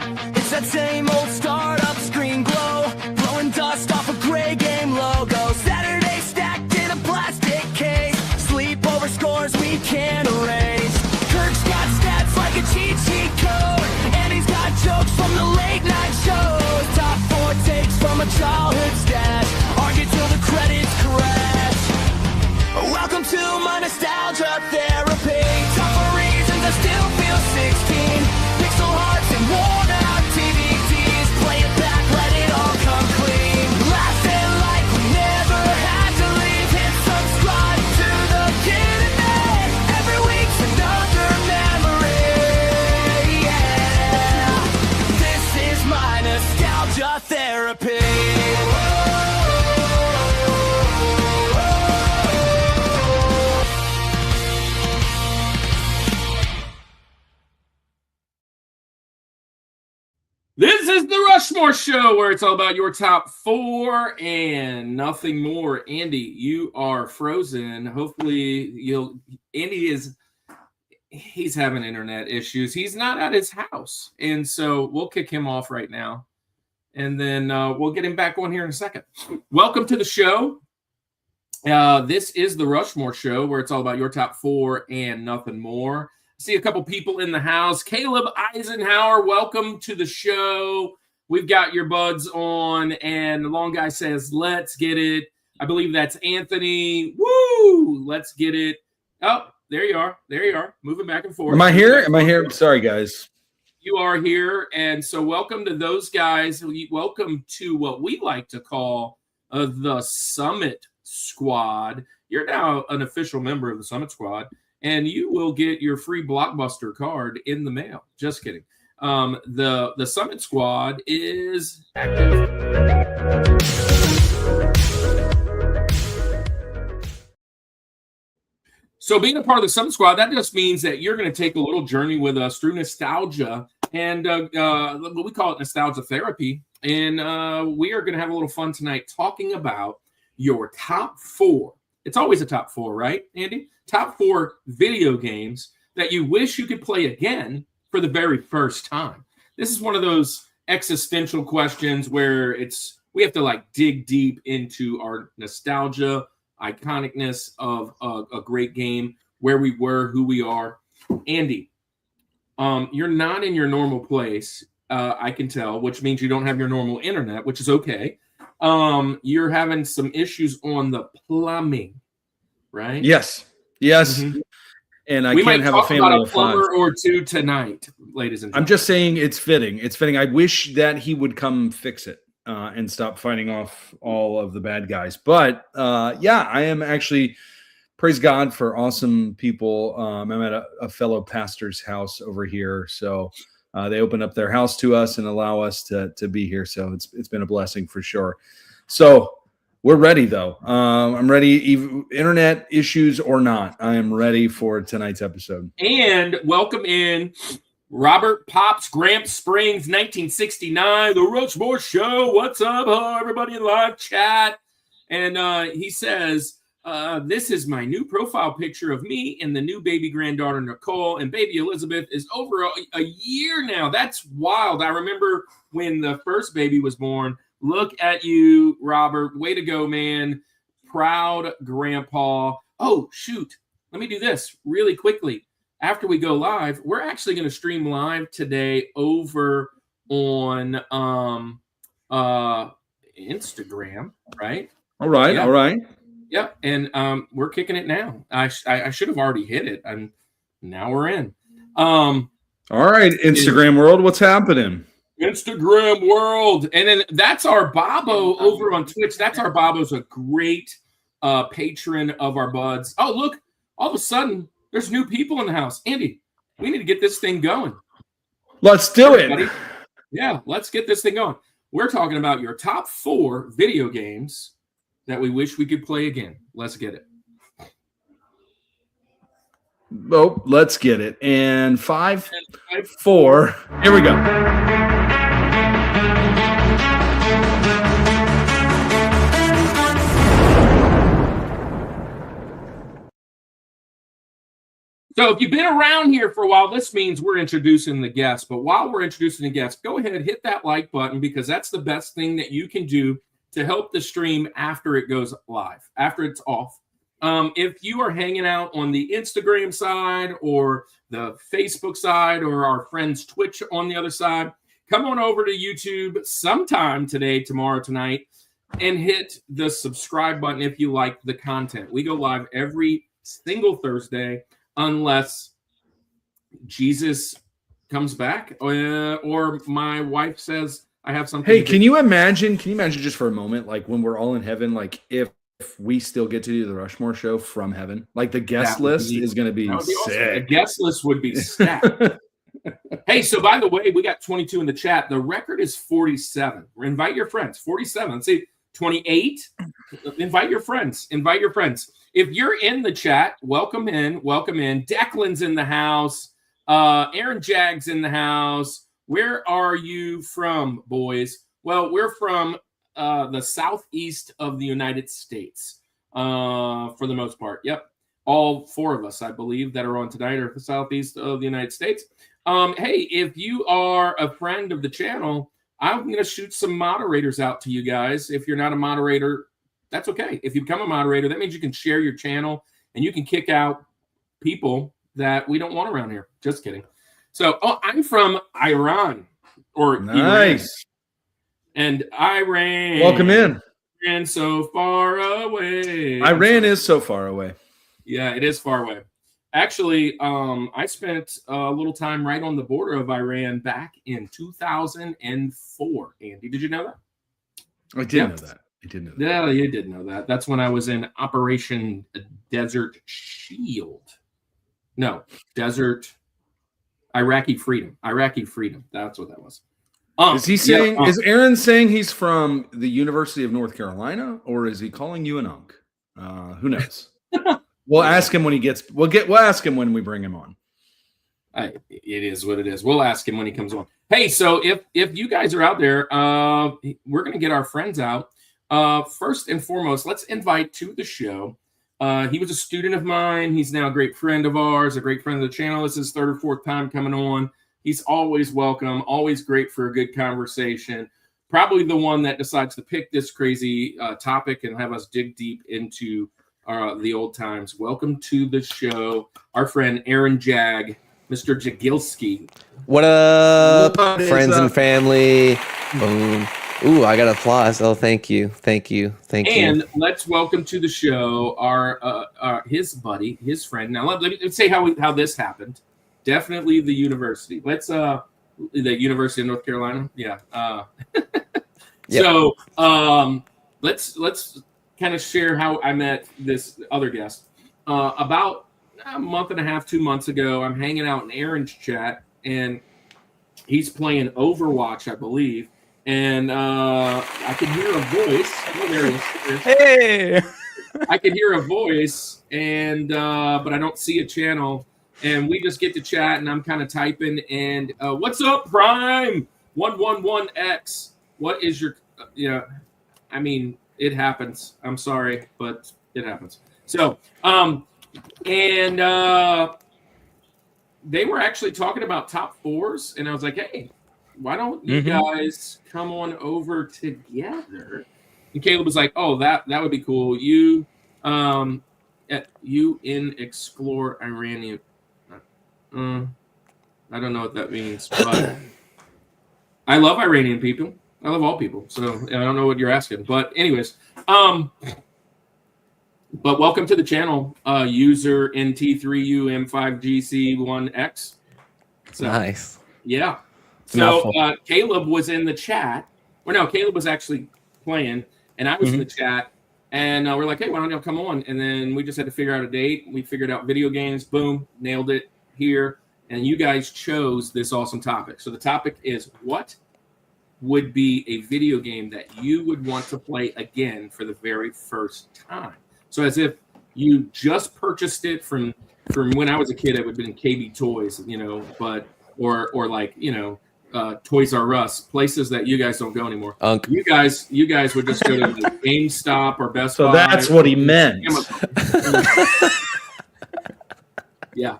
It's that same old startup screen glow, blowing dust off a gray game logo. Saturday stacked in a plastic case, sleepover scores we can't erase. Kirk's got stats like a cheat sheet code, and he's got jokes from the late night shows. Top 4 takes from a childhood stash, argue till the credits crash. Welcome to my nostalgia therapy. Top 4 reasons I still feel 16. Pixel hearts and worn out DVDs. Play it back, let it all come clean. Laughing like we never had to leave. Hit subscribe to the Kid and Me. Every week's another memory. Yeah, this is my nostalgia therapy. This is the Rushmore Show, where it's all about your top 4 and nothing more. Andy, you are frozen. Hopefully he's having internet issues. He's not at his house. And so we'll kick him off right now. And then we'll get him back on here in a second. Welcome to the show. This is the Rushmore Show, where it's all about your top 4 and nothing more. See a couple people in the house. Caleb Eisenhower, welcome to the show. We've got your buds on, and the long guy says, let's get it. I believe that's Anthony. Woo! Let's get it. Oh, there you are. There you are. Moving back and forth. Am I here? Am I here? Sorry, guys. You are here, and so welcome to those guys. Welcome to what we like to call the Summit Squad. You're now an official member of the Summit Squad, and you will get your free Blockbuster card in the mail. Just kidding. The Summit Squad is active. So being a part of the Summit Squad, that just means that you're going to take a little journey with us through nostalgia, and we call it nostalgia therapy. And we are going to have a little fun tonight talking about your top 4. It's always a top 4, right, Andy? Top 4 video games that you wish you could play again for the very first time. This is one of those existential questions where we have to like dig deep into our nostalgia, iconicness of a great game, where we were, who we are. Andy, you're not in your normal place, I can tell, which means you don't have your normal internet, which is okay. You're having some issues on the plumbing, right? Yes. Mm-hmm. And I can't have a family of 5 or 2 tonight, ladies and gentlemen. I'm just saying it's fitting. It's fitting. I wish that he would come fix it and stop fighting off all of the bad guys. But I am actually, praise God for awesome people. I'm at a fellow pastor's house over here, so they open up their house to us and allow us to be here. So it's been a blessing for sure. So we're ready, though. I'm ready, internet issues or not. I am ready for tonight's episode. And welcome in Robert Pops, Gramps Springs, 1969, the Rushmore Show. What's up? Hello, everybody in live chat. And he says, this is my new profile picture of me and the new baby granddaughter, Nicole, and baby Elizabeth is over a year now. That's wild. I remember when the first baby was born. Look at you, Robert. Way to go, man. Proud grandpa. Oh, shoot. Let me do this really quickly. After we go live, we're actually going to stream live today over on Instagram, right? All right. Yeah. All right. Yeah, and we're kicking it now. I should have already hit it, and now we're in. All right, Instagram world, what's happening? Instagram world. And then that's our Bobo over on Twitch. That's our Bobo's a great patron of our buds. Oh, look, all of a sudden, there's new people in the house. Andy, we need to get this thing going. Let's do it. Yeah, let's get this thing going. We're talking about your top 4 video games that we wish we could play again. Let's get it. Oh, let's get it. And 5, 4. Here we go. So if you've been around here for a while, this means we're introducing the guest. But while we're introducing the guest, go ahead, hit that like button, because that's the best thing that you can do to help the stream after it goes live, after it's off. If you are hanging out on the Instagram side or the Facebook side or our friends Twitch on the other side, come on over to YouTube sometime today, tomorrow, tonight, and hit the subscribe button if you like the content. We go live every single Thursday unless Jesus comes back or my wife says I have something. Hey, can you imagine just for a moment, like when we're all in heaven, like if we still get to do the Rushmore show from heaven, like the guest list is going to be sick. Awesome. The guest list would be stacked. Hey, so by the way, we got 22 in the chat. The record is 47. Invite your friends. 47. Let's see, 28. Invite your friends. Invite your friends. If you're in the chat, welcome in. Welcome in. Declan's in the house. Aaron Jag's in the house. Where are you from, boys? Well, we're from the southeast of the United States, for the most part. Yep. All four of us, I believe, that are on tonight are the southeast of the United States. Hey, if you are a friend of the channel, I'm going to shoot some moderators out to you guys. If you're not a moderator, that's okay. If you become a moderator, that means you can share your channel and you can kick out people that we don't want around here. Just kidding. So, I'm from Iran or nice. Iran. And Iran. Welcome in. Iran so far away. Iran is so far away. Yeah, it is far away. Actually, I spent a little time right on the border of Iran back in 2004. Andy, did you know that? I did know that. I did know that. Yeah, you did know that. That's when I was in Operation Desert Shield. No, Desert Iraqi Freedom. Iraqi Freedom. That's what that was. Is he saying? Is Aaron saying he's from the University of North Carolina, or is he calling you an unk? Who knows? We'll ask him when he gets. We'll ask him when we bring him on. It is what it is. We'll ask him when he comes on. Hey, so if you guys are out there, we're gonna get our friends out. First and foremost, let's invite to the show. He was a student of mine. He's now a great friend of ours, a great friend of the channel. This is his third or fourth time coming on. He's always welcome, always great for a good conversation. Probably the one that decides to pick this crazy topic and have us dig deep into the old times. Welcome to the show, our friend Aaron Jag, Mr. Jagilski. What up, friends and family? Boom. Ooh, I got applause. Oh, thank you. And let's welcome to the show our his buddy, his friend. Now let me say how this happened. Definitely the university. Let's the University of North Carolina. Yeah. Yep. So let's kind of share how I met this other guest. About a month and a half, 2 months ago, I'm hanging out in Aaron's chat, and he's playing Overwatch, I believe. And I could hear a voice. Oh, there it is. Hey! I could hear a voice, and but I don't see a channel. And we just get to chat, and I'm kind of typing. And what's up, Prime 111X? What is your? I mean, it happens. I'm sorry, but it happens. So, and they were actually talking about top fours, and I was like, hey, why don't you guys come on over together? And Caleb was like, oh, that would be cool. You in Explore Iranian. I don't know what that means, but I love Iranian people. I love all people. So I don't know what you're asking, but anyways, but welcome to the channel, user NT3UM5GC1X. So, nice. Yeah. So Caleb was in the chat. Or no, Caleb was actually playing, and I was in the chat. And we're like, hey, why don't you come on? And then we just had to figure out a date. We figured out video games. Boom, nailed it here. And you guys chose this awesome topic. So the topic is, what would be a video game that you would want to play again for the very first time? So as if you just purchased it from when I was a kid, it would have been KB Toys, but or like, Toys R Us, places that you guys don't go anymore. You guys would just go to like GameStop or Best Buy. So that's what he meant. Yeah.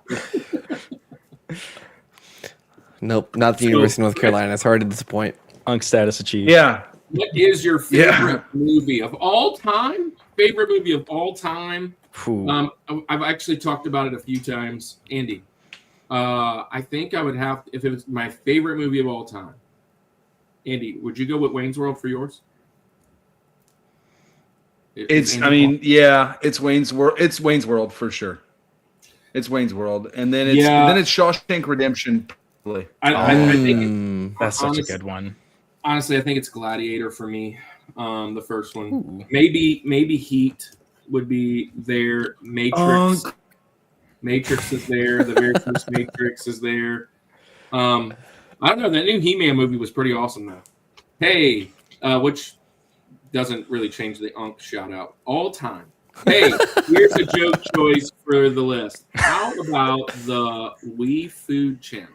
Nope, not the University of North Carolina. It's hard to disappoint. Unk status achieved. Yeah. What is your favorite movie of all time? Favorite movie of all time? I've actually talked about it a few times. Andy, I think I would have, if it was my favorite movie of all time. Andy, would you go with Wayne's World for yours? It's Wayne's World. It's Wayne's World for sure. It's Wayne's World, and then it's Shawshank Redemption. I think that's such a good one. Honestly, I think it's Gladiator for me. The first one. Ooh. Maybe Heat would be there. Matrix. Matrix is there. The very first Matrix is there. I don't know. That new He-Man movie was pretty awesome though. Hey, which doesn't really change the Unk shout out. All time. Hey, here's a joke choice for the list. How about the Wii Food Channel?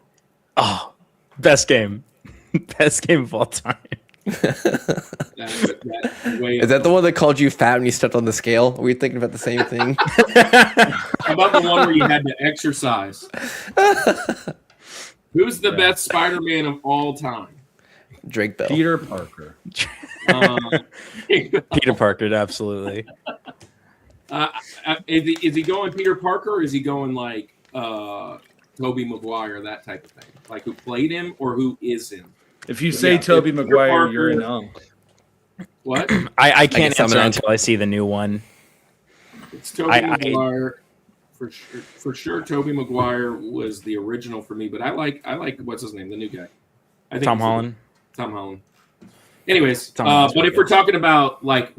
Oh, best game. Best game of all time. Is that the one that called you fat when you stepped on the scale? Were you thinking about the same thing? How about the one where you had to exercise? Who's the best Spider-Man of all time? Drake Bell. Peter Parker. Peter Parker, absolutely. Is he going Peter Parker, or is he going like Tobey Maguire, that type of thing? Like who played him or who is him? If you say Tobey Maguire, you're an Unk. What? I can't answer until I see the new one. It's Tobey Maguire. For sure, Tobey Maguire was the original for me, but I like what's his name, the new guy. I think Tom Holland. Tom Holland. Anyways, but if we're talking about like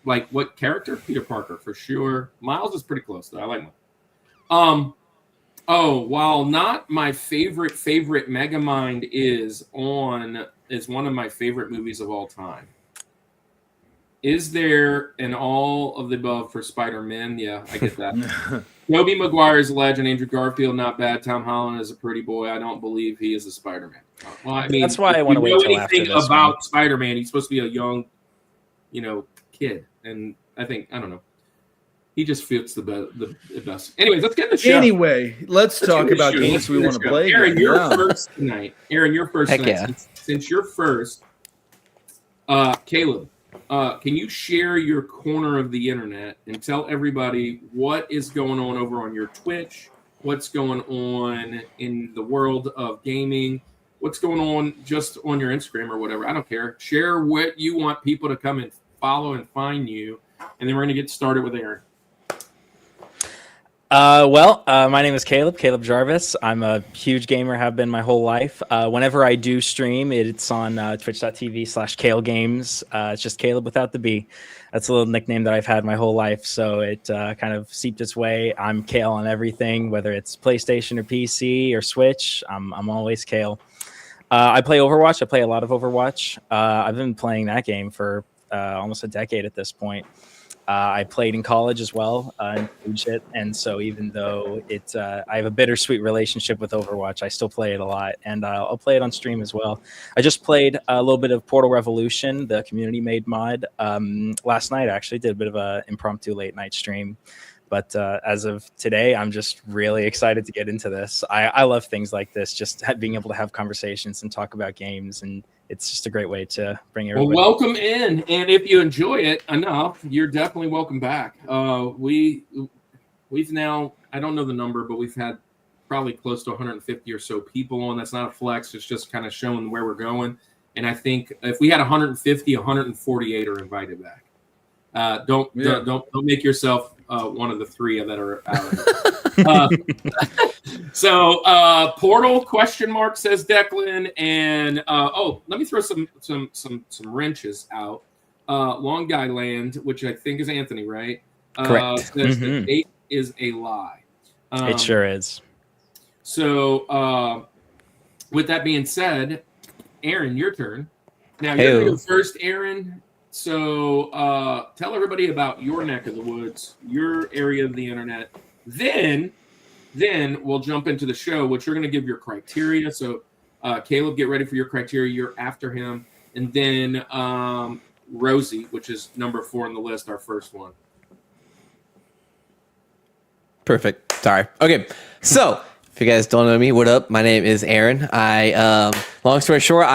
like what character, Peter Parker for sure. Miles is pretty close though. I like Miles. While not my favorite, Megamind is one of my favorite movies of all time. Is there an all of the above for Spider-Man? Yeah, I get that. Tobey Maguire is a legend. Andrew Garfield, not bad. Tom Holland is a pretty boy. I don't believe he is a Spider-Man. Well, I mean, that's why I want to wait till after this about one. Spider-Man. He's supposed to be a young, kid, and I don't know. He just fits the best. Anyways, let's get in the show. Anyway, let's talk about games we want to play. Aaron, you're first tonight. Heck yeah. Since you're first, Caleb, can you share your corner of the internet and tell everybody what is going on over on your Twitch? What's going on in the world of gaming? What's going on just on your Instagram or whatever? I don't care. Share what you want people to come and follow and find you. And then we're going to get started with Aaron. My name is Caleb Jarvis. I'm a huge gamer, have been my whole life. Whenever I do stream, it's on twitch.tv/KaleGames. It's just Caleb without the B. That's a little nickname that I've had my whole life. So it kind of seeped its way. I'm Kale on everything, whether it's PlayStation or PC or Switch. I'm always Kale. I play Overwatch. I play a lot of Overwatch. I've been playing that game for almost a decade at this point. I played in college as well, and so even though I have a bittersweet relationship with Overwatch, I still play it a lot, and I'll play it on stream as well. I just played a little bit of Portal Revolution, the community-made mod, last night. I actually did a bit of an impromptu late-night stream, but as of today, I'm just really excited to get into this. I love things like this, just being able to have conversations and talk about games, and it's just a great way to bring everybody. Well, welcome in, and if you enjoy it enough, you're definitely welcome back. We've now, I don't know the number, but we've had probably close to 150 or so people on. That's not a flex; it's just kind of showing where we're going. And I think if we had 150, 148 are invited back. Don't make yourself one of the three that are out. So Portal ? Says Declan, and let me throw some wrenches out. Long Guy Land, which I think is Anthony, right? Correct. Says the date is a lie. It sure is. So with that being said, Aaron, your turn. Now you're going first, Aaron. So tell everybody about your neck of the woods, your area of the internet. Then we'll jump into the show, which you're going to give your criteria. So Caleb, get ready for your criteria. You're after him. And then Rosie, which is number 4 on the list, our first one. Perfect. Sorry. Okay. So, if you guys don't know me, what up? My name is Aaron. Long story short,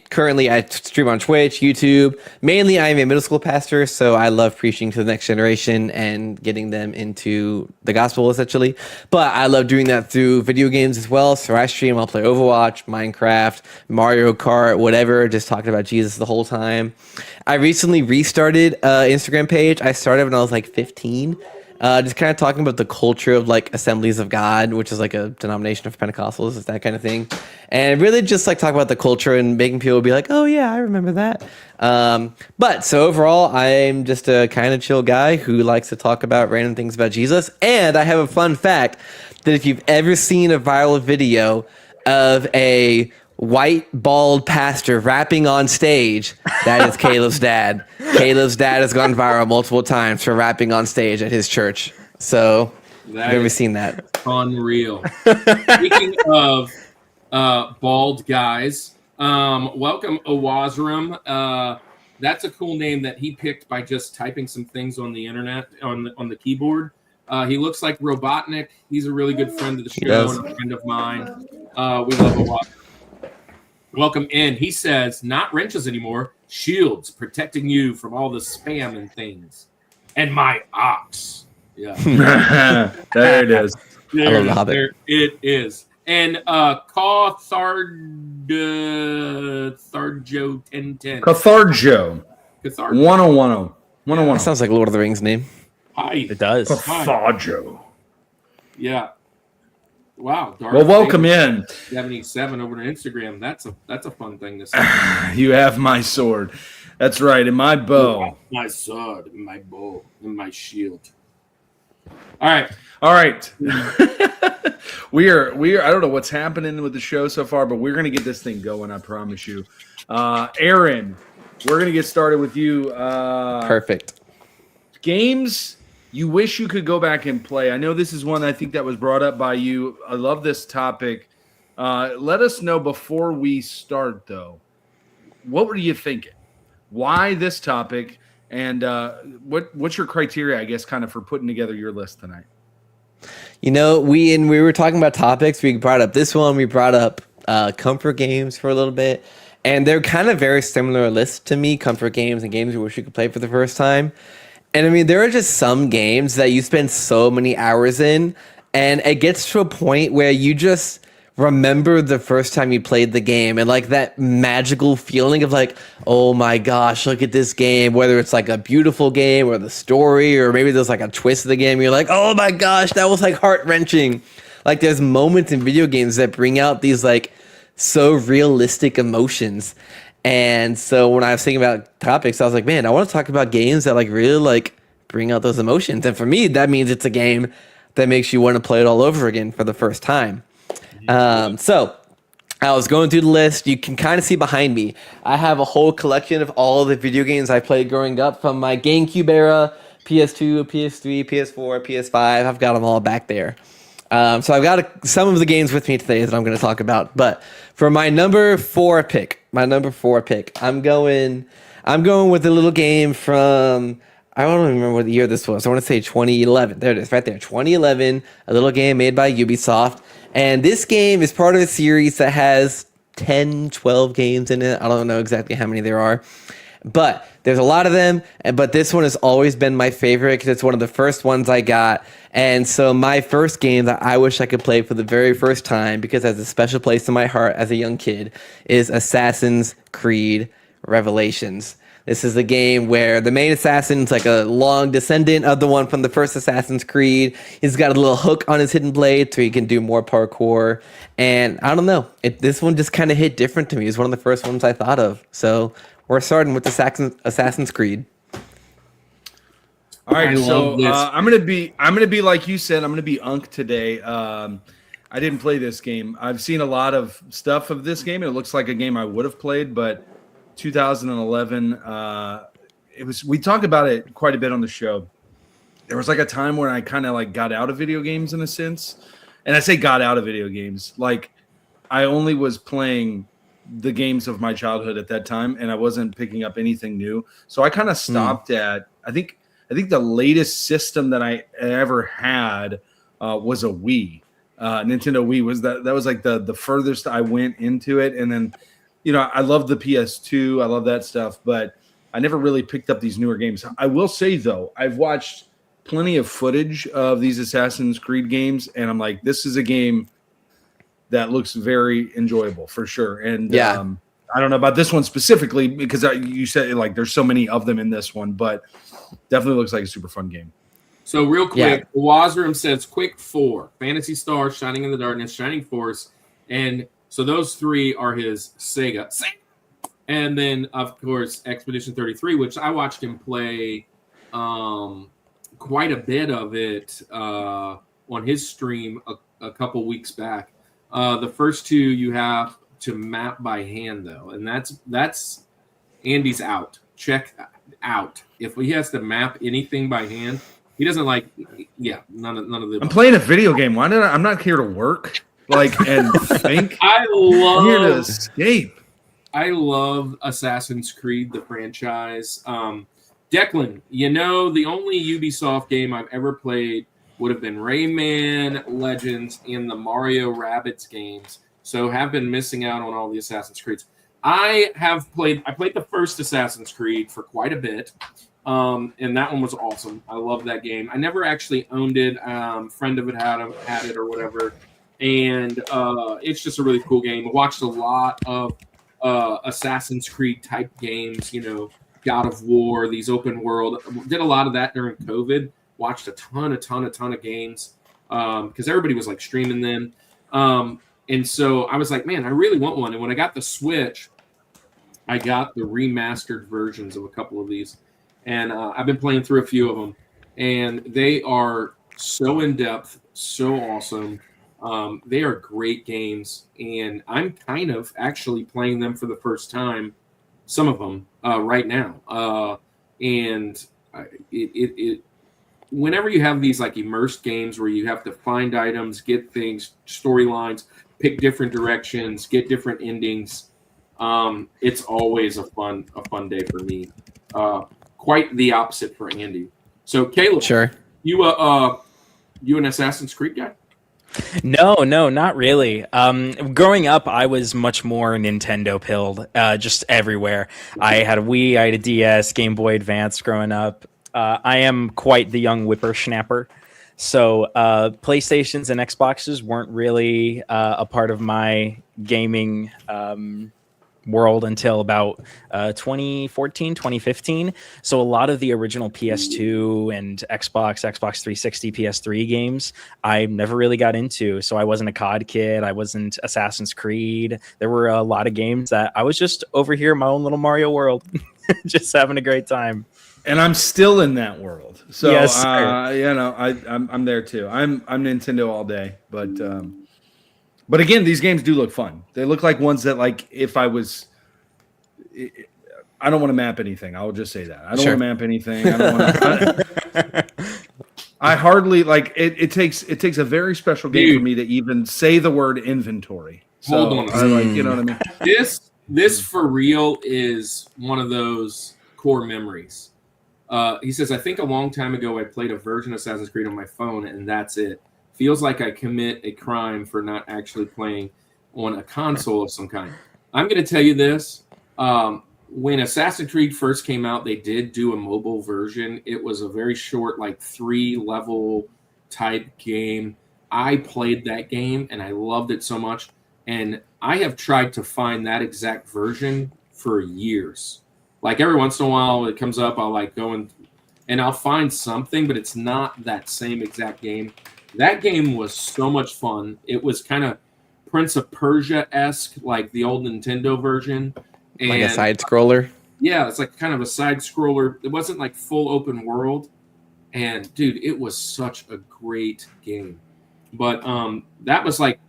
currently I stream on Twitch, YouTube. Mainly, I am a middle school pastor, so I love preaching to the next generation and getting them into the gospel, essentially. But I love doing that through video games as well. So I stream, I'll play Overwatch, Minecraft, Mario Kart, whatever, just talking about Jesus the whole time. I recently restarted Instagram page. I started when I was like 15. Just kind of talking about the culture of like Assemblies of God, which is like a denomination of Pentecostals, that kind of thing. And really just like talk about the culture and making people be like, oh yeah, I remember that. But so overall, I'm just a kind of chill guy who likes to talk about random things about Jesus. And I have a fun fact that if you've ever seen a viral video of a white bald pastor rapping on stage, that is Caleb's dad. Caleb's dad has gone viral multiple times for rapping on stage at his church. So I've never seen that. Unreal. Speaking of bald guys, welcome Awazram. That's a cool name that he picked by just typing some things on the internet on the keyboard. He looks like Robotnik. He's a really good friend of the show and a friend of mine. We love Awazram. Welcome in. He says, not wrenches anymore, shields protecting you from all the spam and things. And my ox. Yeah. There it is. There it is. And Tharjo 1010. Catharjo. 1010. That sounds like Lord of the Rings name. Hi. It does. Catharjo. Yeah. Wow. Well, welcome in. 77 over on Instagram. That's a fun thing to say. You have my sword. That's right. And my bow. My sword, my bow, and my shield. All right. we are I don't know what's happening with the show so far, but we're gonna get this thing going, I promise you. Aaron, we're gonna get started with you. Perfect. Games you wish you could go back and play. I know this is one I think that was brought up by you. I love this topic. Let us know before we start, though. What were you thinking? Why this topic? And what's your criteria, I guess, kind of for putting together your list tonight? You know, we were talking about topics. We brought up this one. We brought up comfort games for a little bit. And they're kind of very similar lists to me, comfort games and games you wish you could play for the first time. And I mean, there are just some games that you spend so many hours in, and it gets to a point where you just remember the first time you played the game and like that magical feeling of like, oh my gosh, look at this game, whether it's like a beautiful game or the story, or maybe there's like a twist of the game. You're like, oh my gosh, that was like heart wrenching. Like there's moments in video games that bring out these like so realistic emotions. And so when I was thinking about topics, I was like, man, I want to talk about games that like really like bring out those emotions. And for me, that means it's a game that makes you want to play it all over again for the first time. So I was going through the list. You can kind of see behind me, I have a whole collection of all the video games I played growing up from my GameCube era, PS2, PS3, PS4, PS5. I've got them all back there. So I've got some of the games with me today that I'm going to talk about. But for my number four pick, I'm going with a little game from, I don't even remember what year this was. I want to say 2011. There it is, right there. 2011, a little game made by Ubisoft. And this game is part of a series that has 10, 12 games in it. I don't know exactly how many there are. But there's a lot of them, but this one has always been my favorite because it's one of the first ones I got. And so my first game that I wish I could play for the very first time, because it has a special place in my heart as a young kid, is Assassin's Creed Revelations. This is the game where the main assassin's like a long descendant of the one from the first Assassin's Creed. He's got a little hook on his hidden blade so he can do more parkour. And I don't know, this one just kind of hit different to me. It's one of the first ones I thought of. So we're starting with Assassin's Creed. All right, so I'm gonna be like you said. I'm gonna be Unk today. I didn't play this game. I've seen a lot of stuff of this game, and it looks like a game I would have played. But 2011, we talked about it quite a bit on the show. There was like a time when I kind of like got out of video games in a sense, and I say got out of video games, like I only was playing the games of my childhood at that time, and I wasn't picking up anything new. So I kind of stopped at, I think the latest system that I ever had was a Wii. Nintendo Wii was that was like the furthest I went into it. And then, I love the PS2. I love that stuff, but I never really picked up these newer games. I will say though, I've watched plenty of footage of these Assassin's Creed games, and I'm like, this is a game that looks very enjoyable for sure. And I don't know about this one specifically because you said like there's so many of them in this one, but definitely looks like a super fun game. So real quick, the Wazroom says quick 4, Phantasy Star, Shining in the Darkness, Shining Force, and so those 3 are his Sega. And then of course Expedition 33, which I watched him play quite a bit of it on his stream a couple weeks back. The first 2 you have to map by hand though, and that's Andy's out. Check out. If he has to map anything by hand, he doesn't like. Yeah, none of the. I'm playing a video game. I'm not here to work. And think. I'm here to escape. I love Assassin's Creed, the franchise. Declan, the only Ubisoft game I've ever played would have been Rayman Legends and the Mario Rabbids games. So have been missing out on all the Assassin's Creeds. I played the first Assassin's Creed for quite a bit. And that one was awesome. I love that game. I never actually owned it. Friend of it had it or whatever. And it's just a really cool game. I watched a lot of Assassin's Creed type games, God of War, these open world. Did a lot of that during COVID. Watched a ton of games because everybody was like streaming them. And so I was like, man, I really want one. And when I got the Switch, I got the remastered versions of a couple of these. And I've been playing through a few of them. And they are so in-depth, so awesome. They are great games. And I'm kind of actually playing them for the first time, some of them, right now. Whenever you have these like immersed games where you have to find items, get things, storylines, pick different directions, get different endings, it's always a fun day for me. Quite the opposite for Andy. So Caleb, sure, you an Assassin's Creed guy? No, not really. Growing up, I was much more Nintendo pilled, just everywhere. I had a Wii, I had a DS, Game Boy Advance growing up. I am quite the young whippersnapper. So PlayStations and Xboxes weren't really a part of my gaming world until about 2014, 2015. So a lot of the original PS2 and Xbox 360, PS3 games, I never really got into. So I wasn't a COD kid. I wasn't Assassin's Creed. There were a lot of games that I was just over here in my own little Mario world, just having a great time. And I'm still in that world. So, yes, I'm there too. I'm Nintendo all day, but again, these games do look fun. They look like ones that, like, if I was, I don't want to map anything. I'll just say that. I don't want to map anything. I don't want I hardly like it. It takes a very special game for me to even say the word inventory. So, hold on. You know what I mean? This for real is one of those core memories. He says, I think a long time ago I played a version of Assassin's Creed on my phone, and that's it. Feels like I commit a crime for not actually playing on a console of some kind. I'm going to tell you this. When Assassin's Creed first came out, they did do a mobile version. It was a very short, like 3-level type game. I played that game, and I loved it so much. And I have tried to find that exact version for years. Like every once in a while it comes up, I'll like go and I'll find something, but it's not that same exact game. That game was so much fun. It was kind of Prince of Persia-esque, like the old Nintendo version. And, like a side scroller? Yeah, it's like kind of a side scroller. It wasn't like full open world. And dude, it was such a great game. But that was like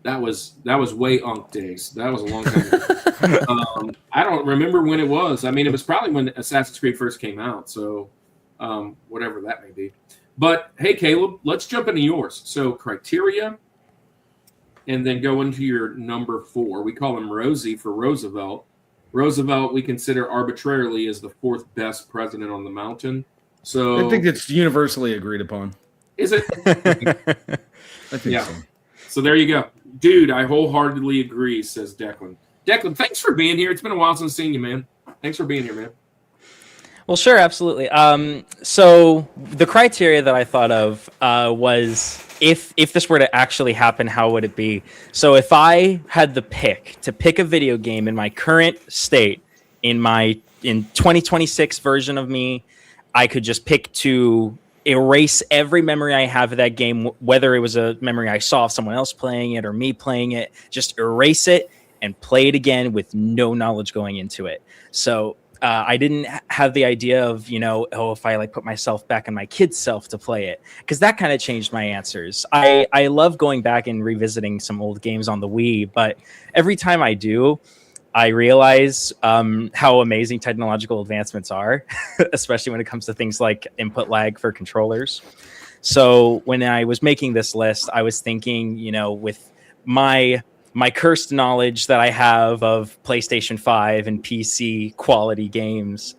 that was way Unk days. That was a long time ago. I don't remember when it was. I mean, it was probably when Assassin's Creed first came out. So whatever that may be. But hey, Caleb, let's jump into yours. So criteria, and then go into your number 4. We call him Rosie for Roosevelt. Roosevelt, we consider arbitrarily as the 4th best president on the mountain. So I think it's universally agreed upon. Is it? I think Yeah. so. So there you go. Dude, I wholeheartedly agree, says Declan. Declan, thanks for being here. It's been a while since I've seen you, man. Thanks for being here, man. Well, sure, absolutely. So the criteria that I thought of was if this were to actually happen, how would it be? So if I had the pick to pick a video game in my current state, in 2026 version of me, I could just pick to erase every memory I have of that game, whether it was a memory I saw of someone else playing it or me playing it, just erase it and play it again with no knowledge going into it. So I didn't have the idea of, if I like put myself back in my kid's self to play it, because that kind of changed my answers. I love going back and revisiting some old games on the Wii, but every time I do, I realize how amazing technological advancements are, especially when it comes to things like input lag for controllers. So when I was making this list, I was thinking, with my cursed knowledge that I have of PlayStation 5 and PC quality games,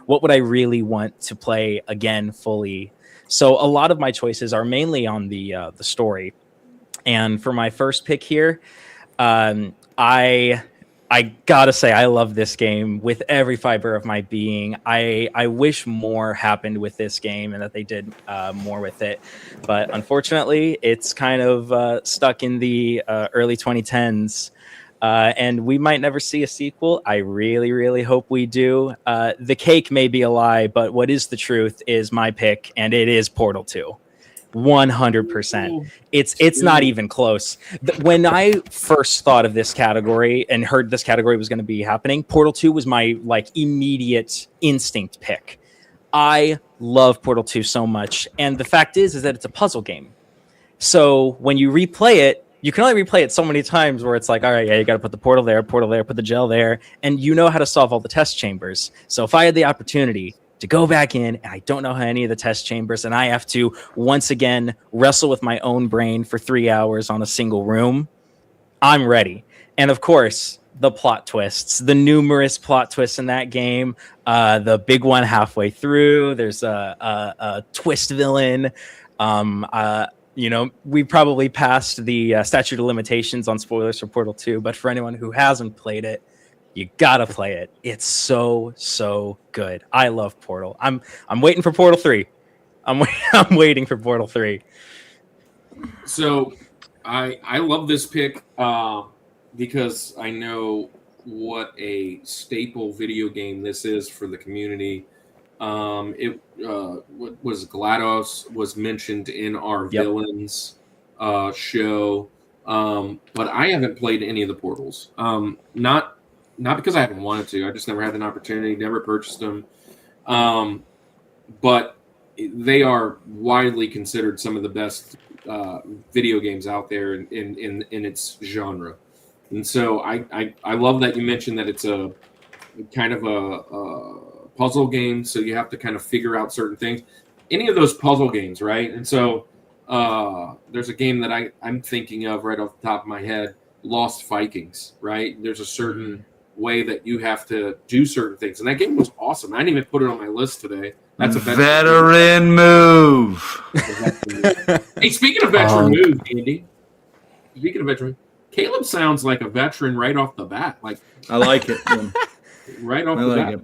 what would I really want to play again fully? So a lot of my choices are mainly on the story. And for my first pick here, I gotta say, I love this game with every fiber of my being. I wish more happened with this game and that they did more with it. But unfortunately, it's kind of stuck in the early 2010s. And we might never see a sequel. I really, really hope we do. The cake may be a lie, but what is the truth is my pick, and it is Portal 2. 100%. It's not even close. When I first thought of this category and heard this category was going to be happening, Portal 2 was my immediate instinct pick. I love Portal 2 so much, and the fact is that it's a puzzle game. So when you replay it, you can only replay it so many times where it's like, all right, yeah, you got to put the portal there, put the gel there, and you know how to solve all the test chambers. So if I had the opportunity to go back in, and I don't know how any of the test chambers, and I have to once again wrestle with my own brain for 3 hours on a single room, I'm ready. And of course, the plot twists, the numerous plot twists in that game, the big one halfway through, there's a twist villain. We probably passed the statute of limitations on spoilers for Portal 2, but for anyone who hasn't played it, you gotta play it. It's so good. I love Portal. I'm waiting for Portal 3. I'm waiting for Portal 3. So I love this pick because I know what a staple video game this is for the community. What was GLaDOS was mentioned in our villains show, but I haven't played any of the Portals. Not because I haven't wanted to. I just never had an opportunity, never purchased them. But they are widely considered some of the best video games out there in its genre. And so I love that you mentioned that it's a kind of a puzzle game, so you have to kind of figure out certain things. Any of those puzzle games, right? And so there's a game that I'm thinking of right off the top of my head, Lost Vikings, right? There's a certain way that you have to do certain things. And that game was awesome. I didn't even put it on my list today. That's a veteran move. Hey, speaking of veteran move, Andy, speaking of veteran, Caleb sounds like a veteran right off the bat. Like I like it. Right off the bat. It.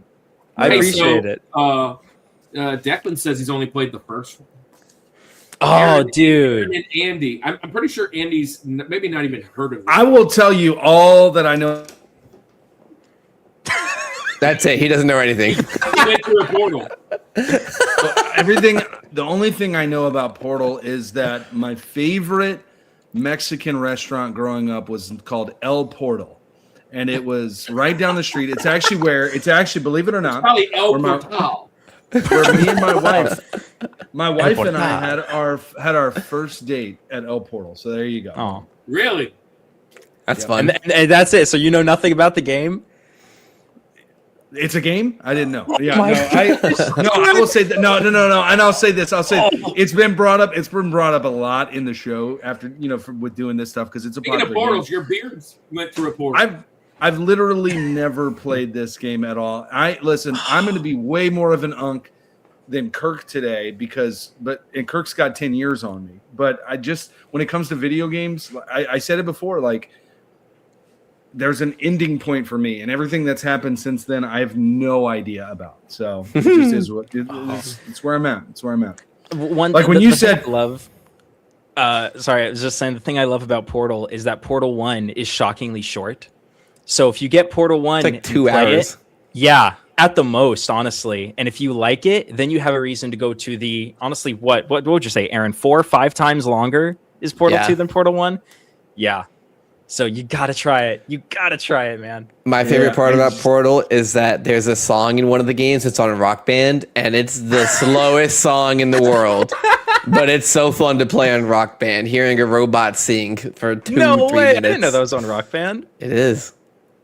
I appreciate it. Declan says he's only played the first one. Oh, dude. And Andy, I'm pretty sure Andy's maybe not even heard of it. I will tell you all that I know. That's it. He doesn't know anything. He went through a portal. The only thing I know about Portal is that my favorite Mexican restaurant growing up was called El Portal. And it was right down the street. It's actually, believe it or not, probably El Portal. Where me and my wife and I had our first date at El Portal. So there you go. Oh, really? That's fun. And that's it. So you know nothing about the game? It's a game? I didn't know. Yeah, I will say that. No. And I'll say this. It's been brought up. It's been brought up a lot in the show after with doing this stuff because it's a Speaking of portals, game. Your beards went through a portal. I've literally never played this game at all. I'm going to be way more of an unk than Kirk today and Kirk's got 10 years on me. But when it comes to video games, I said it before, like there's an ending point for me, and everything that's happened since then, I have no idea about. So it just is what it's where I'm at. It's where I'm at. When you said love. Sorry, I was just saying the thing I love about Portal is that Portal 1 is shockingly short. So if you get Portal 1, it's like 2 hours. Yeah, at the most, honestly. And if you like it, then you have a reason to go to the, honestly, what would you say, Aaron? 4 or 5 times longer is Portal 2 than Portal 1? Yeah. So you got to try it. You got to try it, man. My favorite part about Portal is that there's a song in one of the games. It's on a Rock Band, and it's the slowest song in the world. But it's so fun to play on Rock Band, hearing a robot sing for 2-3 minutes. I didn't know that was on Rock Band. It is.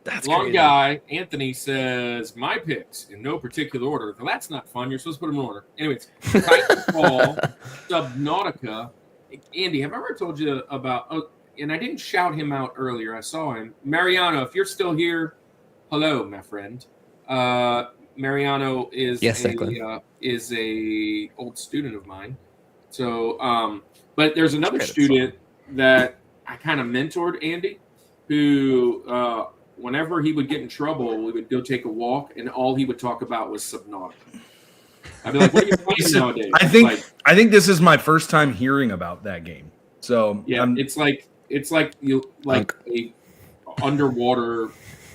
That's Long crazy. guy, Anthony says, my picks in no particular order. Well, that's not fun. You're supposed to put them in order. Anyways, Titanfall, Subnautica. Andy, have I ever told you about... and I didn't shout him out earlier. I saw him. Mariano, if you're still here, hello, my friend. Mariano is a old student of mine. So, but there's another student that I kind of mentored, Andy, who whenever he would get in trouble, we would go take a walk, and all he would talk about was Subnautica. I'd be like, "What are you playing nowadays?" I think this is my first time hearing about that game. So yeah, it's like a underwater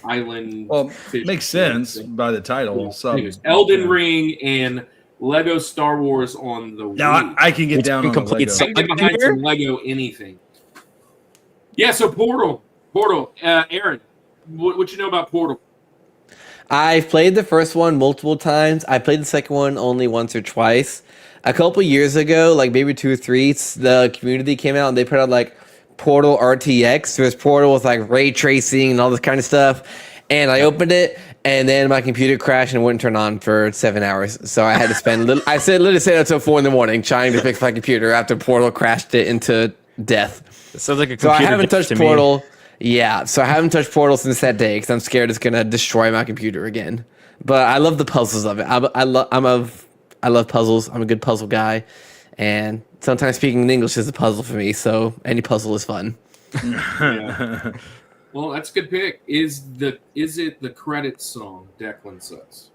island. Well, makes sense by the title. Yeah. Elden Ring and Lego Star Wars on the now Wii. I can get down on Lego. I can get behind some Lego anything. Yeah, so Portal. Aaron, what you know about Portal? I've played the first one multiple times. I played the second one only once or twice. A couple years ago, like maybe 2 or 3, the community came out and they put out like Portal RTX. There was Portal with like ray tracing and all this kind of stuff. And I opened it, and then my computer crashed and wouldn't turn on for 7 hours. So I had to spend literally stayed until 4 in the morning trying to fix my computer after Portal crashed it into death. It sounds like a computer. So I haven't touched Portal. Yeah, so I haven't touched Portal since that day because I'm scared it's gonna destroy my computer again. But I love the puzzles of it. I love puzzles. I'm a good puzzle guy, and sometimes speaking in English is a puzzle for me. So any puzzle is fun. Yeah. Well, that's a good pick. Is it the credits song? Declan says.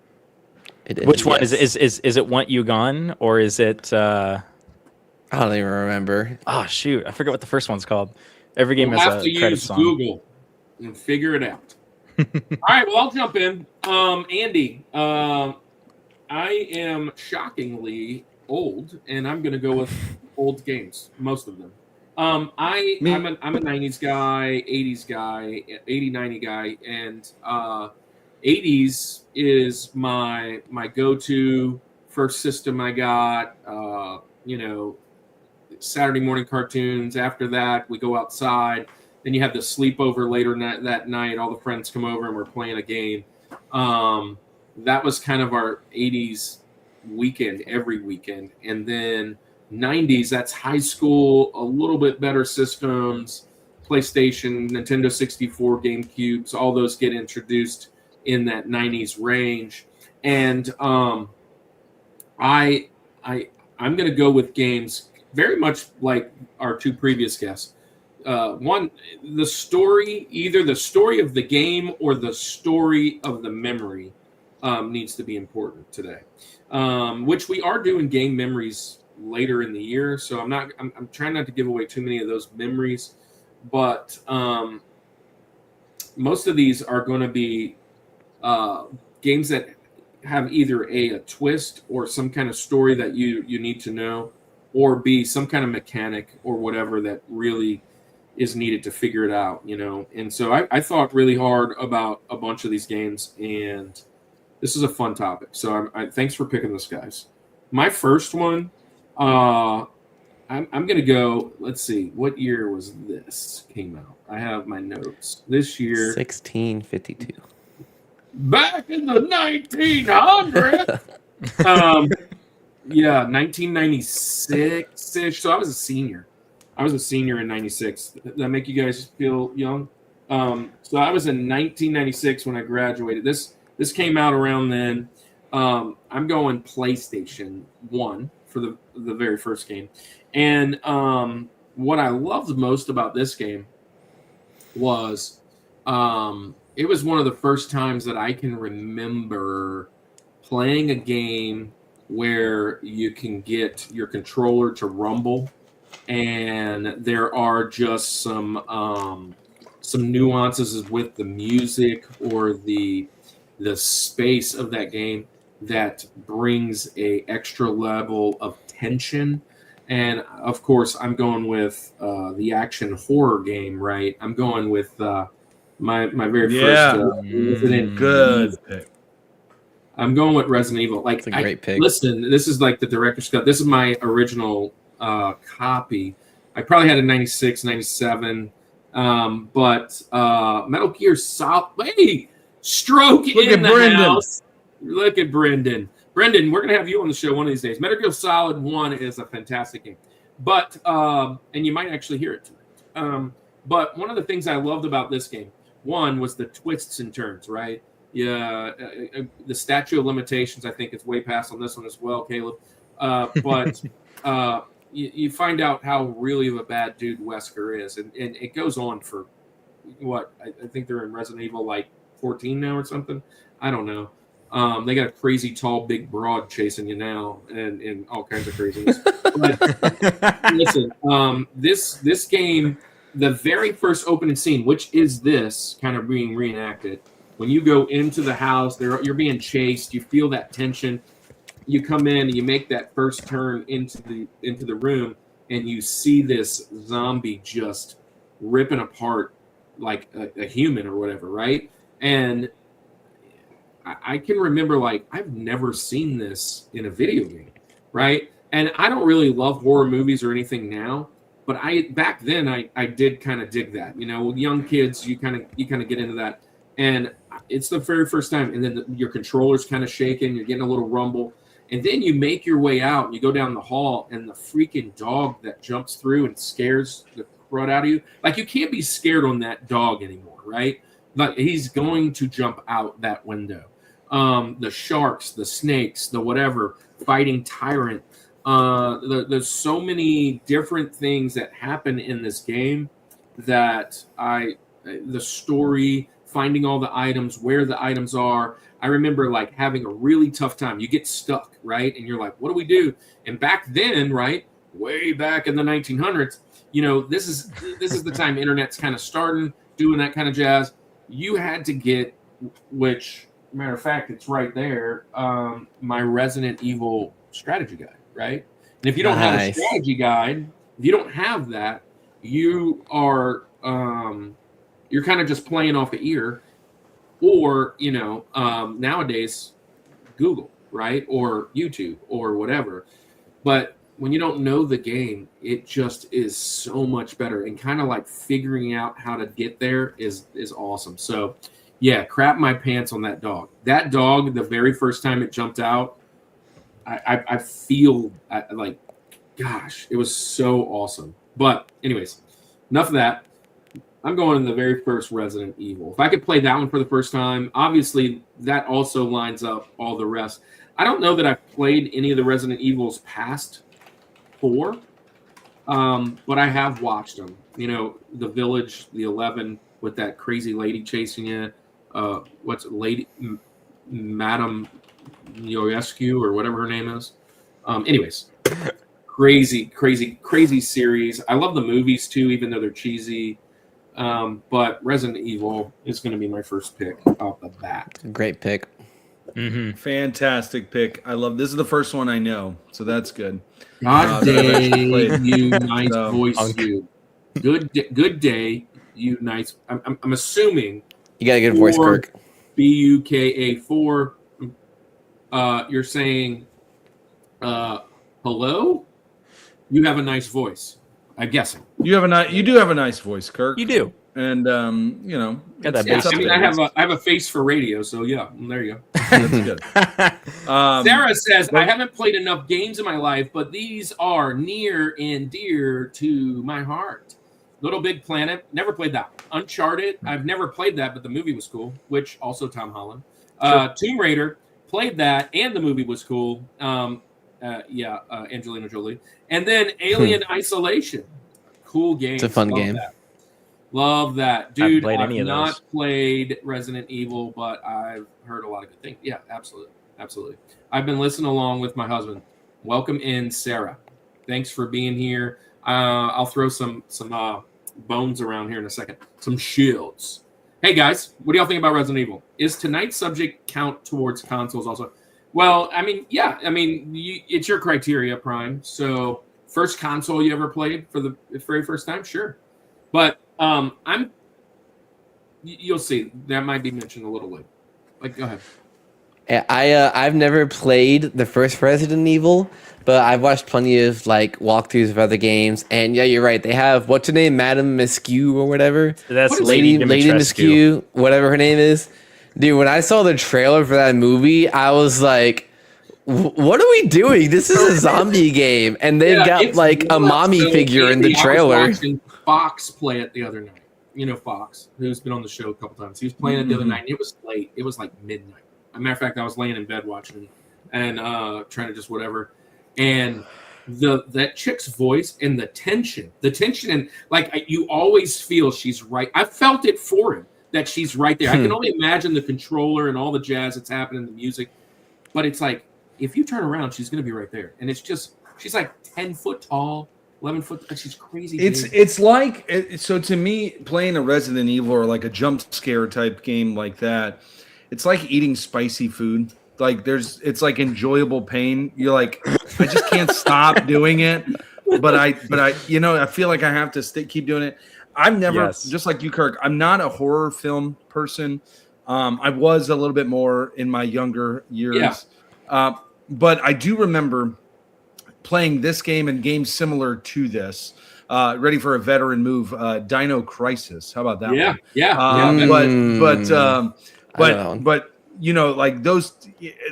It is. Which one is it? Want You Gone, or is it? I don't even remember. Oh shoot, I forget what the first one's called. Every game We'll has have a to credit use song. Google and figure it out. All right, well, I'll jump in. Andy, I am shockingly old, and I'm going to go with old games, most of them. I'm a 90s guy, 80s guy, 80, 90 guy, and 80s is my go-to first system I got, Saturday morning cartoons. After that, we go outside. Then you have the sleepover later that night. All the friends come over and we're playing a game. That was kind of our 80s weekend, every weekend. And then 90s, that's high school, a little bit better systems, PlayStation, Nintendo 64, GameCubes, all those get introduced in that 90s range. And I'm going to go with games very much like our 2 previous guests. One, the story, either the story of the game or the story of the memory needs to be important today, which we are doing game memories later in the year. So I'm trying not to give away too many of those memories, but most of these are going to be games that have either a twist or some kind of story that you need to know, or B, some kind of mechanic or whatever that really is needed to figure it out, And so I thought really hard about a bunch of these games, and this is a fun topic. So thanks for picking this, guys. My first one, I'm going to go, let's see, what year was this came out? I have my notes. This year. 1652. Back in the 1900s. 1996-ish. So I was a senior. In 96. Does that make you guys feel young? So I was in 1996 when I graduated. This came out around then. I'm going PlayStation 1 for the very first game. And what I loved most about this game was it was one of the first times that I can remember playing a game where you can get your controller to rumble, and there are just some nuances with the music or the space of that game that brings a extra level of tension. And of course, I'm going with the action horror game, right? I'm going with my very first Resident Good Evil. pick. I'm going with Resident Evil. Like, That's a great pick. Listen, this is like the director's cut. This is my original copy. I probably had a 96, 97. But Metal Gear Solid. Hey, Stroke Look in at the Brendan. house. Look at Brendan. Brendan, we're gonna have you on the show one of these days. Metal Gear Solid 1 is a fantastic game, but and you might actually hear it tonight. But one of the things I loved about this game, one, was the twists and turns. Right? Yeah, the statute of limitations. I think it's way past on this one as well, Caleb. But you find out how really of a bad dude Wesker is, and it goes on for what I think they're in Resident Evil like 14 now or something. I don't know. They got a crazy tall, big broad chasing you now, and all kinds of craziness. But listen, this game, the very first opening scene, which is this kind of being reenacted, when you go into the house, you're being chased. You feel that tension. You come in and you make that first turn into the room, and you see this zombie just ripping apart like a human or whatever, right? And I can remember, like, I've never seen this in a video game, right? And I don't really love horror movies or anything now, but back then I did kind of dig that. You know, with young kids, you kind of get into that, and it's the very first time. And then your controller's kind of shaking, you're getting a little rumble, and then you make your way out and you go down the hall, and the freaking dog that jumps through and scares the crud out of you. Like, you can't be scared on that dog anymore, right? Like, he's going to jump out that window. The sharks, the snakes, the whatever, fighting Tyrant. There's so many different things that happen in this game that the story, finding all the items, where the items are. I remember like having a really tough time. You get stuck, right? And you're like, what do we do? And back then, right, way back in the 1900s, you know, this is the time internet's kind of starting, doing that kind of jazz. You had to get, which, matter of fact, it's right there, my Resident Evil strategy guide, right? And if you don't have a strategy guide, if you don't have that, you are you're kind of just playing off the ear, or, you know, nowadays Google, right, or YouTube or whatever. But when you don't know the game, it just is so much better, and kind of like figuring out how to get there is awesome. So yeah, crap my pants on that dog. That dog, the very first time it jumped out, I feel like, gosh, it was so awesome. But anyways, enough of that. I'm going to the very first Resident Evil. If I could play that one for the first time, obviously that also lines up all the rest. I don't know that I've played any of the Resident Evils past 4, but I have watched them. You know, The Village, the 11 with that crazy lady chasing you. What's it, Lady Madame Ioescu or whatever her name is. Anyways, crazy series. I love the movies too, even though they're cheesy. But Resident Evil is going to be my first pick off the bat. Great pick. Mm-hmm. Fantastic pick. I love this. Is the first one I know, so that's good. God day, you nice So, voice, you. Good day, you nice. I'm assuming You got a good voice, Kirk. BUKA4. You're saying, hello? You have a nice voice. I'm guessing. You do have a nice voice, Kirk. You do. And you know, Got that Yeah, bass up I mean, there. I have a face for radio, so yeah, there you go. That's good. Sarah says, I haven't played enough games in my life, but these are near and dear to my heart. Little Big Planet, never played that. Uncharted, I've never played that, but the movie was cool, which also Tom Holland. Sure. Tomb Raider, played that, and the movie was cool. Angelina Jolie. And then Alien Isolation. Cool game. It's a fun Love game. That. Love that. Dude, played I've any of not those. played Resident Evil, but I've heard a lot of good things. Yeah, absolutely. Absolutely. I've been listening along with my husband. Welcome in, Sarah. Thanks for being here. I'll throw some bones around here in a second. Some shields. Hey, guys, what do y'all think about Resident Evil? Is tonight's subject count towards consoles also? Well, I mean, yeah. I mean, it's your criteria, Prime. So first console you ever played for the very first time? Sure. But you'll see. That might be mentioned a little later. Like, go ahead. I've never played the first Resident Evil, but I've watched plenty of like walkthroughs of other games. And yeah, you're right. They have what's her name, Madame Miscue or whatever. That's Lady Miscue, whatever her name is. Dude, when I saw the trailer for that movie, I was like, "What are we doing? This is a zombie game." And they've got like a mommy figure in the trailer. I was watching Fox play it the other night. You know Fox, who's been on the show a couple times. He was playing it the other night. And it was late. It was like midnight. As a matter of fact, I was laying in bed watching it and trying to just whatever. And that chick's voice and the tension and like you always feel she's right. I felt it for him that she's right there. I can only imagine the controller and all the jazz that's happening, the music. But it's like, if you turn around, she's going to be right there. And it's just, she's like 10 foot tall, 11 foot. She's crazy. It's like, so to me, playing a Resident Evil or like a jump scare type game like that, it's like eating spicy food. Like it's like enjoyable pain. You're like, I just can't stop doing it. But I, I feel like I have to keep doing it. I've never, just like you, Kirk, I'm not a horror film person. I was a little bit more in my younger years. Yeah. But I do remember playing this game and games similar to this. Ready for a veteran move, Dino Crisis. How about that one? Yeah. But like those,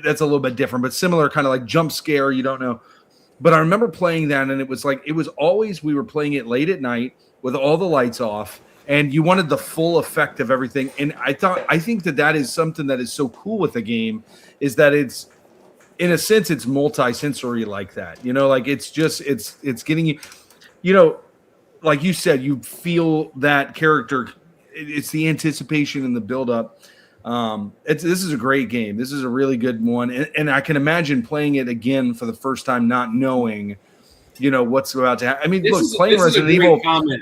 that's a little bit different, but similar kind of like jump scare. You don't know. But I remember playing that, and it was always, we were playing it late at night with all the lights off, and you wanted the full effect of everything. And I think that is something that is so cool with the game, is that it's, in a sense, it's multi-sensory like that. Like it's getting you, like you said, you feel that character. It's the anticipation and the build-up. This is a great game. This is a really good one, and I can imagine playing it again for the first time, not knowing, what's about to happen. I mean, playing Resident Evil. Comment.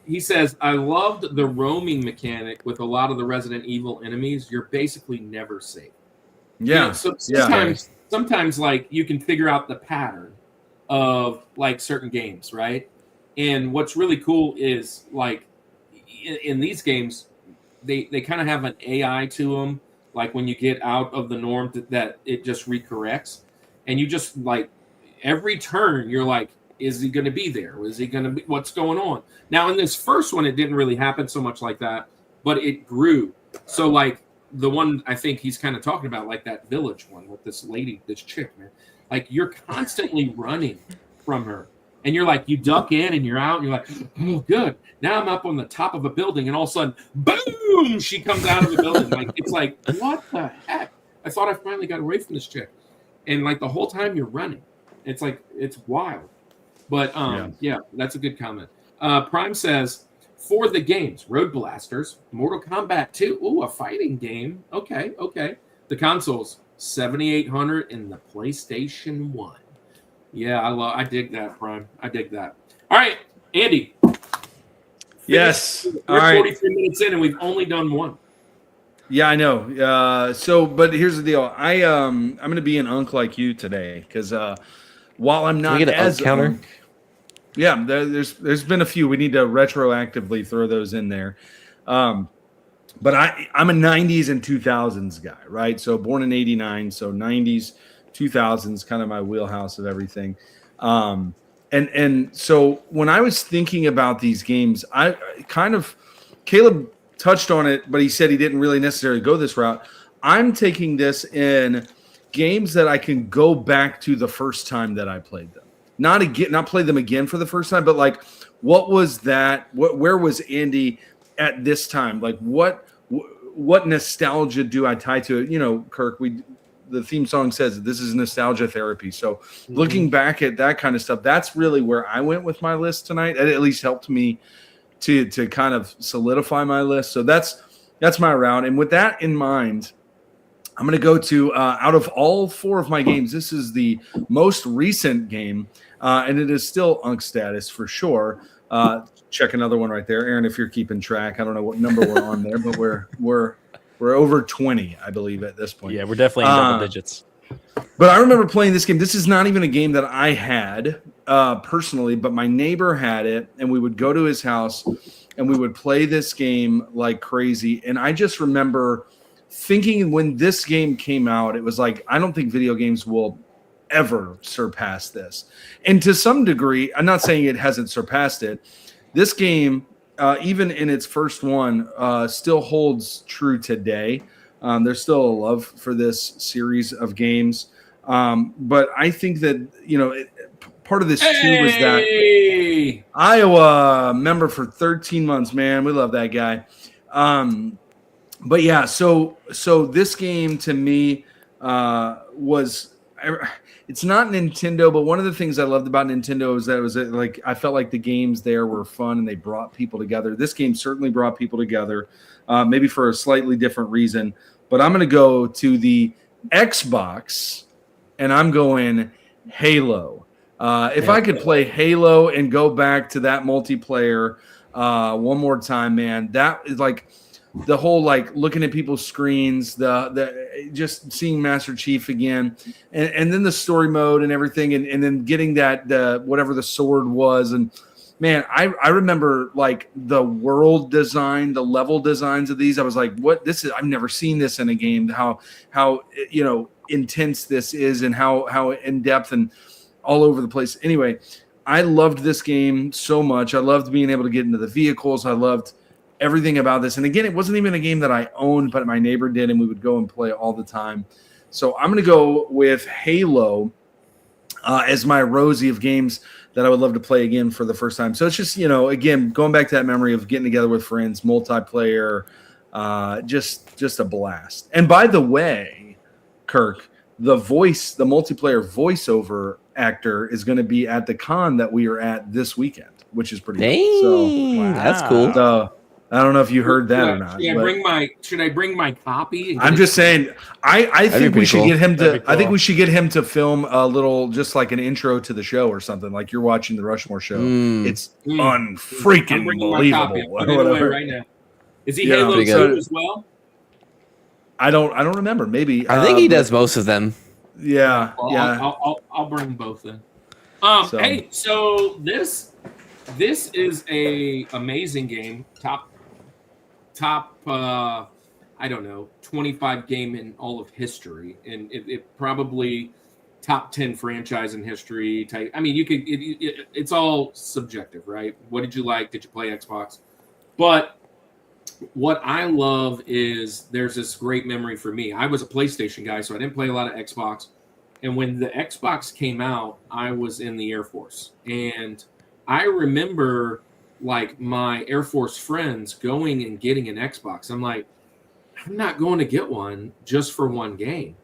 He says, "I loved the roaming mechanic with a lot of the Resident Evil enemies. You're basically never safe." Yeah. So sometimes like you can figure out the pattern of like certain games, right? And what's really cool is like in these games, they kind of have an AI to them. Like when you get out of the norm, that it just recorrects, and you just like every turn you're like, is he going to be there? Is he going to be? What's going on? Now in this first one, it didn't really happen so much like that, but it grew. So like the one I think he's kind of talking about, like that village one with this lady, this chick, man. Like you're constantly running from her. And you're like, you duck in and you're out, and you're like, oh, good. Now I'm up on the top of a building, and all of a sudden, boom, she comes out of the building. Like, it's like, what the heck? I thought I finally got away from this chick. And like the whole time you're running. It's like, it's wild. But yeah, that's a good comment. Prime says, for the games, Road Blasters, Mortal Kombat 2, ooh, a fighting game. Okay. The consoles, 7800 and the PlayStation 1. Yeah, I dig that, Prime. I dig that. All right, Andy. Yes. We're 43 minutes in, and we've only done one. Yeah, I know. But here's the deal. I'm going to be an unk like you today, because while I'm not as counter. Yeah, there's been a few. We need to retroactively throw those in there. But I'm a 90s and 2000s guy, right? So born in 89, so 90s. 2000s, kind of my wheelhouse of everything. And so when I was thinking about these games, I kind of, Caleb touched on it, but he said he didn't really necessarily go this route. I'm taking this in games that I can go back to the first time that I played them. Not play them again for the first time, but like, what was that? Where was Andy at this time? Like, what nostalgia do I tie to it? You know, Kirk, the theme song says this is nostalgia therapy. So looking back at that kind of stuff, that's really where I went with my list tonight. It at least helped me to kind of solidify my list. So that's my route. And with that in mind, I'm going to go to out of all 4 of my games, this is the most recent game, and it is still Unk status for sure. Check another one right there, Aaron. If you're keeping track, I don't know what number we're on there, but we're over 20, I believe, at this point. Yeah, we're definitely in double digits. But I remember playing this game. This is not even a game that I had personally, but my neighbor had it, and we would go to his house, and we would play this game like crazy. And I just remember thinking when this game came out, it was like, I don't think video games will ever surpass this. And to some degree, I'm not saying it hasn't surpassed it. This game, even in its first one, still holds true today. There's still a love for this series of games. But I think that, you know, part of this too was that Iowa member for 13 months, man. We love that guy. But yeah, so this game to me it's not Nintendo, but one of the things I loved about Nintendo is that it was like I felt like the games there were fun and they brought people together. This game certainly brought people together, maybe for a slightly different reason. But I'm going to go to the Xbox, and I'm going Halo. If I could play Halo and go back to that multiplayer one more time, man, that is like the whole like looking at people's screens, the just seeing Master Chief again, and then the story mode and everything, and then getting that whatever the sword was, and man, I remember like the world design, the level designs of these. I was like, what this is? I've never seen this in a game. How you know intense this is, and how in depth and all over the place. Anyway, I loved this game so much. I loved being able to get into the vehicles. I loved everything about this. And again, it wasn't even a game that I owned, but my neighbor did, and we would go and play all the time. So I'm going to go with Halo as my Rosie of games that I would love to play again for the first time. So it's just, you know, again, going back to that memory of getting together with friends, multiplayer, just a blast. And by the way, Kirk, the multiplayer voiceover actor is going to be at the con that we are at this weekend, which is pretty cool. So, that's cool. So, I don't know if you heard that or not. Should I bring my copy? I'm just saying. I think we should get him to. Cool. I think we should get him to film a little, just like an intro to the show or something. Like you're watching the Rushmore Show. It's unfreaking believable. Whatever. Right now. Is he Halo 2 as well? I don't remember. Maybe I think he does most of them. Yeah, well, yeah. I'll bring both then. Hey, so this is a amazing game. Top I don't know, 25 game in all of history, and it probably top 10 franchise in history type. I mean, you could it's all subjective, right? What did you like? Did you play Xbox? But what I love is there's this great memory for me. I was a PlayStation guy, so I didn't play a lot of Xbox. And when the Xbox came out, I was in the Air Force, and I remember like my Air Force friends going and getting an Xbox. I'm like, I'm not going to get one just for one game.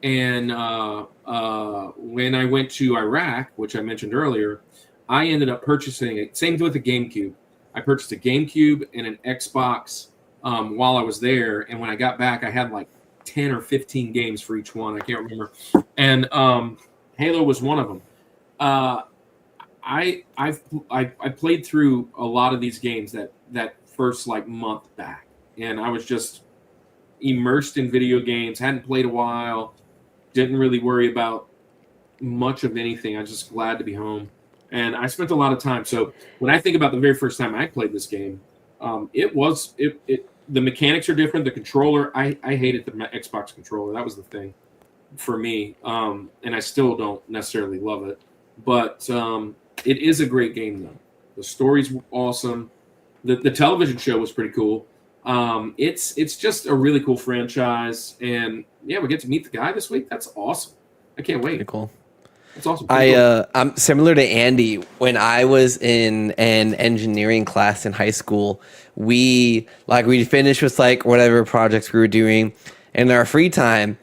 And when I went to Iraq, which I mentioned earlier, I ended up purchasing it. Same with the GameCube. I purchased a GameCube and an Xbox while I was there. And when I got back, I had like 10 or 15 games for each one. I can't remember. And Halo was one of them. I played through a lot of these games that first like month back, and I was just immersed in video games. Hadn't played a while, didn't really worry about much of anything. I was just glad to be home, and I spent a lot of time. So when I think about the very first time I played this game, the mechanics are different. The controller, I hated the Xbox controller. That was the thing for me, and I still don't necessarily love it, but it is a great game, though. The story's awesome. The television show was pretty cool. It's just a really cool franchise. And, yeah, we get to meet the guy this week. That's awesome. I can't wait. Pretty cool. That's awesome. Pretty cool. I'm similar to Andy. When I was in an engineering class in high school, we finished with like whatever projects we were doing, and in our free time,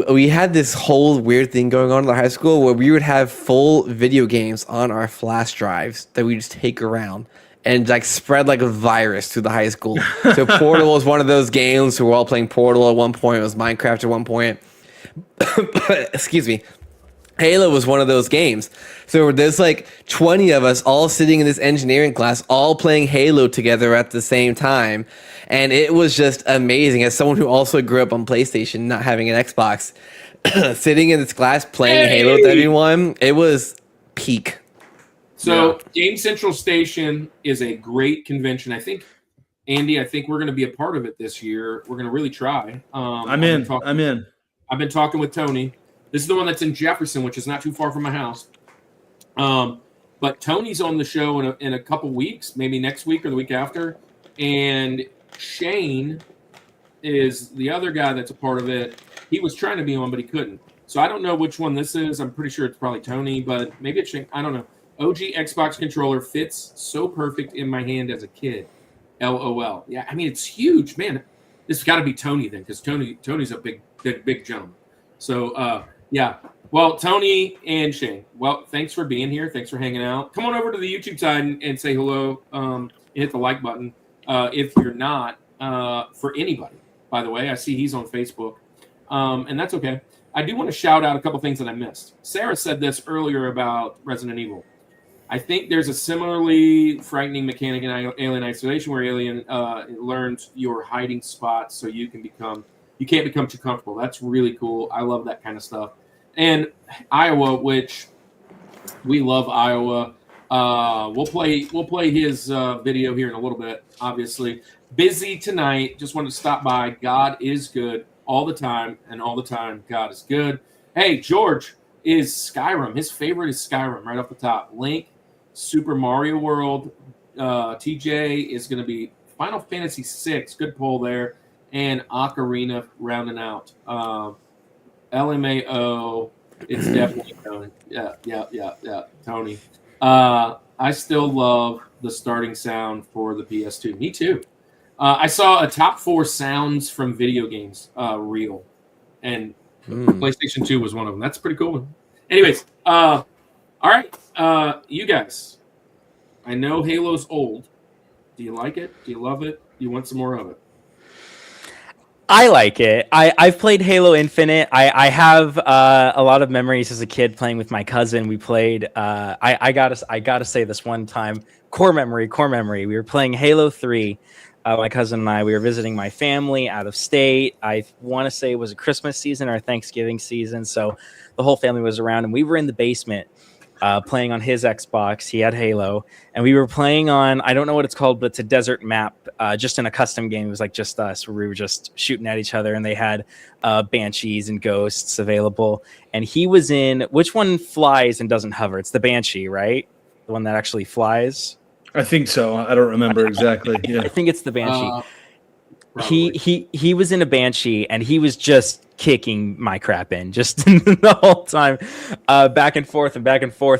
we had this whole weird thing going on in the high school where we would have full video games on our flash drives that we just take around and like spread like a virus through the high school. So Portal was one of those games. We were all playing Portal at one point. It was Minecraft at one point. Excuse me. Halo was one of those games. So there's like 20 of us all sitting in this engineering class, all playing Halo together at the same time. And it was just amazing. As someone who also grew up on PlayStation, not having an Xbox, sitting in this class playing Halo with everyone, it was peak. So Game Central Station is a great convention. I think, Andy, we're going to be a part of it this year. We're going to really try. I'm in. I've been talking with Tony. This is the one that's in Jefferson, which is not too far from my house. But Tony's on the show in a couple weeks, maybe next week or the week after. And Shane is the other guy that's a part of it. He was trying to be on, but he couldn't. So I don't know which one this is. I'm pretty sure it's probably Tony, but maybe it's Shane. I don't know. OG Xbox controller fits so perfect in my hand as a kid. LOL. Yeah, I mean, it's huge, man. This has got to be Tony then, because Tony's a big gentleman. So, yeah. Well, Tony and Shane, well, thanks for being here. Thanks for hanging out. Come on over to the YouTube side and say hello. Hit the like button. If you're not, for anybody, by the way, I see he's on Facebook. And that's okay. I do want to shout out a couple things that I missed. Sarah said this earlier about Resident Evil. I think there's a similarly frightening mechanic in Alien Isolation where Alien learns your hiding spots so you can't become too comfortable. That's really cool. I love that kind of stuff. And Iowa, which we love Iowa. We'll play his video here in a little bit, obviously. Busy tonight. Just wanted to stop by. God is good all the time, and all the time God is good. Hey, George is Skyrim. His favorite is Skyrim right off the top. Link, Super Mario World. TJ is going to be Final Fantasy VI. Good poll there. And Ocarina rounding out. LMAO. It's definitely Tony. Yeah. Tony. I still love the starting sound for the PS2. Me too. I saw a top 4 sounds from video games reel, and PlayStation 2 was one of them. That's pretty cool. Anyways, all right, you guys. I know Halo's old. Do you like it? Do you love it? Do you want some more of it? I like it. I've played Halo Infinite. I have a lot of memories as a kid playing with my cousin. We played. I gotta say this one time. Core memory. We were playing Halo 3. My cousin and I. We were visiting my family out of state. I want to say it was a Christmas season or a Thanksgiving season. So the whole family was around, and we were in the basement. Playing on his Xbox. He had Halo, and we were playing on, I don't know what it's called, but it's a desert map, just in a custom game. It was like just us, where we were just shooting at each other, and they had banshees and ghosts available. And he was in, which one flies and doesn't hover? It's the Banshee, right? The one that actually flies? I think so. I don't remember exactly. Yeah. I think it's the Banshee. He was in a Banshee, and he was just kicking my crap in just the whole time, back and forth,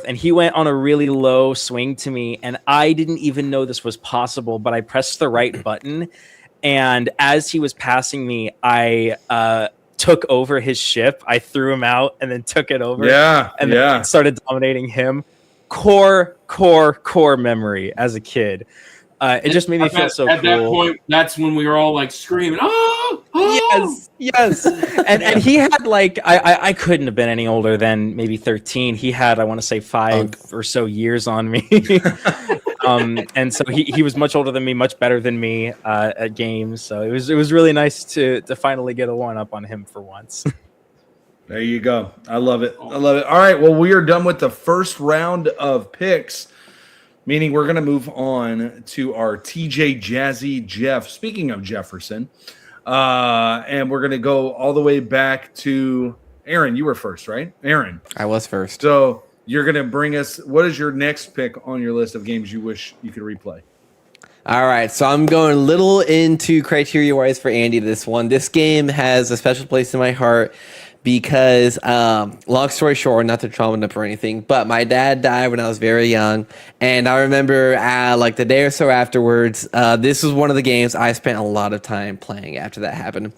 and he went on a really low swing to me, and I didn't even know this was possible, but I pressed the right button, and as he was passing me, I took over his ship. I threw him out and then took it over, and then started dominating him. Core memory as a kid. It just made me feel so cool. At that point, that's when we were all like screaming, "Oh!" Yes. And he had like, I couldn't have been any older than maybe 13. He had, I want to say 5 or so years on me. And so he was much older than me, much better than me at games. So it was really nice to finally get a one up on him for once. There you go. I love it. All right. Well, we are done with the first round of picks. Meaning we're going to move on to our TJ Jazzy Jeff. Speaking of Jefferson, and we're going to go all the way back to Aaron. You were first, right? Aaron. I was first. So you're going to bring us, what is your next pick on your list of games you wish you could replay? All right, so I'm going a little into criteria-wise for Andy this one. This game has a special place in my heart because long story short, not to trauma up or anything, but my dad died when I was very young, and I remember like the day or so afterwards, this was one of the games I spent a lot of time playing after that happened.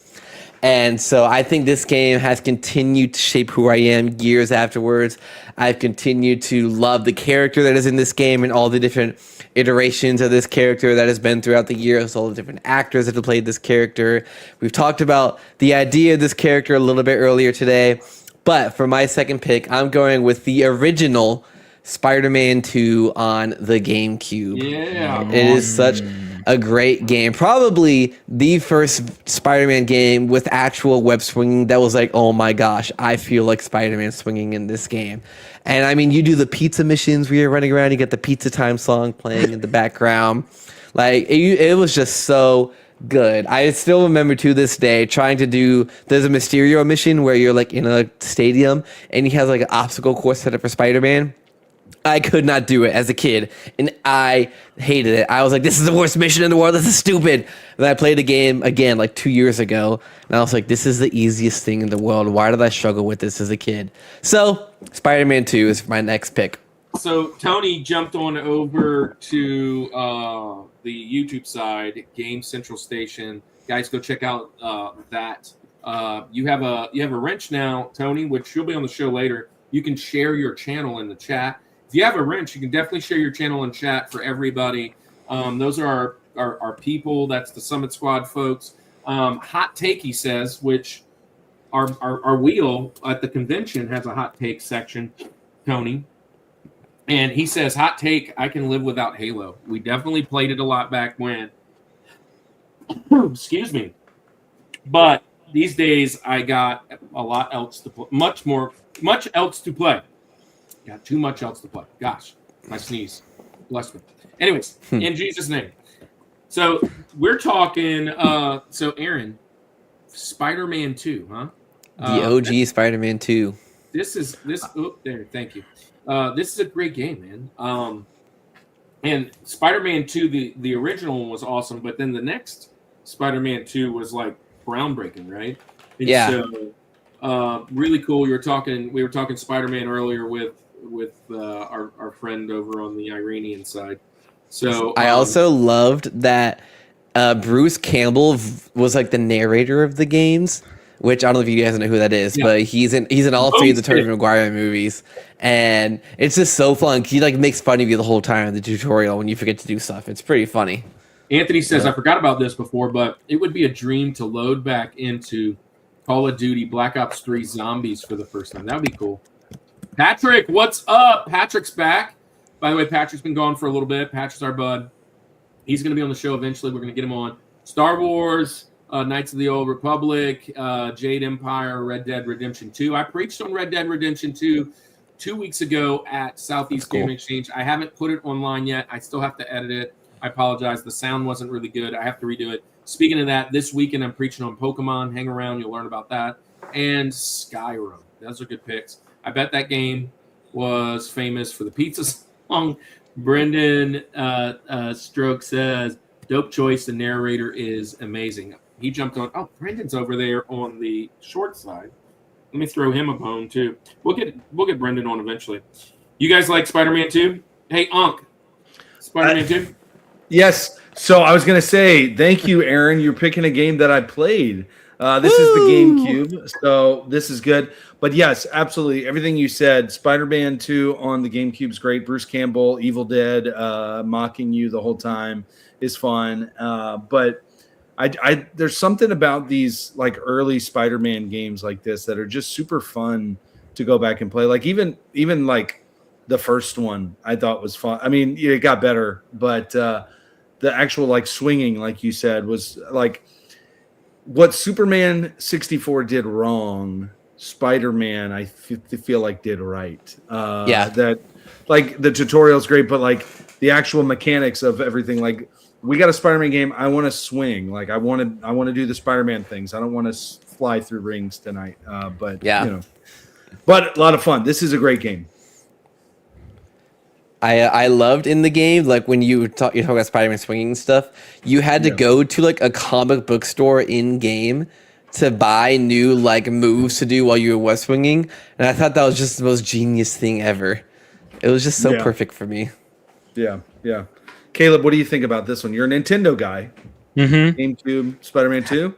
And so I think this game has continued to shape who I am years afterwards. I've continued to love the character that is in this game and all the different iterations of this character that has been throughout the years, all the different actors that have played this character. We've talked about the idea of this character a little bit earlier today. But for my second pick, I'm going with the original Spider-Man 2 on the GameCube. Yeah. It is such a great game. Probably the first Spider-Man game with actual web swinging that was like, oh my gosh, I feel like Spider-Man swinging in this game. And I mean, you do the pizza missions where you're running around, you get the Pizza Time song playing in the background. Like, it was just so good. I still remember to this day trying to do, there's a Mysterio mission where you're like in a stadium and he has like an obstacle course set up for Spider-Man. I could not do it as a kid, and I hated it. I was like, this is the worst mission in the world. This is stupid. And I played the game again like 2 years ago, and I was like, this is the easiest thing in the world. Why did I struggle with this as a kid? So Spider-Man 2 is my next pick. So Tony jumped on over to the YouTube side, Game Central Station. Guys, go check out that. You have a wrench now, Tony, which you'll be on the show later. You can share your channel in the chat. If you have a wrench, you can definitely share your channel in chat for everybody. Those are our people. That's the Summit Squad folks. Hot Take, he says, which our wheel at the convention has a hot take section, Tony. And he says, hot take, I can live without Halo. We definitely played it a lot back when. Excuse me. But these days, I got a lot else to play. Much else to play. Got too much else to play. Gosh, my sneeze. Bless me. Anyways, in Jesus' name. So we're talking, so Aaron, Spider-Man 2, huh? The OG Spider-Man 2. There, thank you. This is a great game, man. And Spider-Man 2, the original one was awesome, but then the next Spider-Man 2 was like groundbreaking, right? And yeah. So, really cool. We were talking Spider-Man earlier with our friend over on the Iranian side. So I also loved that Bruce Campbell was like the narrator of the games, which I don't know if you guys know who that is, but he's in all three of the Tobey Maguire movies, and it's just so fun. He like makes fun of you the whole time in the tutorial when you forget to do stuff. It's pretty funny. Anthony says, I forgot about this before, but it would be a dream to load back into Call of Duty Black Ops 3 Zombies for the first time. That would be cool. Patrick, what's up? Patrick's back. By the way, Patrick's been gone for a little bit. Patrick's our bud. He's going to be on the show eventually. We're going to get him on. Star Wars, Knights of the Old Republic, Jade Empire, Red Dead Redemption 2. I preached on Red Dead Redemption 2 2 weeks ago at Southeast Gaming Exchange. I haven't put it online yet. I still have to edit it. I apologize. The sound wasn't really good. I have to redo it. Speaking of that, this weekend I'm preaching on Pokemon. Hang around. You'll learn about that. And Skyrim. Those are good picks. I bet that game was famous for the pizza song. Brendan Stroke says, dope choice. The narrator is amazing. He jumped on. Oh, Brendan's over there on the short side. Let me throw him a bone too. We'll get Brendan on eventually. You guys like Spider-Man 2? Hey, Unc. Spider-Man 2? Yes. So I was going to say, thank you, Aaron. You're picking a game that I played. This is the GameCube, so this is good. But yes, absolutely. Everything you said, Spider-Man 2 on the GameCube is great. Bruce Campbell, Evil Dead, mocking you the whole time is fun. But I there's something about these like early Spider-Man games like this that are just super fun to go back and play. Like even like the first one I thought was fun. I mean, it got better, but the actual like swinging, like you said, was like what Superman 64 did wrong. Spider-Man, I feel like did right. That like the tutorial's great, but like the actual mechanics of everything, like we got a Spider-Man game. I want to swing. Like I want to do the Spider-Man things. I don't want to fly through rings tonight. But a lot of fun. This is a great game. I loved in the game, like when you talk about Spider-Man swinging and stuff, you had to go to like a comic book store in game to buy new like moves to do while you were west winging, and I thought that was just the most genius thing ever. It was just so Yeah. perfect for me. Yeah. Caleb, what do you think about this one? You're a Nintendo guy. Mm-hmm. GameCube, Spider-Man 2.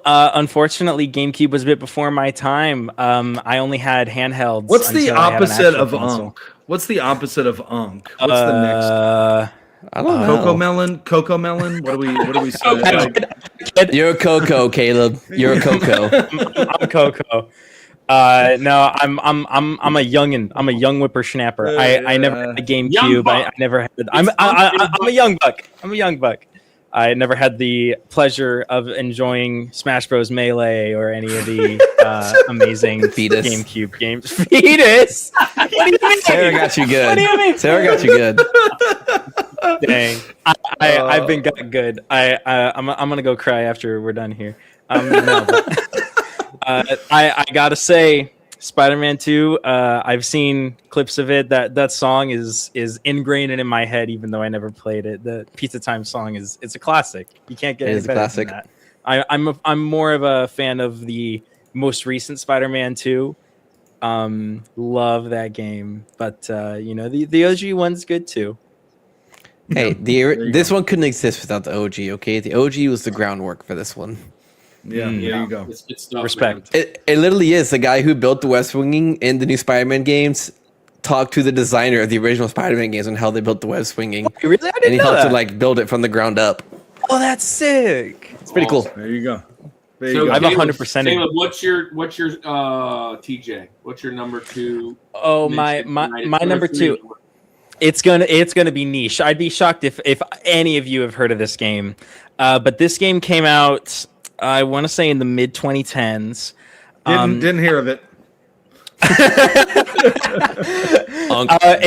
Unfortunately, GameCube was a bit before my time. I only had handhelds. What's the until I had an opposite actual of console. Unk? What's the opposite of Unk? What's the next? I don't know. Coco melon. What do we say? You're a Coco, Caleb. You're a Coco. I'm Coco. No, I'm a youngin. I'm a young whippersnapper. I never had a GameCube. I never had. I'm a young buck. I'm a young buck. I never had the pleasure of enjoying Smash Bros. Melee or any of the amazing Fetus. GameCube games. Fetus. What do you mean? Sarah got you good. What do you mean? Sarah got you good. Dang, I've been good. I'm gonna go cry after we're done here. No, but, I gotta say, Spider-Man 2. I've seen clips of it. That song is ingrained in my head, even though I never played it. The Pizza Time song it's a classic. You can't get any better than that. I'm more of a fan of the most recent Spider-Man 2. Love that game, but the OG one's good too. Hey, this one couldn't exist without the OG. Okay, the OG was the groundwork for this one. Yeah, there you go. It's good stuff, Respect. man. It literally is the guy who built the West Winging in the new Spider-Man games. Talked to the designer of the original Spider-Man games on how they built the West Winging, Really? I didn't and he know helped that. to like build it from the ground up. Oh, that's sick. It's pretty cool. There you go. There So you go. I've Caleb, 100%ed. Caleb, what's your TJ? What's your number 2? Oh, my number 2. It's gonna be niche. I'd be shocked if any of you have heard of this game. But this game came out, I want to say, in the mid 2010s. Didn't hear of it.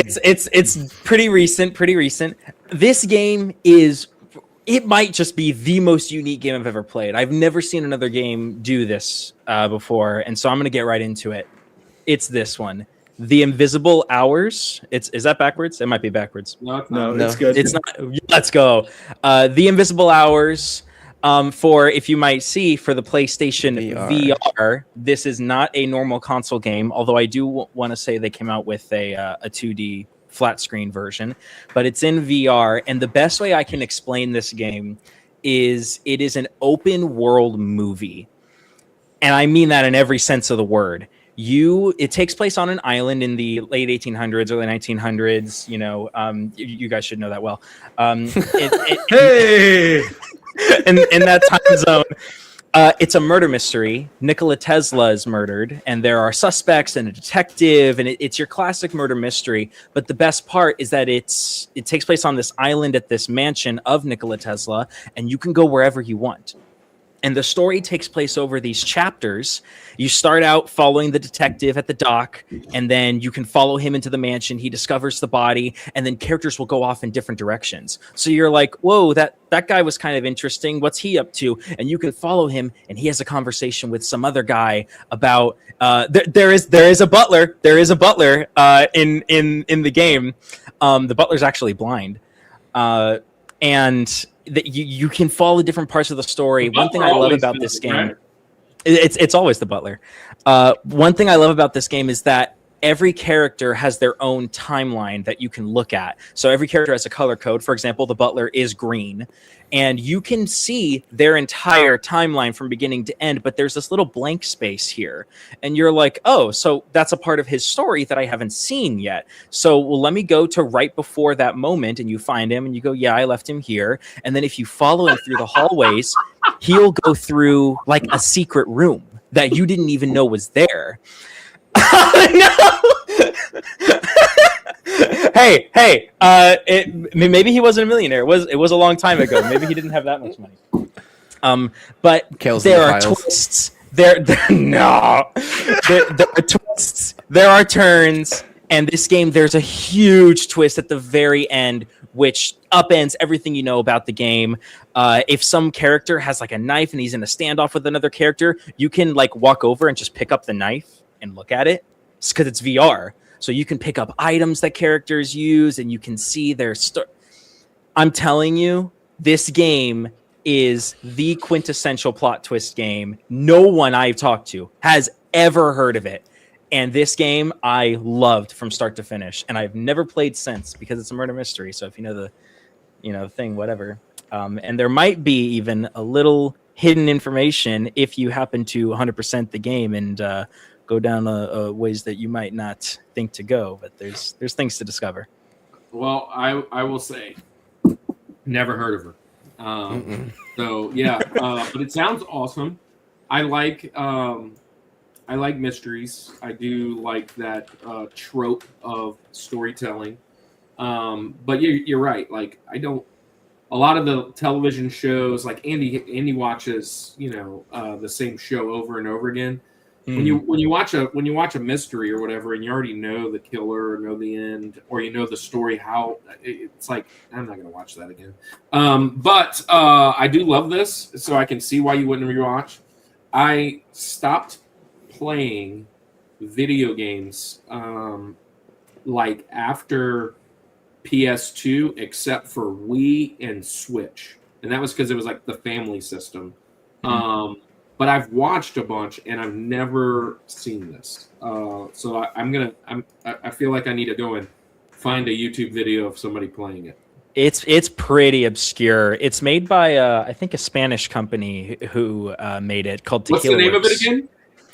It's pretty recent. This game it might just be the most unique game I've ever played. I've never seen another game do this before, and so I'm gonna get right into it. It's this one. The Invisible Hours. Is that backwards? It might be backwards. No, No, it's good. It's not. Let's go. The Invisible Hours. For, if you might see, for the PlayStation VR, this is not a normal console game. Although I do want to say they came out with a 2D flat screen version, but it's in VR. And the best way I can explain this game is it is an open world movie, and I mean that in every sense of the word. It takes place on an island in the late 1800s, early 1900s. You guys should know that well. Hey, in that time zone, it's a murder mystery. Nikola Tesla is murdered, and there are suspects and a detective, and it's your classic murder mystery. But the best part is that it takes place on this island at this mansion of Nikola Tesla, and you can go wherever you want. And the story takes place over these chapters. You start out following the detective at the dock, and then you can follow him into the mansion. He discovers the body, and then characters will go off in different directions. So you're like, whoa, that guy was kind of interesting. What's he up to? And you can follow him, and he has a conversation with some other guy about there is a butler. There is a butler in the game. The butler's actually blind. And that you can follow different parts of the story. One thing I love about this game, right? It's always the butler. One thing I love about this game is that every character has their own timeline that you can look at. So every character has a color code. For example, the butler is green, and you can see their entire timeline from beginning to end, but there's this little blank space here. And you're like, oh, so that's a part of his story that I haven't seen yet. So let me go to right before that moment, and you find him and you go, yeah, I left him here. And then if you follow him through the hallways, he'll go through like a secret room that you didn't even know was there. No. Hey, maybe he wasn't a millionaire. It was a long time ago. Maybe he didn't have that much money. But Kale's there in the are files. twists. There are twists. There are turns. And this game, there's a huge twist at the very end, which upends everything you know about the game. If some character has like a knife and he's in a standoff with another character, you can like walk over and just pick up the knife and look at it, because it's VR. So you can pick up items that characters use, and you can see their story. I'm telling you, this game is the quintessential plot twist game. No one I've talked to has ever heard of it. And this game I loved from start to finish, and I've never played since because it's a murder mystery. So if you know the thing, whatever. And there might be even a little hidden information if you happen to 100% the game and go down ways that you might not think to go. But there's things to discover. Well, I will say, never heard of her. So yeah, but it sounds awesome. I like mysteries. I do like that trope of storytelling. But you're right. Like a lot of the television shows, like Andy watches, the same show over and over again. When you watch a mystery or whatever, and you already know the killer, or know the end, or you know the story, how it's like, I'm not going to watch that again. But I do love this, so I can see why you wouldn't rewatch. I stopped playing video games like after PS2, except for Wii and Switch, and that was because it was like the family system. But I've watched a bunch, and I've never seen this. So I feel like I need to go and find a YouTube video of somebody playing it. It's pretty obscure. It's made by I think a Spanish company who made it, called Tequila. What's the name Works. of it again?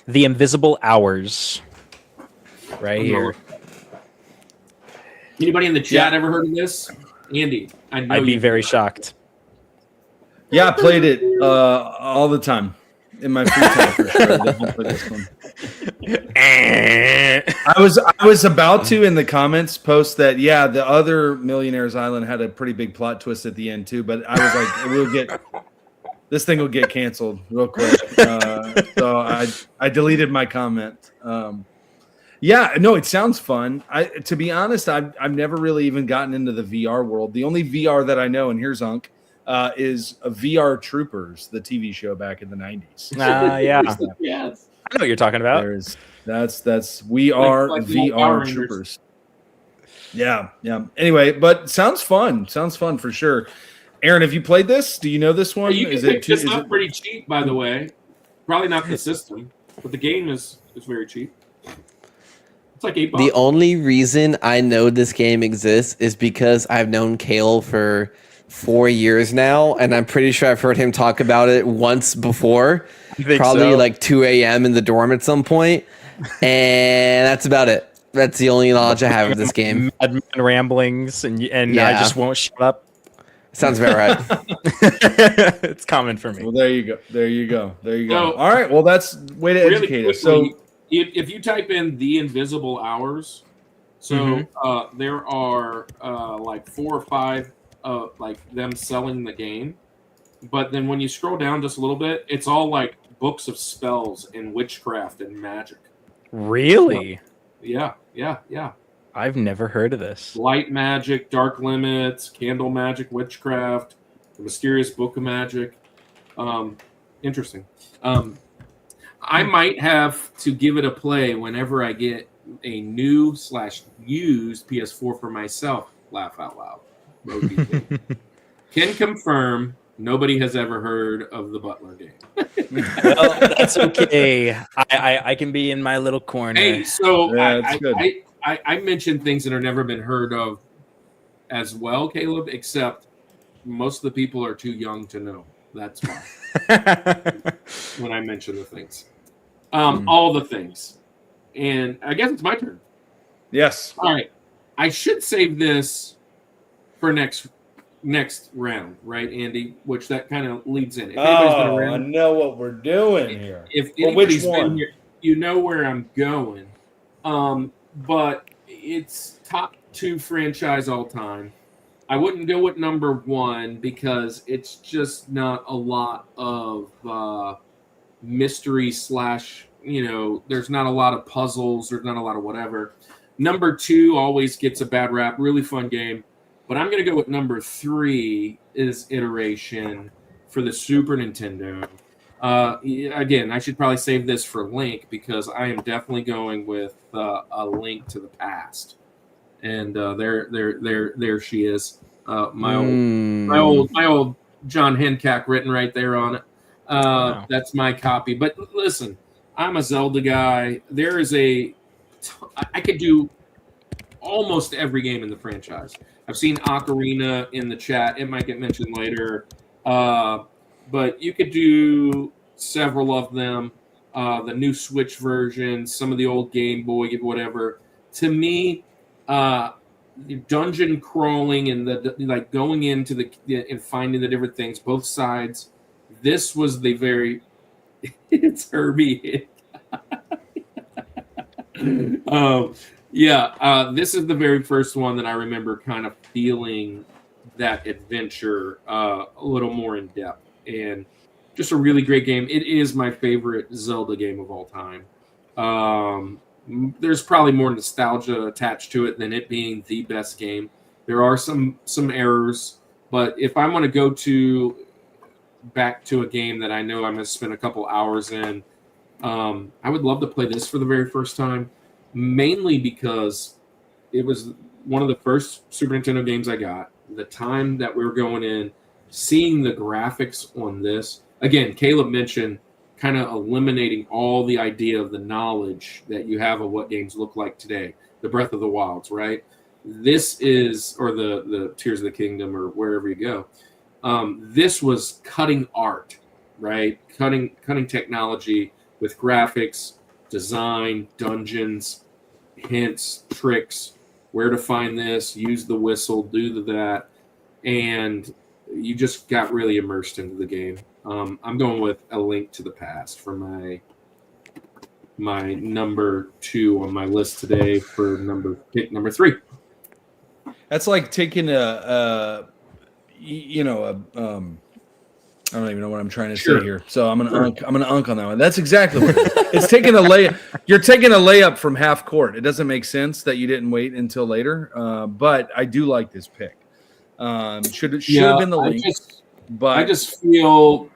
The Invisible Hours. Right here. Anybody in the chat ever heard of this? Andy, I'd be very shocked. Yeah, I played it all the time in my free time for sure. Definitely played this one. I was about to in the comments post that the other Millionaire's Island had a pretty big plot twist at the end too, but I was like, this thing will get canceled real quick. So I deleted my comment. It sounds fun. To be honest, I've never really even gotten into the VR world. The only VR that I know, and here's Unc, is a VR Troopers, the TV show back in the 90s. Yeah. Yes. I know what you're talking about. That's we are like VR Troopers. Yeah. Anyway, but sounds fun. Sounds fun for sure. Aaron, have you played this? Do you know this one? You can pick this up pretty cheap, by the way. Probably not the system, but the game is very cheap. It's like $8. The only reason I know this game exists is because I've known Kale for 4 years now, and I'm pretty sure I've heard him talk about it once before. Probably like 2 a.m. in the dorm at some point, and that's about it. That's the only knowledge I have of this game. Madman ramblings, and I just won't shut up. Sounds about right. It's common for me. Well, there you go. So, all right. Well, that's way to really educate us. quickly, So if you type in The Invisible Hours, so there are like 4 or 5 like them selling the game, but then when you scroll down just a little bit, it's all like books of spells and witchcraft and magic. Really? Yeah. I've never heard of this. Light magic, dark limits, candle magic, witchcraft, the mysterious book of magic. Interesting. I might have to give it a play whenever I get a new / used PS4 for myself. Laugh out loud. Can confirm nobody has ever heard of the Butler game. Well, that's okay. I can be in my little corner. Hey, so that's good. I mentioned things that have never been heard of as well, Caleb, except most of the people are too young to know. That's why. When I mention the things. All the things. And I guess it's my turn. yes. All right. I should save this for next round, right, Andy? Which that kind of leads in. If anybody's been around, I know what we're doing here. if Well, anybody's which one? been here, you know where I'm going. But it's top 2 franchise all time. I wouldn't go with number 1 because it's just not a lot of mystery / there's not a lot of puzzles. There's not a lot of whatever. Number 2 always gets a bad rap. Really fun game. But I'm going to go with number 3 is Iteration for the Super Nintendo. Again, I should probably save this for Link because I am definitely going with a Link to the Past. And there she is. My old John Hancock written right there on it. Wow. That's my copy. But listen, I'm a Zelda guy. There is I could do almost every game in the franchise. I've seen Ocarina in the chat. It might get mentioned later. But you could do several of them. The new Switch version, some of the old Game Boy, whatever. To me, dungeon crawling and the like going into and finding the different things, both sides. This was the very it's Herbie. This is the very first one that I remember kind of feeling that adventure a little more in depth, and just a really great game. It is my favorite Zelda game of all time. There's probably more nostalgia attached to it than it being the best game. There are some errors, but if I'm going to go back to a game that I know I'm going to spend a couple hours in, I would love to play this for the very first time, mainly because it was one of the first Super Nintendo games I got. The time that we were going in, seeing the graphics on this, again, Caleb mentioned kind of eliminating all the idea of the knowledge that you have of what games look like today. The Breath of the Wilds, right? This is, or the Tears of the Kingdom, or wherever you go. This was cutting art, right? Cutting technology with graphics, design, dungeons, hints, tricks, where to find this, use the whistle, do that, and you just got really immersed into the game. I'm going with A Link to the Past for my number 2 on my list today for pick number 3. That's like taking I don't even know what I'm trying to say here. So I'm gonna unk on that one. That's exactly what it is. It's taking a layup. You're taking a layup from half court. It doesn't make sense that you didn't wait until later. But I do like this pick. Should have been the Link. I just feel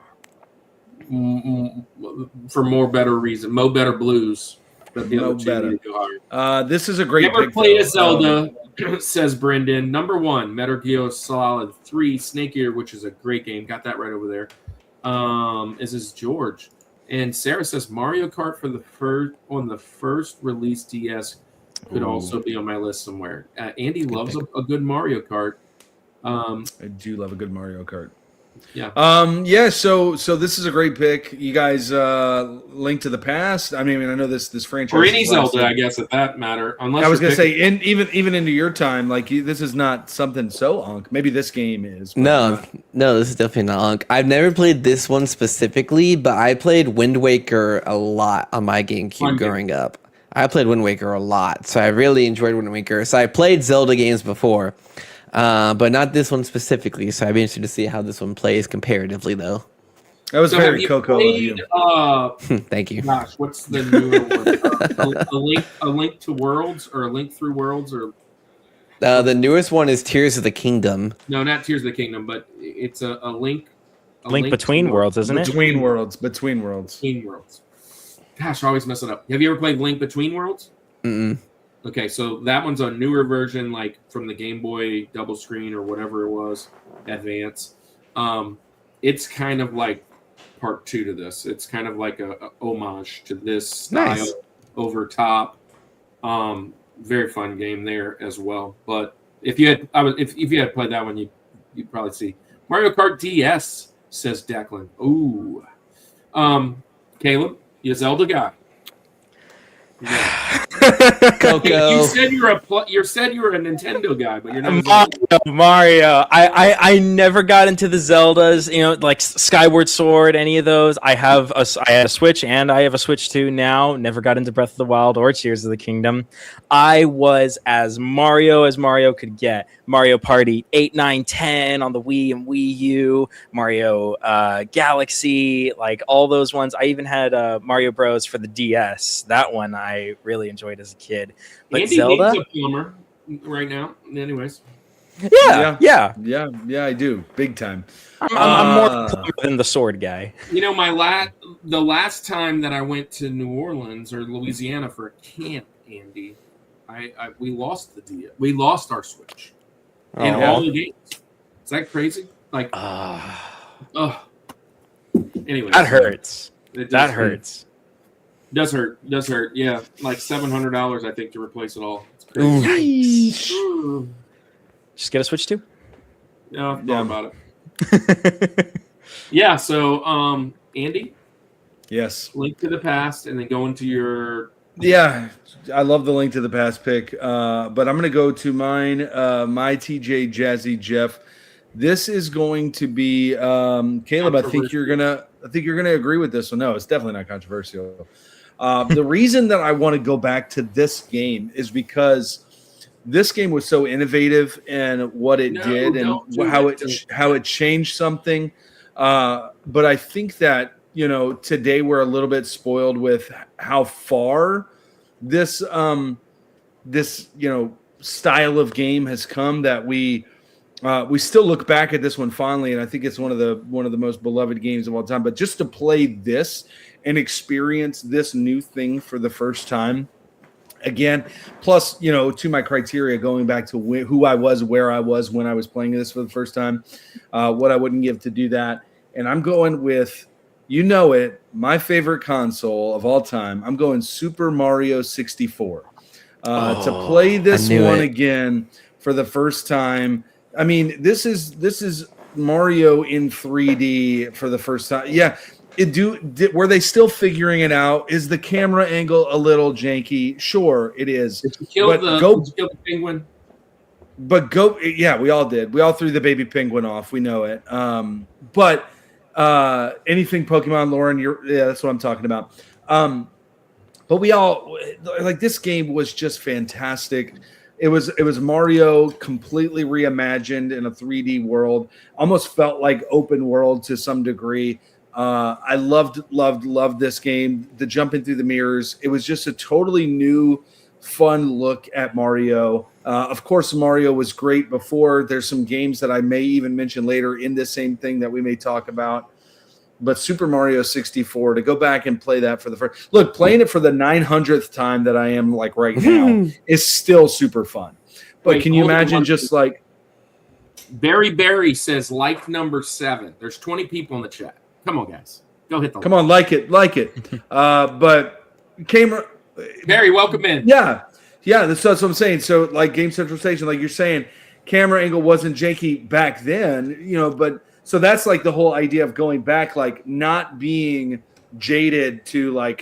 for more better reason, better blues. This is a great Never pick. played a Zelda, says Brendan. Number 1, Metal Gear Solid 3, Snake Eater, which is a great game. Got that right over there. This is George. And Sarah says Mario Kart on the first release DS could also be on my list somewhere. Andy loves a good Mario Kart. I do love a good Mario Kart. Yeah. So this is a great pick. You guys, Link to the Past. I mean, I know this franchise. Or any Zelda, I guess, at that matter. Unless I was going to say, even into your time, like this is not something so unk. Maybe this game is. No, this is definitely not unk. I've never played this one specifically, but I played Wind Waker a lot on my GameCube growing up. I played Wind Waker a lot, so I really enjoyed Wind Waker. So I played Zelda games before. But not this one specifically, so I'd be interested to see how this one plays comparatively, though. That was very Coco of you. Thank you. Gosh, what's the newer one? A Link to Worlds, or A Link Through Worlds, or the newest one is Tears of the Kingdom. No, not Tears of the Kingdom, but it's a Link. Link Between Worlds, isn't it? Between Worlds. Between Worlds. Gosh, I always mess it up. Have you ever played Link Between Worlds? Mm-mm. Okay, so that one's a newer version, like from the Game Boy double screen or whatever it was, Advance. It's kind of like part 2 to this. It's kind of like a homage to this style, over top. Very fun game there as well. But if you had played that one, you'd probably see Mario Kart DS, says Declan. Ooh, Caleb, you Zelda guy. Yeah. Coco. You said you were a Nintendo guy, but you're not. Mario. I never got into the Zeldas. Like Skyward Sword, any of those. I had a Switch, and I have a Switch 2 now. Never got into Breath of the Wild or Tears of the Kingdom. I was as Mario could get. Mario Party 8, 9, 10 on the Wii and Wii U. Mario Galaxy, like all those ones. I even had Mario Bros for the DS. That one I really enjoyed as a kid. But Andy Zelda, needs a plumber right now. Anyways, yeah, I do, big time. I'm more than the sword guy. The last time that I went to New Orleans or Louisiana for a camp, Andy, we lost our Switch and all the games. Is that crazy? Like, Oh. Anyway, That hurts. It That hurts. Does hurt. Yeah, like $700, I think, to replace it all. It's crazy. Ooh. Just get a Switch 2. No, I've thought about it. Yeah. So, Andy, Yes. Link to the Past, and then go into your. Yeah, I love the Link to the Past pick, but I'm going to go to mine. My TJ Jazzy Jeff. This is going to be Caleb. I think you're gonna agree with this one. No, it's definitely not controversial. The reason that I want to go back to this game is because this game was so innovative in what it did and how it changed something. But I think that today we're a little bit spoiled with how far this style of game has come that we still look back at this one fondly, and I think it's one of the most beloved games of all time. But just to play this and experience this new thing for the first time again, plus to my criteria, going back to who I was, where I was when I was playing this for the first time, what I wouldn't give to do that, and I'm going with my favorite console of all time. I'm going Super Mario 64 to play this one again for the first time. I mean, this is Mario in 3D for the first time. Yeah, were they still figuring it out? Is the camera angle a little janky? Sure, it is. Did you kill the penguin? But we all did. We all threw the baby penguin off. We know it. But anything Pokemon, Lauren, that's what I'm talking about. But we all this game was just fantastic. It was Mario completely reimagined in a 3D world. Almost felt like open world to some degree. I loved this game. The jumping through the mirrors. It was just a totally new, fun look at Mario. Of course, Mario was great before. There's some games that I may even mention later in this same thing that we may talk about. But Super Mario 64, to go back and play that for the first look, playing it for the 900th time that I am right now is still super fun. But can you imagine just Barry says number 7. There's 20 people in the chat. Come on, guys. Go hit the Come on, like it. But camera Barry, welcome in. Yeah. That's what I'm saying. So Game Central Station, like you're saying, camera angle wasn't janky back then, but so that's the whole idea of going back, not being jaded to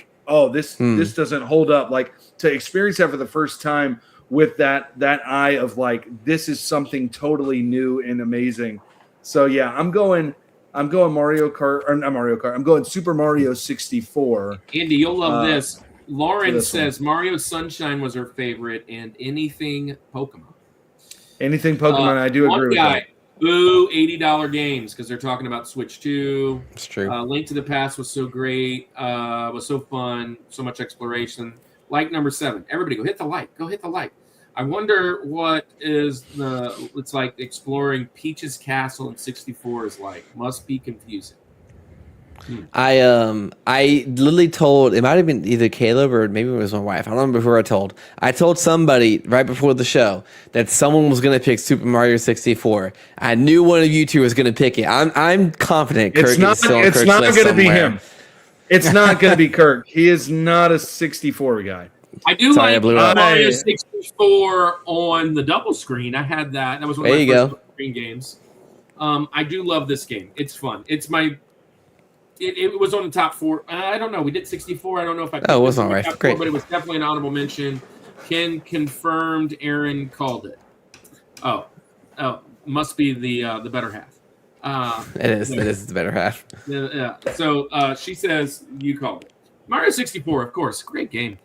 this doesn't hold up, to experience that for the first time with that eye of this is something totally new and amazing. So yeah, I'm going Mario Kart, or not Mario Kart. I'm going Super Mario 64. Andy, you'll love this. Lauren says Mario Sunshine was her favorite, and anything Pokemon. Anything Pokemon, I do agree with that. Boo, $80 games because they're talking about Switch 2. It's true. Link to the Past was so great, was so fun, so much exploration. Number 7. Everybody go hit the like. Go hit the like. I wonder what it's like exploring Peach's Castle in 64 is like. Must be confusing. I literally told, it might have been either Caleb or maybe it was my wife. I don't remember who I told. I told somebody right before the show that someone was going to pick Super Mario 64. I knew one of you two was going to pick it. I'm confident Kirk is still on Kirk's list somewhere. It's not going to be him. It's not going to be Kirk. He is not a 64 guy. I do like Mario 64 on the double screen. I had that. That was one of my first screen games. I do love this game. It's fun. It's my... It was on the top 4. I don't know. We did 64. I don't know if I. Oh, it was all right. Great. But it was definitely an honorable mention. Ken confirmed. Aaron called it. Oh, must be the better half. It is the better half. Yeah. So she says you called it. Mario 64, of course, great game.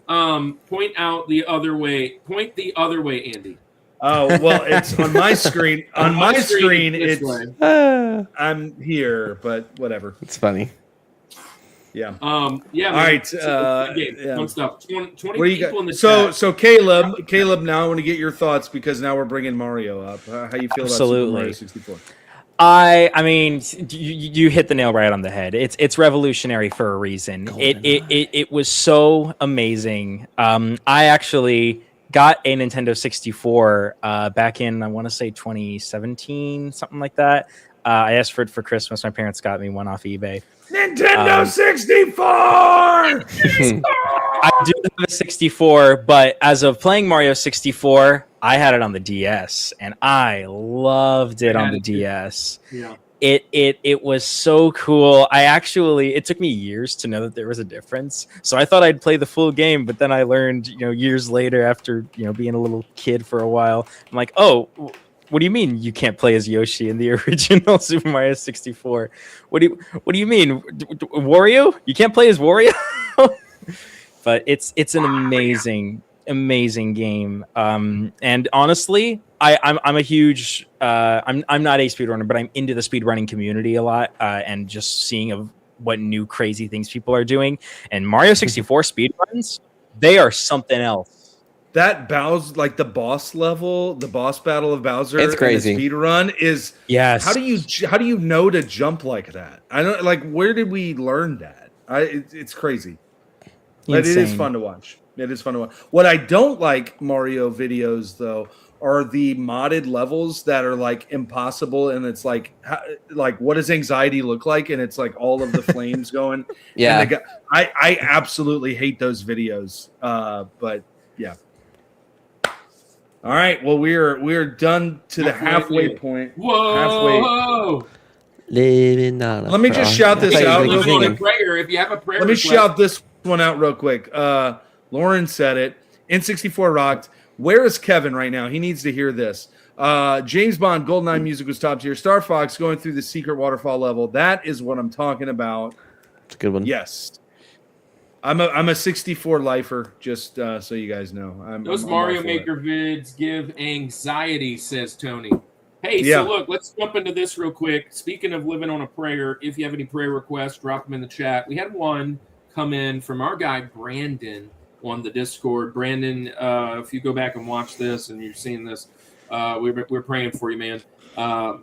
Point the other way, Andy. Oh, well, it's on my screen. On my screen, it's I'm here, but whatever. It's funny. Yeah. Yeah. All right. Fun stuff. 20 people in the chat. So Caleb, now I want to get your thoughts because now we're bringing Mario up. How you feel about Super Mario 64? I mean, you hit the nail right on the head. It's revolutionary for a reason. It was so amazing. I actually got a Nintendo 64 back in, I want to say 2017, something like that. I asked for it for Christmas. My parents got me one off eBay. Nintendo 64. I do have a 64, but as of playing Mario 64, I had it on the DS, and I loved it on the DS. Yeah. It was so cool. It took me years to know that there was a difference. So I thought I'd play the full game, but then I learned, years later after, being a little kid for a while, I'm like, oh, what do you mean you can't play as Yoshi in the original Super Mario 64? What do you mean? Wario? You can't play as Wario? But it's an amazing game. And honestly, I'm a huge I'm not a speedrunner, but I'm into the speedrunning community a lot, and just seeing of what new crazy things people are doing. And Mario 64 speedruns, they are something else. That Bowser, like the boss level, the boss battle of Bowser, It's crazy. And the speed run is. Yes. How do you know to jump like that? I don't like. Where did we learn that? It's crazy. But it is fun to watch. It is fun to watch. What I don't like Mario videos though are the modded levels that are like impossible, and it's like what does anxiety look like? And it's like all of the flames going. Yeah. And I absolutely hate those videos. But yeah. All right. Well, we're done to the halfway point. Whoa! Living on a Let me just shout this prayer. out Like real singing. quick. Prayer. If you have a prayer, Let me request, shout this one out real quick. Lauren said it. N64 rocked. Where is Kevin right now? He needs to hear this. James Bond, GoldenEye music was top tier. Star Fox going through the secret waterfall level. That is what I'm talking about. It's a good one. Yes. I'm a 64 lifer, just so you guys know. those I'm Mario all for Maker it. vids give anxiety, says Tony. Hey, Yeah. so look, let's jump into this real quick. Speaking of living on a prayer, if you have any prayer requests, drop them in the chat. We had one come in from our guy Brandon on the Discord. Brandon, if you go back and watch this and you're seeing this, we're praying for you, man.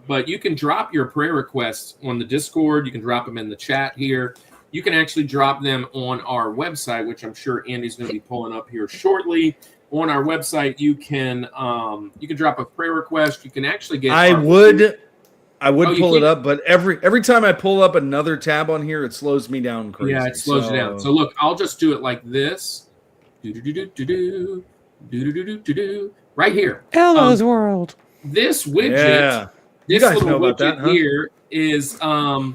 But you can drop your prayer requests on the Discord. You can drop them in the chat here. You can actually drop them on our website, which I'm sure Andy's going to be pulling up here shortly. On our website, you can drop a prayer request. You can actually get. I would Oh, you pull it can't- up, but every time I pull up another tab on here, it slows me down crazy. Yeah, it slows you down. So look, I'll just do it like this. Do-do-do-do-do-do. Do-do-do-do-do-do. Right here. Elmo's World. This widget, Yeah. You this guys little know about widget that, huh? here is our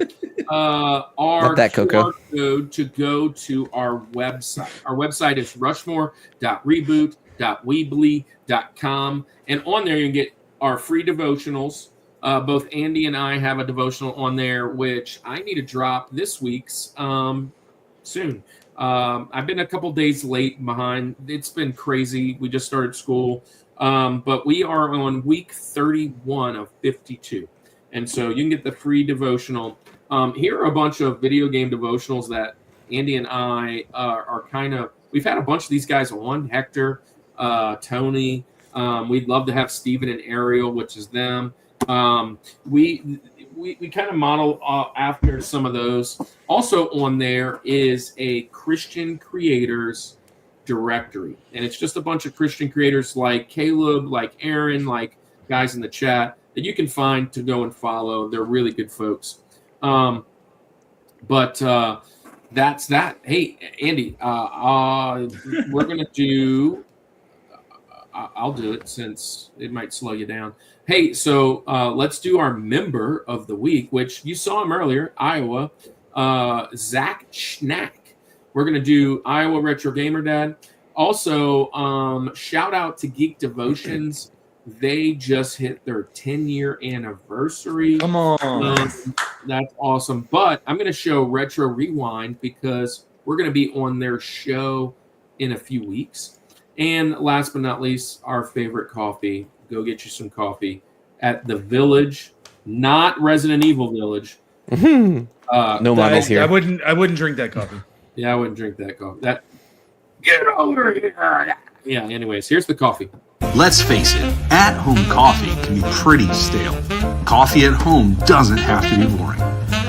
Love that, Coco. QR code to go to our website. Our website is rushmore.reboot.weebly.com. And on there, you can get our free devotionals. Both Andy and I have a devotional on there, which I need to drop this week's soon. I've been a couple days late behind. It's been crazy. We just started school. But we are on week 31 of 52. And so you can get the free devotional. Here are a bunch of video game devotionals that Andy and I are kind of, we've had a bunch of these guys on, Hector, Tony. We'd love to have Steven and Ariel, which is them. We kind of model after some of those. Also on there is a Christian creators directory, and it's just a bunch of Christian creators like Caleb, like Aaron, like guys in the chat that you can find to go and follow. They're really good folks. But that's that. Hey, Andy, we're gonna do. I'll do it since it might slow you down. Hey, so let's do our member of the week, which you saw him earlier, Iowa, Zach Schnack. We're going to do Iowa Retro Gamer Dad. Also, shout out to Geek Devotions. They just hit their 10-year anniversary. Come on. That's awesome. But I'm going to show Retro Rewind because we're going to be on their show in a few weeks. And last but not least, our favorite coffee. Go get you some coffee at the Village, not Resident Evil Village. No models here. I wouldn't drink that coffee. Yeah, I wouldn't drink that coffee. Get over here. Yeah, anyways, here's the coffee. Let's face it, at-home coffee can be pretty stale. Coffee at home doesn't have to be boring.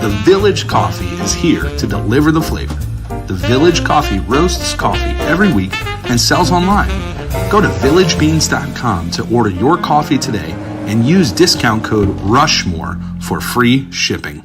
The Village Coffee is here to deliver the flavor. The Village Coffee roasts coffee every week and sells online. Go to villagebeans.com to order your coffee today and use discount code RUSHMORE for free shipping.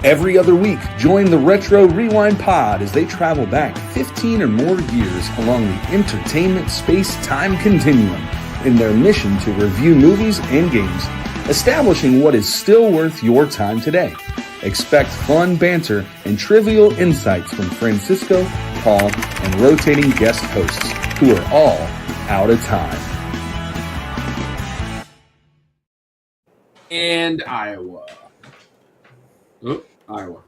Every other week, join the Retro Rewind Pod as they travel back 15 or more years along the entertainment space-time continuum in their mission to review movies and games, establishing what is still worth your time today. Expect fun banter and trivial insights from Francisco, Paul, and rotating guest hosts who are all out of time. And Iowa. Oh, Iowa.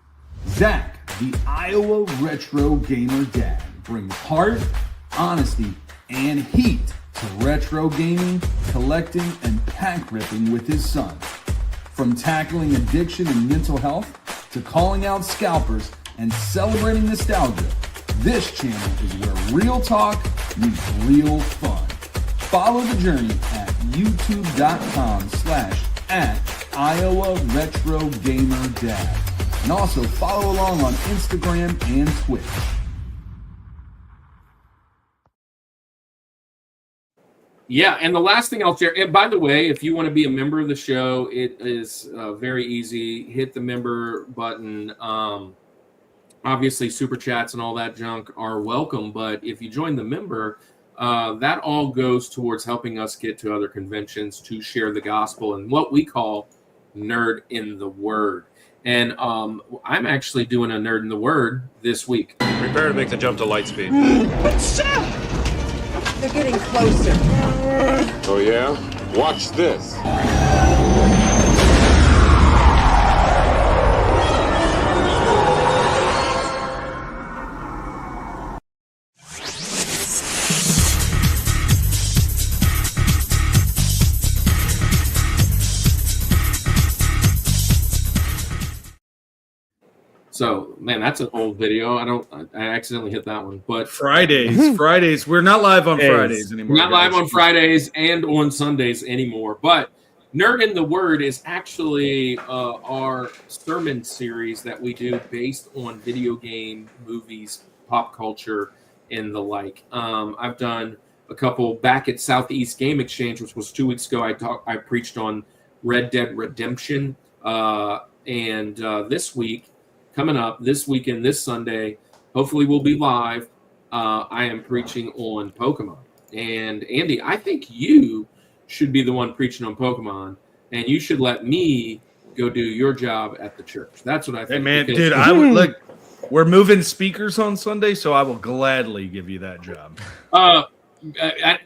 Zach, the Iowa Retro Gamer Dad, brings heart, honesty, and heat to retro gaming, collecting, and pack ripping with his son. From tackling addiction and mental health to calling out scalpers and celebrating nostalgia, this channel is where real talk meets real fun. Follow the journey at youtube.com/@Iowa Retro Gamer Dad. And also follow along on Instagram and Twitch. Yeah, and the last thing I'll share, and by the way, if you want to be a member of the show, it is very easy. Hit the member button. Obviously, super chats and all that junk are welcome, but if you join the member, that all goes towards helping us get to other conventions to share the gospel and what we call Nerd in the Word. And I'm actually doing a Nerd in the Word this week. Prepare to make the jump to light speed. What's up? They're getting closer. Oh, yeah? Watch this. So, man, that's an old video. I accidentally hit that one. But Fridays. We're not live on Fridays anymore. We're not live on Fridays and on Sundays anymore. But Nerd in the Word is actually our sermon series that we do based on video game, movies, pop culture, and the like. I've done a couple back at Southeast Game Exchange, which was 2 weeks ago. I preached on Red Dead Redemption. And this week, coming up this weekend, this Sunday, hopefully we'll be live. I am preaching on Pokemon. And Andy, I think you should be the one preaching on Pokemon, and you should let me go do your job at the church. That's what I think. Hey, man, dude, I would look. We're moving speakers on Sunday, so I will gladly give you that job. And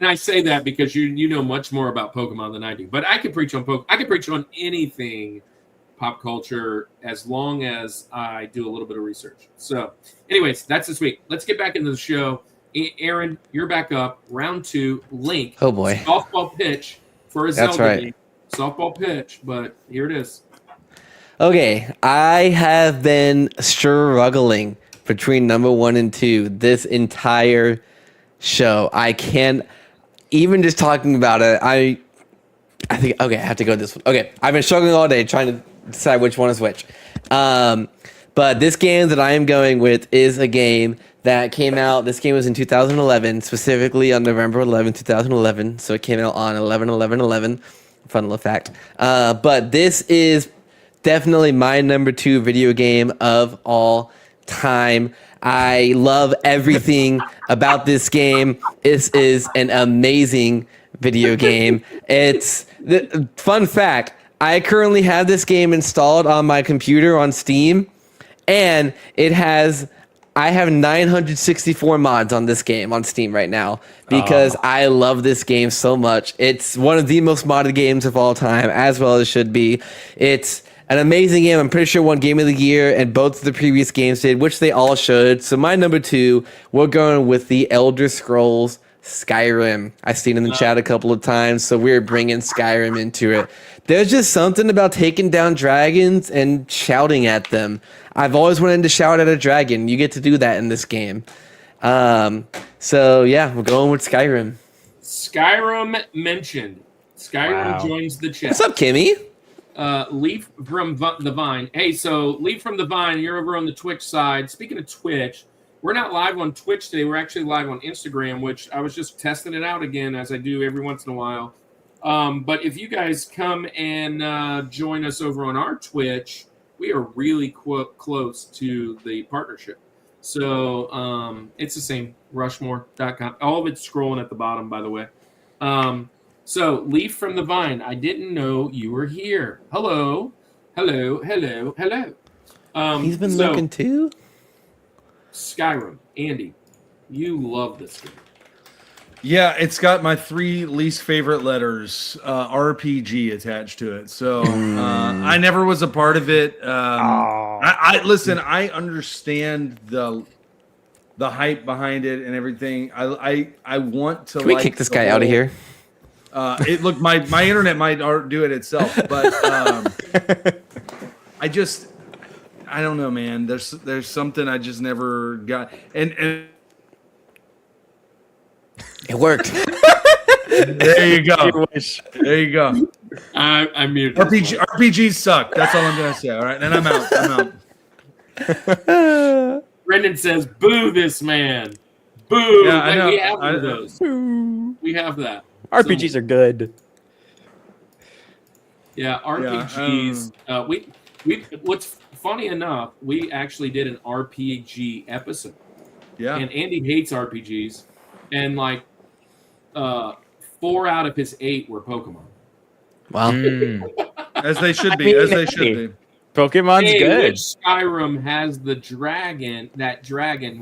I say that because you know much more about Pokemon than I do. But I can preach on I can preach on anything pop culture as long as I do a little bit of research. So, anyways, that's this week. Let's get back into the show. Aaron, you're back up. Round 2, Link. Oh boy. Softball pitch for a That's Zelda right. game. Softball pitch, but here it is. Okay, I have been struggling between number 1 and 2 this entire show. I can't even just talking about it. I think okay, I have to go this one. Okay, I've been struggling all day trying to decide which one is which. But this game that I am going with is a game that came out. This game was in 2011, specifically on November 11, 2011. So it came out on 11/11/11. Fun little fact. But this is definitely my number 2 video game of all time. I love everything about this game. This is an amazing video game. It's the fun fact. I currently have this game installed on my computer on Steam, and I have 964 mods on this game on Steam right now because I love this game so much. It's one of the most modded games of all time, as well as should be. It's an amazing game. I'm pretty sure won Game of the Year, and both of the previous games did, which they all should. So my number 2, we're going with the Elder Scrolls Skyrim. I've seen it in the chat a couple of times, so we're bringing Skyrim into it. There's just something about taking down dragons and shouting at them. I've always wanted to shout at a dragon. You get to do that in this game. So yeah, we're going with Skyrim. Skyrim mentioned. Skyrim joins the chat. What's up, Kimmy? Leaf from the Vine. Hey, so Leaf from the Vine, you're over on the Twitch side. Speaking of Twitch, We're not live on Twitch today. We're actually live on Instagram, which I was just testing it out again, as I do every once in a while. But if you guys come and join us over on our Twitch, we are really close to the partnership. So it's the same, Rushmore.com. All of it's scrolling at the bottom, by the way. So Leaf from the Vine, I didn't know you were here. Hello. Hello. He's been looking too? Skyrim. Andy, you love this game. Yeah, it's got my 3 least favorite letters, RPG, attached to it. So I never was a part of it. I listen. I understand the hype behind it and everything. I want to. Can we kick this guy out of here? Look, my internet might do it itself, but I don't know, man. There's something I just never got, and it worked. There you go. There you go. I muted. RPGs suck. That's all I'm gonna say. All right, and I'm out. Brendan says, "Boo this man." Boo. Yeah, I know. We have one of those. We have that. RPGs are good. Yeah, RPGs. We what's funny enough, we actually did an RPG episode. Yeah. And Andy hates RPGs, and like 4 out of his 8 were Pokemon. Wow. As they should be. As they should be. Pokemon's good. Which Skyrim has the dragon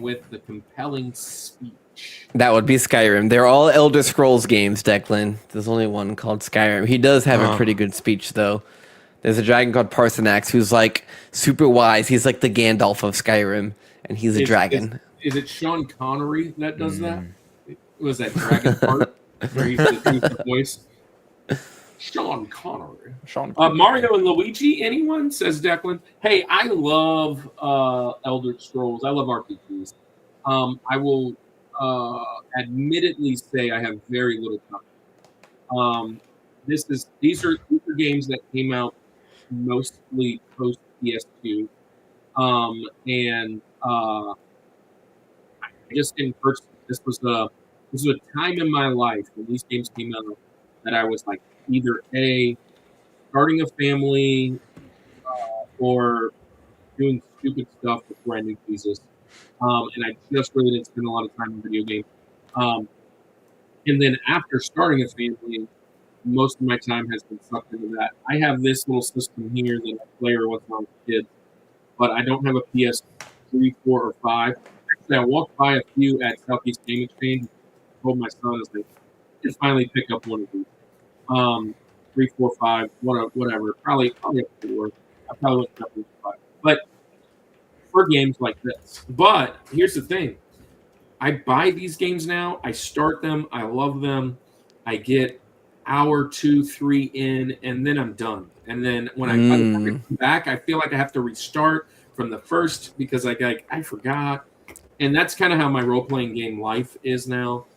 with the compelling speech. That would be Skyrim. They're all Elder Scrolls games, Declan. There's only one called Skyrim. He does have a pretty good speech, though. There's a dragon called Parsanax who's like super wise. He's like the Gandalf of Skyrim, and he's a dragon. Is it Sean Connery that does that? Was that Dragon part where he's the voice? Sean Connery. Mario and Luigi, anyone? Says Declan. Hey, I love Elder Scrolls. I love RPGs. I will admittedly say I have very little time. These are games that came out mostly post PS2, and I just didn't purchase. This was a time in my life when these games came out that I was like either starting a family or doing stupid stuff before I knew Jesus, and I just really didn't spend a lot of time in video games. And then after starting a family, most of my time has been sucked into that. I have this little system here that I play with my kids, but I don't have a PS3, 4, or 5. Actually, I walked by a few at Southeast Game Exchange. I told my son, I was like, just finally pick up one of these. 3, 4, 5, whatever. Probably a 4. I probably went up with 5. But for games like this. But here's the thing. I buy these games now. I start them. I love them. I get hour 2, 3 in, and then I'm done. And then when I come back, I feel like I have to restart from the first because I forgot. And that's kind of how my role-playing game life is now.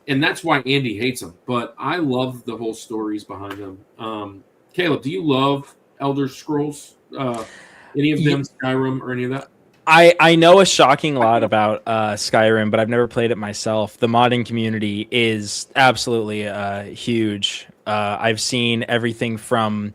And that's why Andy hates them. But I love the whole stories behind them. Caleb, do you love Elder Scrolls? Any of them, Skyrim, or any of that? I know a shocking lot about Skyrim, but I've never played it myself. The modding community is absolutely huge. I've seen everything from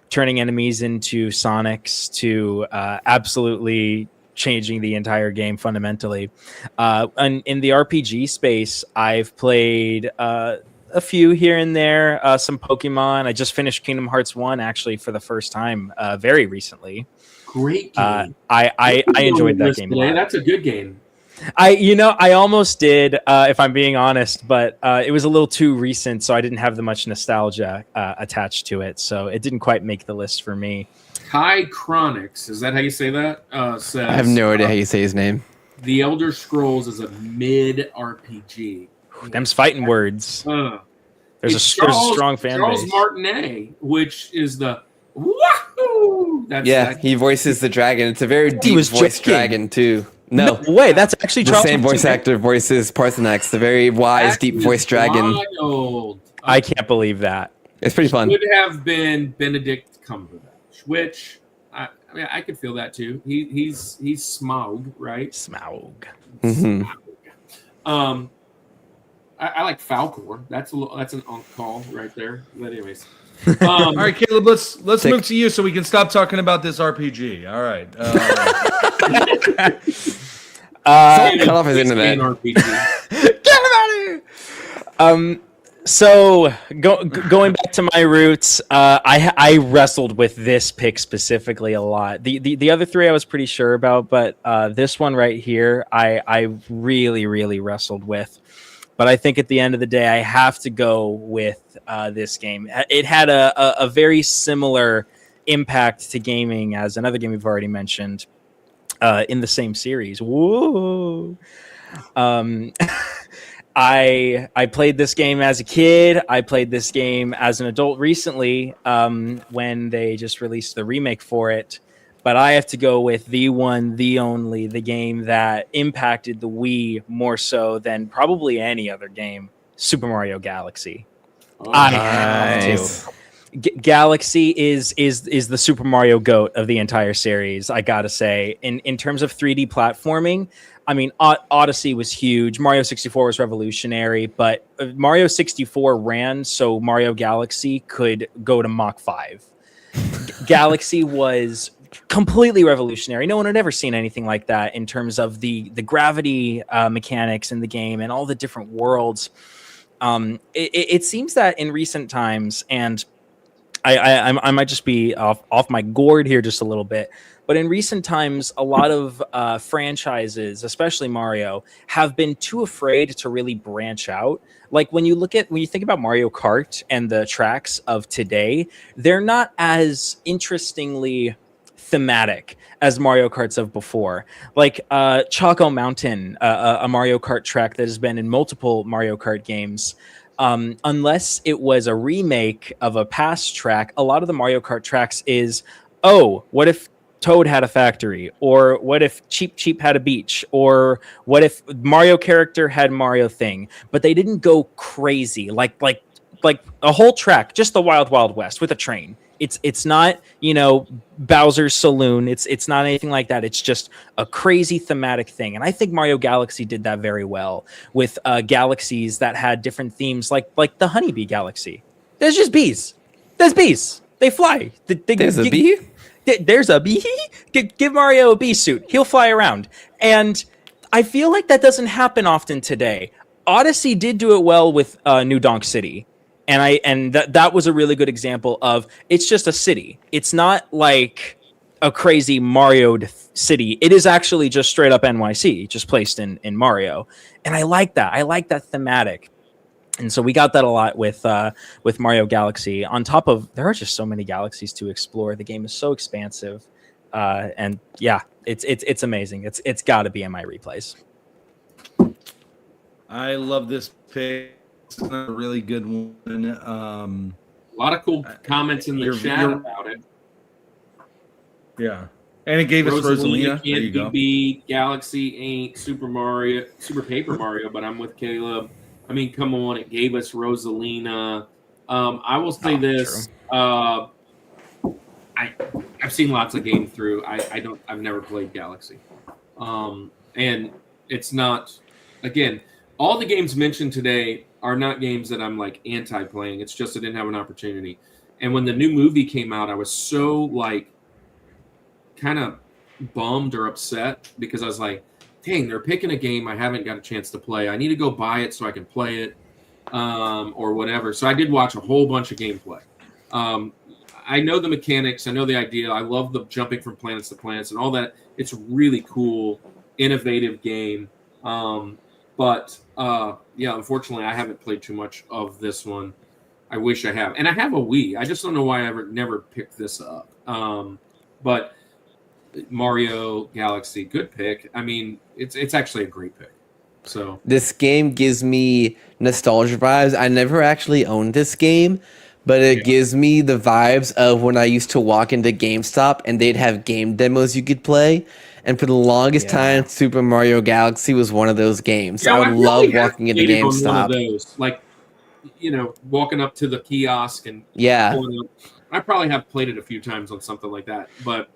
turning enemies into Sonics to absolutely changing the entire game fundamentally. And in the RPG space, I've played a few here and there, some Pokemon. I just finished Kingdom Hearts 1 actually for the first time very recently. Great game. I enjoyed that game. That's a good game. I almost did, if I'm being honest, but it was a little too recent, so I didn't have the much nostalgia attached to it. So it didn't quite make the list for me. Kai Chronix, is that how you say that? Says, I have no idea how you say his name. The Elder Scrolls is a mid RPG. Them's fighting words. There's a strong fan Charles base. Martinet, which is the wahoo. He voices the dragon. It's a very deep voice dragon too. No way, that's actually the Charles same voice Martinet. Actor voices Parsanax, the very wise, deep voice dragon. Wild. I can't believe that. It's pretty fun. Would have been Benedict Cumberbatch, which mean, I could feel that too. He's Smaug, right? Smaug. Mhm. Um, I like Falcor. That's an on call right there. But anyways, All right, Caleb, let's Sick. move to you so we can stop talking about this RPG. All right. Cut off his internet. RPG. Get him out of here. So going back to my roots, I wrestled with this pick specifically a lot. The other three I was pretty sure about, but this one right here, I really wrestled with. But I think at the end of the day, I have to go with this game. It had a very similar impact to gaming as another game we've already mentioned in the same series. Whoa. I played this game as a kid. I played this game as an adult recently when they just released the remake for it. But I have to go with the one, the only, the game that impacted the Wii more so than probably any other game, Super Mario Galaxy. I have to. Galaxy is the Super Mario GOAT of the entire series, I gotta say. In terms of 3D platforming, I mean, Odyssey was huge. Mario 64 was revolutionary, but Mario 64 ran so Mario Galaxy could go to Mach 5. Galaxy was completely revolutionary. No one had ever seen anything like that in terms of the gravity mechanics in the game and all the different worlds. It seems that in recent times, and I might just be off my gourd here just a little bit, but in recent times, a lot of franchises, especially Mario, have been too afraid to really branch out. Like when you think about Mario Kart and the tracks of today, they're not as interestingly thematic as Mario Karts of before. Like Choco Mountain, a Mario Kart track that has been in multiple Mario Kart games. Unless it was a remake of a past track, a lot of the Mario Kart tracks is, oh, what if Toad had a factory? Or what if Cheep had a beach? Or what if Mario character had Mario thing? But they didn't go crazy like a whole track, just the Wild Wild West with a train. It's not, Bowser's Saloon. It's not anything like that. It's just a crazy thematic thing. And I think Mario Galaxy did that very well with galaxies that had different themes, like the Honeybee Galaxy. There's just bees. There's bees. They fly. There's a bee? There's a bee? Give Mario a bee suit. He'll fly around. And I feel like that doesn't happen often today. Odyssey did do it well with New Donk City. And that was a really good example of, it's just a city. It's not like a crazy Mario'd city. It is actually just straight up NYC, just placed in Mario. And I like that. I like that thematic. And so we got that a lot with Mario Galaxy. On top of, there are just so many galaxies to explore. The game is so expansive. And yeah, it's amazing. It's got to be in my replays. I love this pick. It's a really good one. A lot of cool comments in the chat about it. Yeah. And it gave us Rosalina. There you go. Galaxy ain't Super Paper Mario, but I'm with Caleb. I mean, come on, it gave us Rosalina. I will say this. I've seen lots of games through. I've never played Galaxy. And it's not, again, all the games mentioned today are not games that I'm like anti-playing. It's just I didn't have an opportunity. And when the new movie came out, I was so like kind of bummed or upset because I was like, dang, they're picking a game I haven't got a chance to play. I need to go buy it so I can play it or whatever. So I did watch a whole bunch of gameplay. I know the mechanics. I know the idea. I love the jumping from planets to planets and all that. It's a really cool, innovative game. But unfortunately, I haven't played too much of this one. I wish I have. And I have a Wii. I just don't know why I never picked this up. But Mario Galaxy, good pick. I mean, it's actually a great pick. So this game gives me nostalgia vibes. I never actually owned this game, but it gives me the vibes of when I used to walk into GameStop and they'd have game demos you could play. And for the longest time, Super Mario Galaxy was one of those games. I would love walking into GameStop. One of those, like, walking up to the kiosk and I probably have played it a few times on something like that. But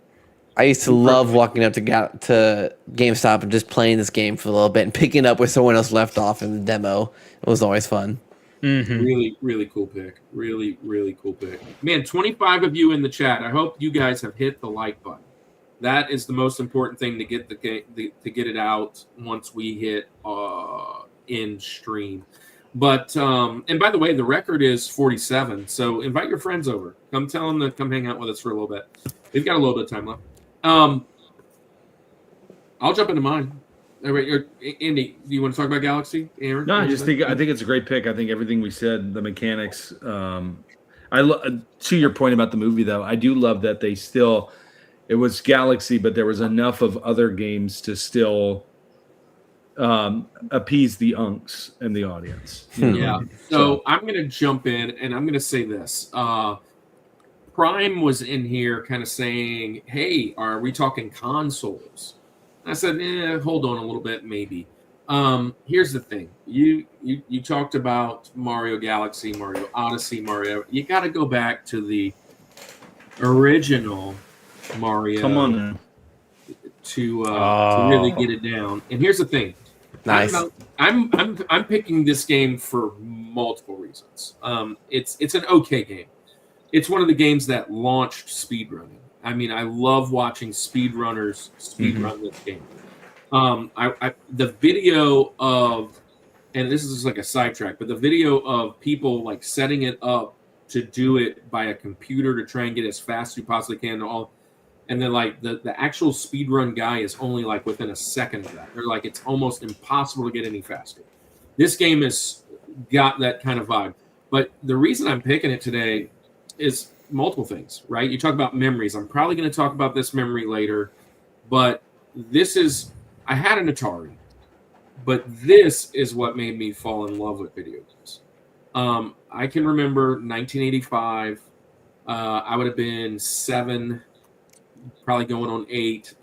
I used to love walking up to GameStop and just playing this game for a little bit and picking up where someone else left off in the demo. It was always fun. Mm-hmm. Really, really cool pick. Really, really cool pick. Man, 25 of you in the chat. I hope you guys have hit the like button. That is the most important thing to get to get it out once we hit in stream. But and by the way, the record is 47. So invite your friends over. Come tell them to come hang out with us for a little bit. We've got a little bit of time left. I'll jump into mine. All right, Andy, do you want to talk about Galaxy? Aaron? No, I think it's a great pick. I think everything we said, the mechanics. To your point about the movie, though, I do love that they still. It was Galaxy, but there was enough of other games to still appease the unks and the audience. Yeah. So I'm going to jump in and I'm going to say this. Prime was in here kind of saying, hey, are we talking consoles? I said, hold on a little bit, maybe. Here's the thing. You talked about Mario Galaxy, Mario Odyssey, Mario. You got to go back to the original Mario. Come on now. To really get it down. And here's the thing. Nice. I'm picking this game for multiple reasons. It's an okay game. It's one of the games that launched speedrunning. I mean, I love watching speedrunners speedrun this game. The video of, and this is like a sidetrack, but the video of people like setting it up to do it by a computer to try and get as fast as you possibly can, and then like the actual speedrun guy is only like within a second of that. They're like, it's almost impossible to get any faster. This game has got that kind of vibe. But the reason I'm picking it today is multiple things, right? You talk about memories. I'm probably going to talk about this memory later, but I had an Atari, but this is what made me fall in love with video games. I can remember 1985. I would have been 7, probably going on 8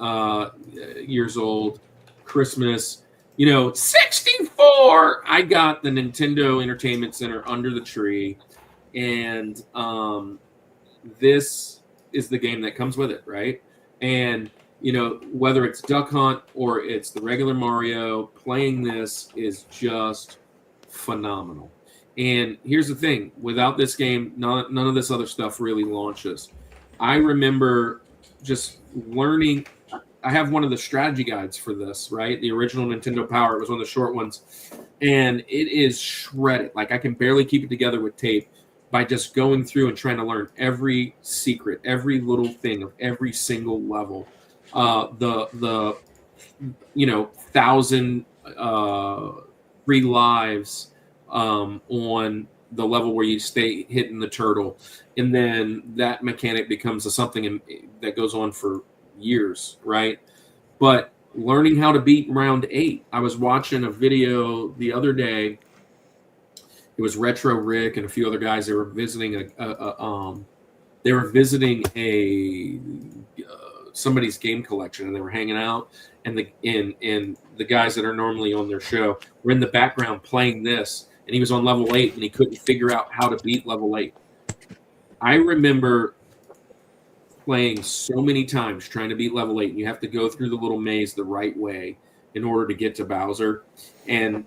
years old. Christmas, 64. I got the Nintendo Entertainment Center under the tree, and this is the game that comes with it, right? And whether it's Duck Hunt or it's the regular Mario, playing this is just phenomenal. And here's the thing: without this game, none of this other stuff really launches. I remember just learning. I have one of the strategy guides for this, right? The original Nintendo Power. It was one of the short ones, and it is shredded. Like I can barely keep it together with tape by just going through and trying to learn every secret, every little thing of every single level. The 1,000 free lives on the level where you stay hitting the turtle, and then that mechanic becomes something that goes on for years, right? But learning how to beat round 8. I was watching a video the other day. It was Retro Rick and a few other guys. They were visiting somebody's game collection, and they were hanging out. And the guys that are normally on their show were in the background playing this. And he was on level 8, and he couldn't figure out how to beat level 8. I remember playing so many times trying to beat level 8, and you have to go through the little maze the right way in order to get to Bowser. And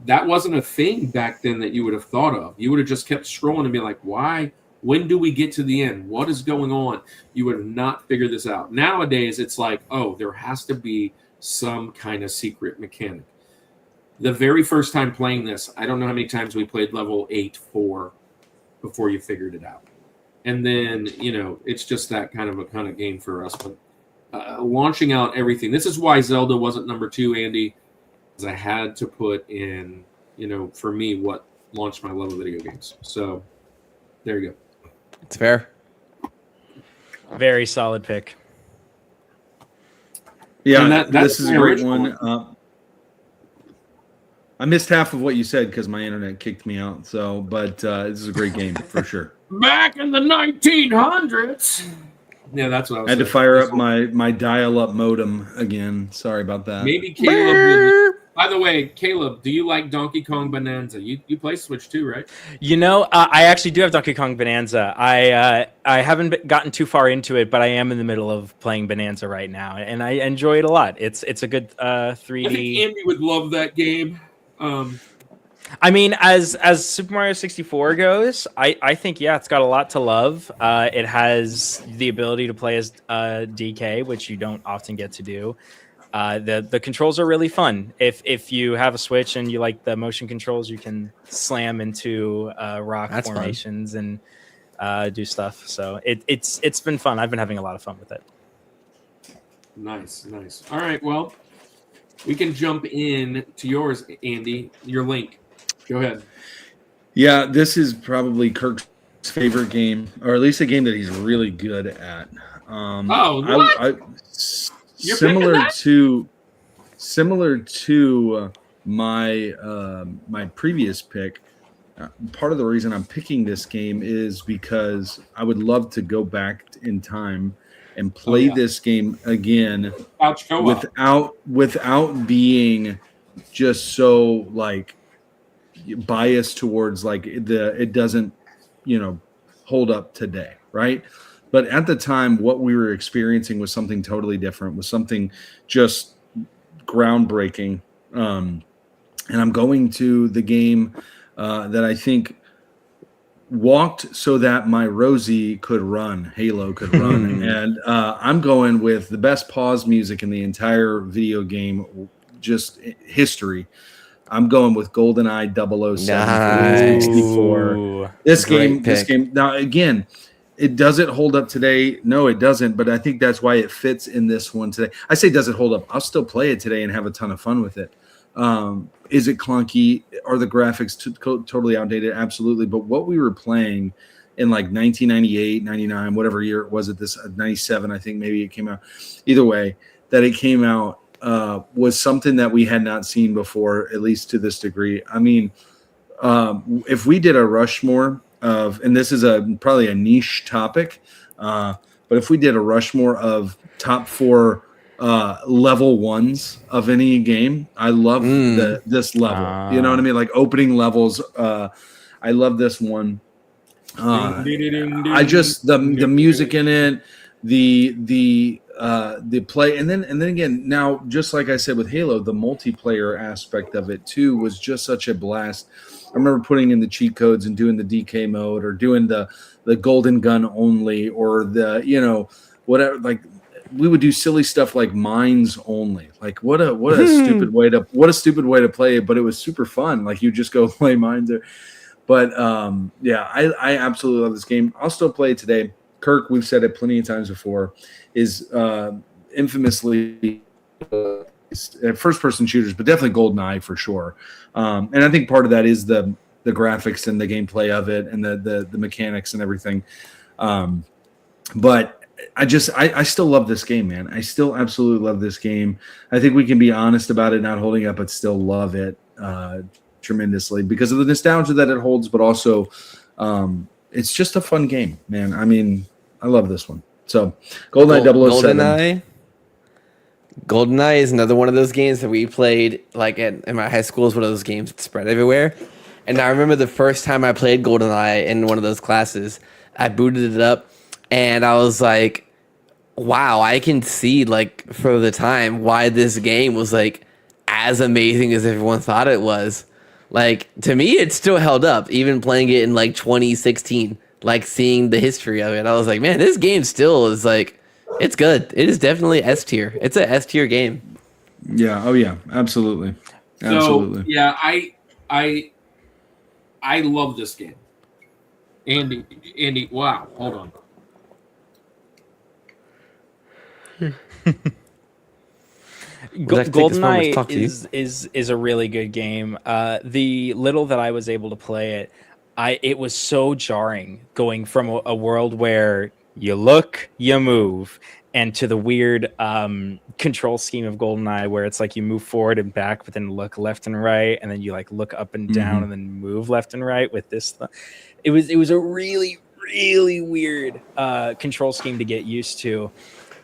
that wasn't a thing back then that you would have thought of. You would have just kept scrolling and be like, why? When do we get to the end? What is going on? You would have not figured this out. Nowadays, it's like, oh, there has to be some kind of secret mechanic. The very first time playing this, I don't know how many times we played level 8-4 before you figured it out. And then, it's just that kind of game for us. But launching out everything. This is why Zelda wasn't number 2, Andy, because I had to put in, for me, what launched my love of video games. So there you go. It's fair. Very solid pick. Yeah, this is a great one. I missed half of what you said because my internet kicked me out. But this is a great game for sure. Back in the 1900s. Yeah, that's what I was saying. To fire up my dial-up modem again. Sorry about that. Maybe Caleb By the way, Caleb, do you like Donkey Kong Bonanza? You play Switch too, right? I actually do have Donkey Kong Bonanza. I haven't gotten too far into it, but I am in the middle of playing Bonanza right now, and I enjoy it a lot. It's a good 3D. I think Andy would love that game. I mean, as Super Mario 64 goes, I think it's got a lot to love. It has the ability to play as DK, which you don't often get to do. The controls are really fun. If you have a Switch and you like the motion controls, you can slam into rock formations and do stuff. So it's been fun. I've been having a lot of fun with it. Nice. All right, well, we can jump in to yours, Andy. Your link. Go ahead. Yeah, this is probably Kirk's favorite game, or at least a game that he's really good at. What? Similar to my previous pick. Part of the reason I'm picking this game is because I would love to go back in time and play this game again without being just so like biased towards like it doesn't hold up today, right? But at the time, what we were experiencing was something totally different, was something just groundbreaking. And I'm going to the game that I think walked so that my Rosie could run, Halo could run. And I'm going with the best pause music in the entire video game, just history. I'm going with GoldenEye 007 for 64. This game. Now, again, does it hold up today? No, it doesn't. But I think that's why it fits in this one today. I say, does it hold up? I'll still play it today and have a ton of fun with it. Is it clunky? Are the graphics totally outdated? Absolutely. But what we were playing in like 1998, 99, whatever year it was, at this 97, I think maybe it came out. Either way, that it came out was something that we had not seen before, at least to this degree. I mean, if we did a Rushmore of, and this is probably a niche topic, but if we did a Rushmore of top 4 level 1s of any game, I love this level. You know what I mean? Like opening levels. I love this one. I just the music in it, the play, and then again, now just like I said with Halo, the multiplayer aspect of it too was just such a blast. I remember putting in the cheat codes and doing the DK mode, or doing the golden gun only, or the whatever. Like we would do silly stuff like mines only. Like what a stupid way to play it, but it was super fun. Like you just go play mines there. But I absolutely love this game. I'll still play it today. Kirk, we've said it plenty of times before, is infamously first-person shooters, but definitely GoldenEye for sure. And I think part of that is the graphics and the gameplay of it, and the mechanics and everything. But I still love this game, man. I still absolutely love this game. I think we can be honest about it not holding up, but still love it tremendously because of the nostalgia that it holds, but also it's just a fun game, man. I mean, I love this one. So GoldenEye 007. GoldenEye is another one of those games that we played like in my high school. Is one of those games that spread everywhere. And I remember the first time I played GoldenEye in one of those classes, I booted it up and I was like, wow, I can see like for the time why this game was like as amazing as everyone thought it was. Like to me, it still held up, even playing it in like 2016, like seeing the history of it. I was like, man, this game still is like, it's good. It is definitely S tier. It's a S tier game. Yeah. Oh yeah. Absolutely. Absolutely. So, yeah, I love this game. Andy, wow. Hold on. GoldenEye is a really good game. The little that I was able to play it, it was so jarring going from a world where you look, you move, and to the weird control scheme of GoldenEye where it's like you move forward and back, but then look left and right, and then you like look up and down and then move left and right with this. It was a really, really weird control scheme to get used to.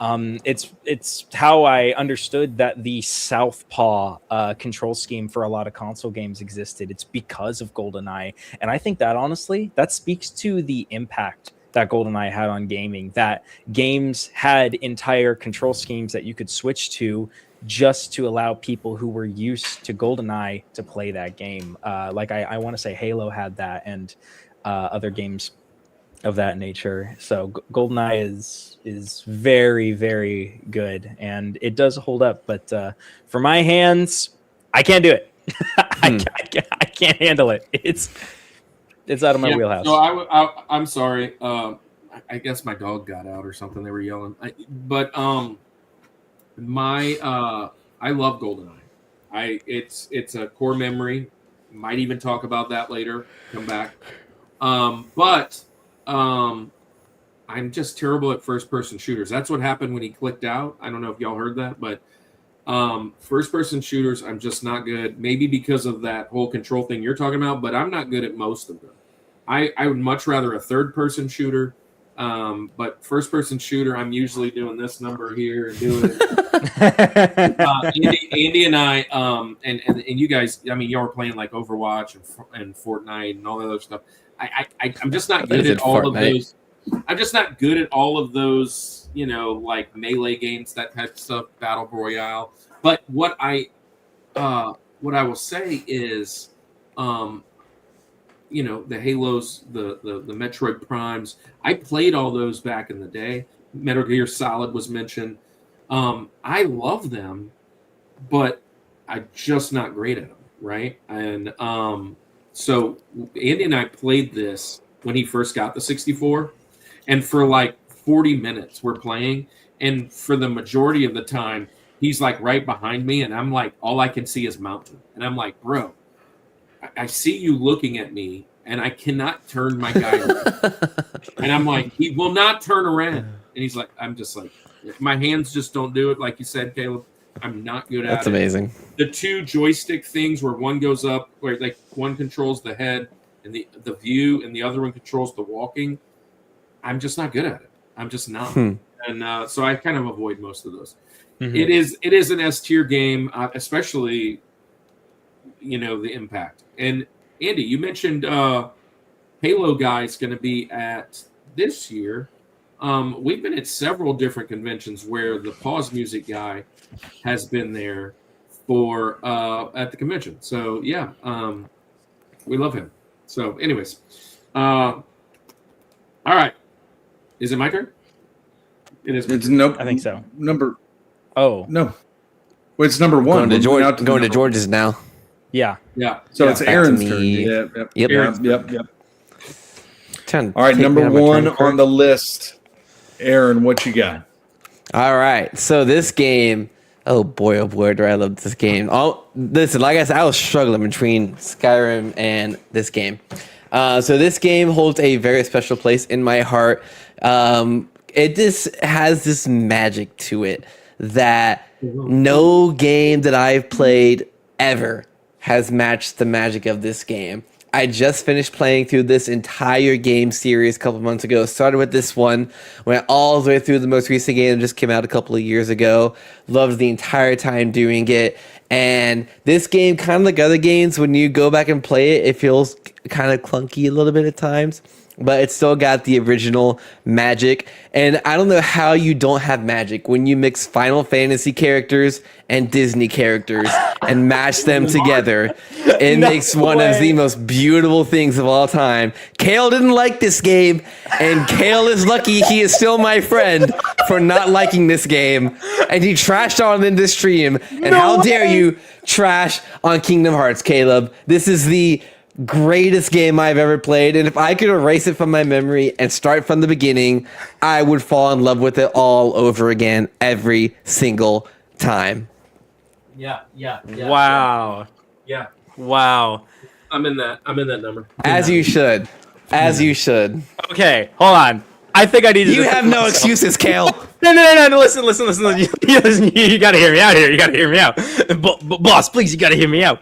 It's how I understood that the Southpaw control scheme for a lot of console games existed. It's because of GoldenEye, and I think that honestly that speaks to the impact that GoldenEye had on gaming. That games had entire control schemes that you could switch to just to allow people who were used to GoldenEye to play that game. Like I want to say Halo had that, and other games of that nature. So GoldenEye is very, very good, and it does hold up. But for my hands, I can't do it. I can't handle it. It's out of my wheelhouse. So I'm sorry. I guess my dog got out or something. They were yelling. I love GoldenEye. It's a core memory. Might even talk about that later. Come back. But I'm just terrible at first-person shooters. That's what happened when he clicked out. I don't know if y'all heard that, but first-person shooters, I'm just not good. Maybe because of that whole control thing you're talking about, but I'm not good at most of them. I would much rather a third-person shooter, but first-person shooter, I'm usually doing this number here and doing it. Andy and I, and you guys, I mean, y'all were playing like Overwatch and Fortnite and all that other stuff. I'm just not good at all of those. I'm just not good at all of those, like melee games, that type of stuff, battle royale. But what I will say is, the Halos, the Metroid Primes, I played all those back in the day. Metal Gear Solid was mentioned. I love them, but I'm just not great at them, right? And so Andy and I played this when he first got the 64, and for like 40 minutes we're playing, and for the majority of the time he's like right behind me, and I'm like, all I can see is mountain, and I'm like, bro, I see you looking at me, and I cannot turn my guy around. And I'm like, he will not turn around, and he's like, I'm just like, my hands just don't do it, like you said, Caleb. I'm not good at it. That's amazing. The two joystick things where one goes up, where like one controls the head and the view, and the other one controls the walking. I'm just not good at it. I'm just not. And so I kind of avoid most of those. Mm-hmm. It is an S tier game, especially the impact. And Andy, you mentioned Halo guy is going to be at this year. We've been at several different conventions where the pause music guy has been there for at the convention. So yeah, we love him. So anyways, all right. Is it my turn? It is. It's nope. I think so. Number. Oh no. Well, it's number one. Going to George's now. Yeah. Yeah. So it's Aaron's me. turn. Yep. All right, number one on the list. Aaron, what you got? All right. So this game, oh boy, do I love this game. Oh, listen, like I said, I was struggling between Skyrim and this game. So this game holds a very special place in my heart. It just has this magic to it that no game that I've played ever has matched the magic of this game. I just finished playing through this entire game series a couple months ago. Started with this one, went all the way through the most recent game that just came out a couple of years ago. Loved the entire time doing it. And this game, kind of like other games, when you go back and play it, it feels kind of clunky a little bit at times. But it's still got the original magic. And I don't know how you don't have magic when you mix Final Fantasy characters and Disney characters and mash them together. It makes one of the most beautiful things of all time. Kale didn't like this game, and Kale is lucky he is still my friend for not liking this game. And he trashed on in this stream. And how dare you trash on Kingdom Hearts, Caleb? This is the greatest game I've ever played, and if I could erase it from my memory and start from the beginning, I would fall in love with it all over again every single time. Yeah. Wow. Yeah. Wow. I'm in that number. As you should. Okay, hold on. I think I need to. You have no excuses, Kale. No. Listen. You gotta hear me out here. You gotta hear me out. Boss, please, you gotta hear me out.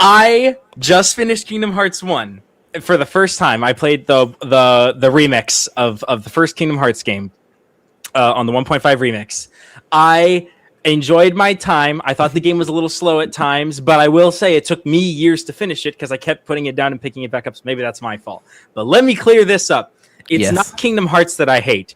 I just finished Kingdom Hearts 1 for the first time. I played the remix of the first Kingdom Hearts game. on the 1.5 remix. I enjoyed my time. I thought the game was a little slow at times, but I will say it took me years to finish it because I kept putting it down and picking it back up. So maybe that's my fault. But let me clear this up. It's not Kingdom Hearts that I hate.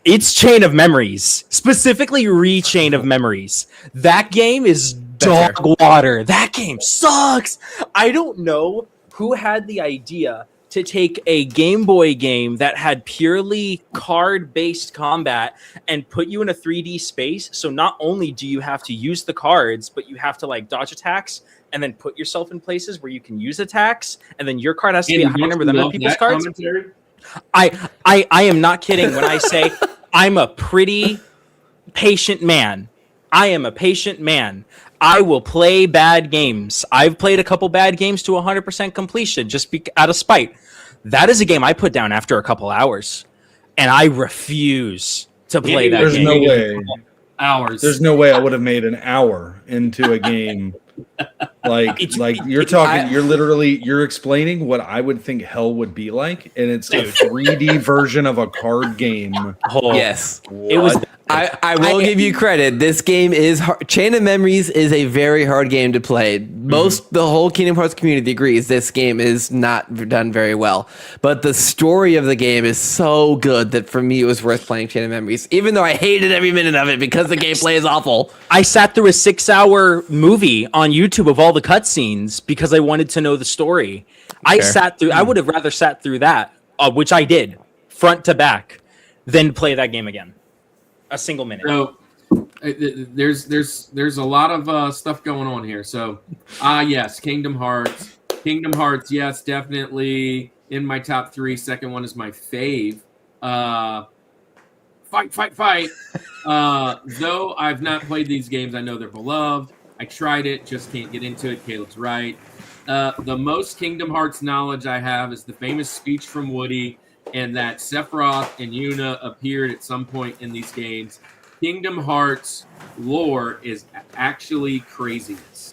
It's Chain of Memories, specifically Re-Chain of Memories. That game is dog water. That game sucks. I don't know who had the idea to take a Game Boy game that had purely card-based combat and put you in a 3D space. So not only do you have to use the cards, but you have to like dodge attacks and then put yourself in places where you can use attacks. And then your card has to be a higher number than other people's cards. I am not kidding when I say I'm a pretty patient man. I am a patient man. I will play bad games. I've played a couple bad games to 100% completion just out of spite. That is a game I put down after a couple hours, and I refuse to play that game. There's no way. Hours. There's no way I would have made an hour into a game. You're explaining what I would think hell would be like, and it's a 3D version of a card game. Yes, it was. I will give you credit. This game is hard. Chain of Memories is a very hard game to play. The whole Kingdom Hearts community agrees this game is not done very well. But the story of the game is so good that for me it was worth playing Chain of Memories, even though I hated every minute of it because the gameplay is awful. I sat through a 6-hour movie on YouTube of all the cutscenes because I wanted to know the story. I would have rather sat through that, which I did, front to back, than play that game again. A single minute. So there's a lot of stuff going on here. So yes, Kingdom Hearts, yes, definitely in my top 3. Second one is my fave. Fight. Though I've not played these games, I know they're beloved. I tried it, just can't get into it. Caleb's right. The most Kingdom Hearts knowledge I have is the famous speech from Woody, and that Sephiroth and Yuna appeared at some point in these games. Kingdom Hearts lore is actually craziness.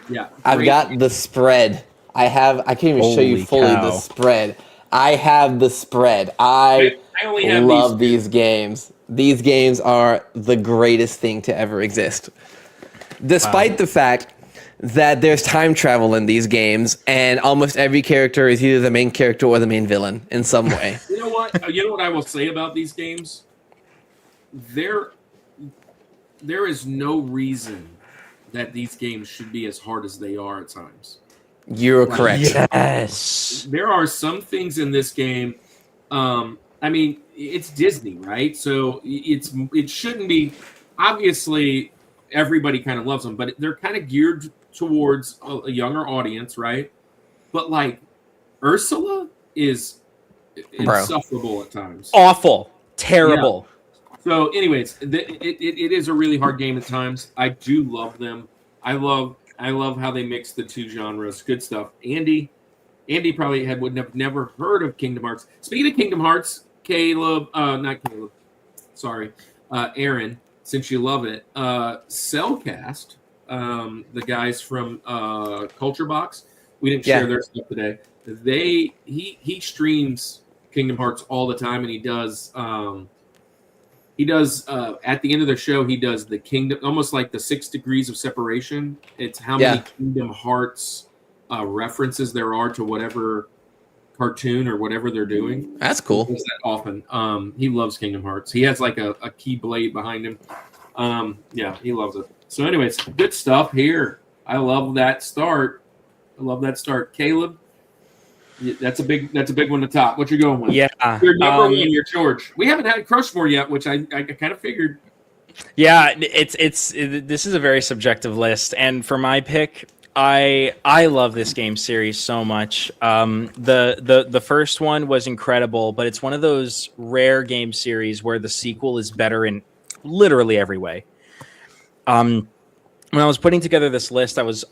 Yeah. I've got the spread. I can't even show you fully the spread. I have the spread. I only love these games. These games are the greatest thing to ever exist. Despite the fact that there's time travel in these games, and almost every character is either the main character or the main villain in some way. You know what I will say about these games? There is no reason that these games should be as hard as they are at times. You're correct. Yes. There are some things in this game. I mean, it's Disney, right? So it shouldn't be. Obviously, everybody kind of loves them, but they're kind of geared towards a younger audience, right? But like Ursula is insufferable at times. Awful. Terrible. Yeah. So anyways, it is a really hard game at times. I do love them. I love how they mix the two genres. Good stuff. Andy probably would have never heard of Kingdom Hearts. Speaking of Kingdom Hearts, Aaron, since you love it, Cellcast, the guys from Culture Box, we didn't share their stuff today. He streams Kingdom Hearts all the time, and he does at the end of their show, he does the Kingdom, almost like the 6 degrees of separation. It's how many Kingdom Hearts references there are to whatever cartoon or whatever they're doing. That's cool. He does that often. He loves Kingdom Hearts. He has like a key blade behind him. He loves it. So anyways, good stuff here. I love that start. Caleb, that's a big one to top. What you going with? Yeah. You're number one. You're George. We haven't had Rushmore yet, which I kind of figured. Yeah, this is a very subjective list, and for my pick, I love this game series so much. The first one was incredible, but it's one of those rare game series where the sequel is better in literally every way. When I was putting together this list, I was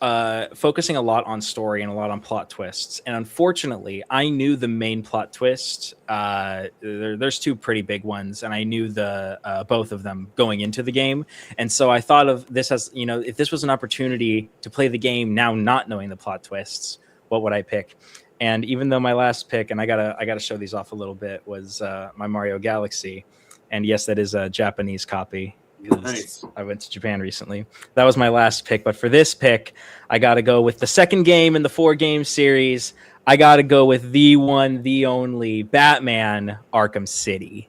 focusing a lot on story and a lot on plot twists. And unfortunately, I knew the main plot twist. There's 2 pretty big ones, and I knew both of them going into the game. And so I thought of this as, if this was an opportunity to play the game now not knowing the plot twists, what would I pick? And even though my last pick, and I gotta show these off a little bit, was my Mario Galaxy. And yes, that is a Japanese copy. 'Cause Nice. I went to Japan recently. That was my last pick. But for this pick, I got to go with the second game in the 4-game series. I got to go with the one, the only Batman Arkham City.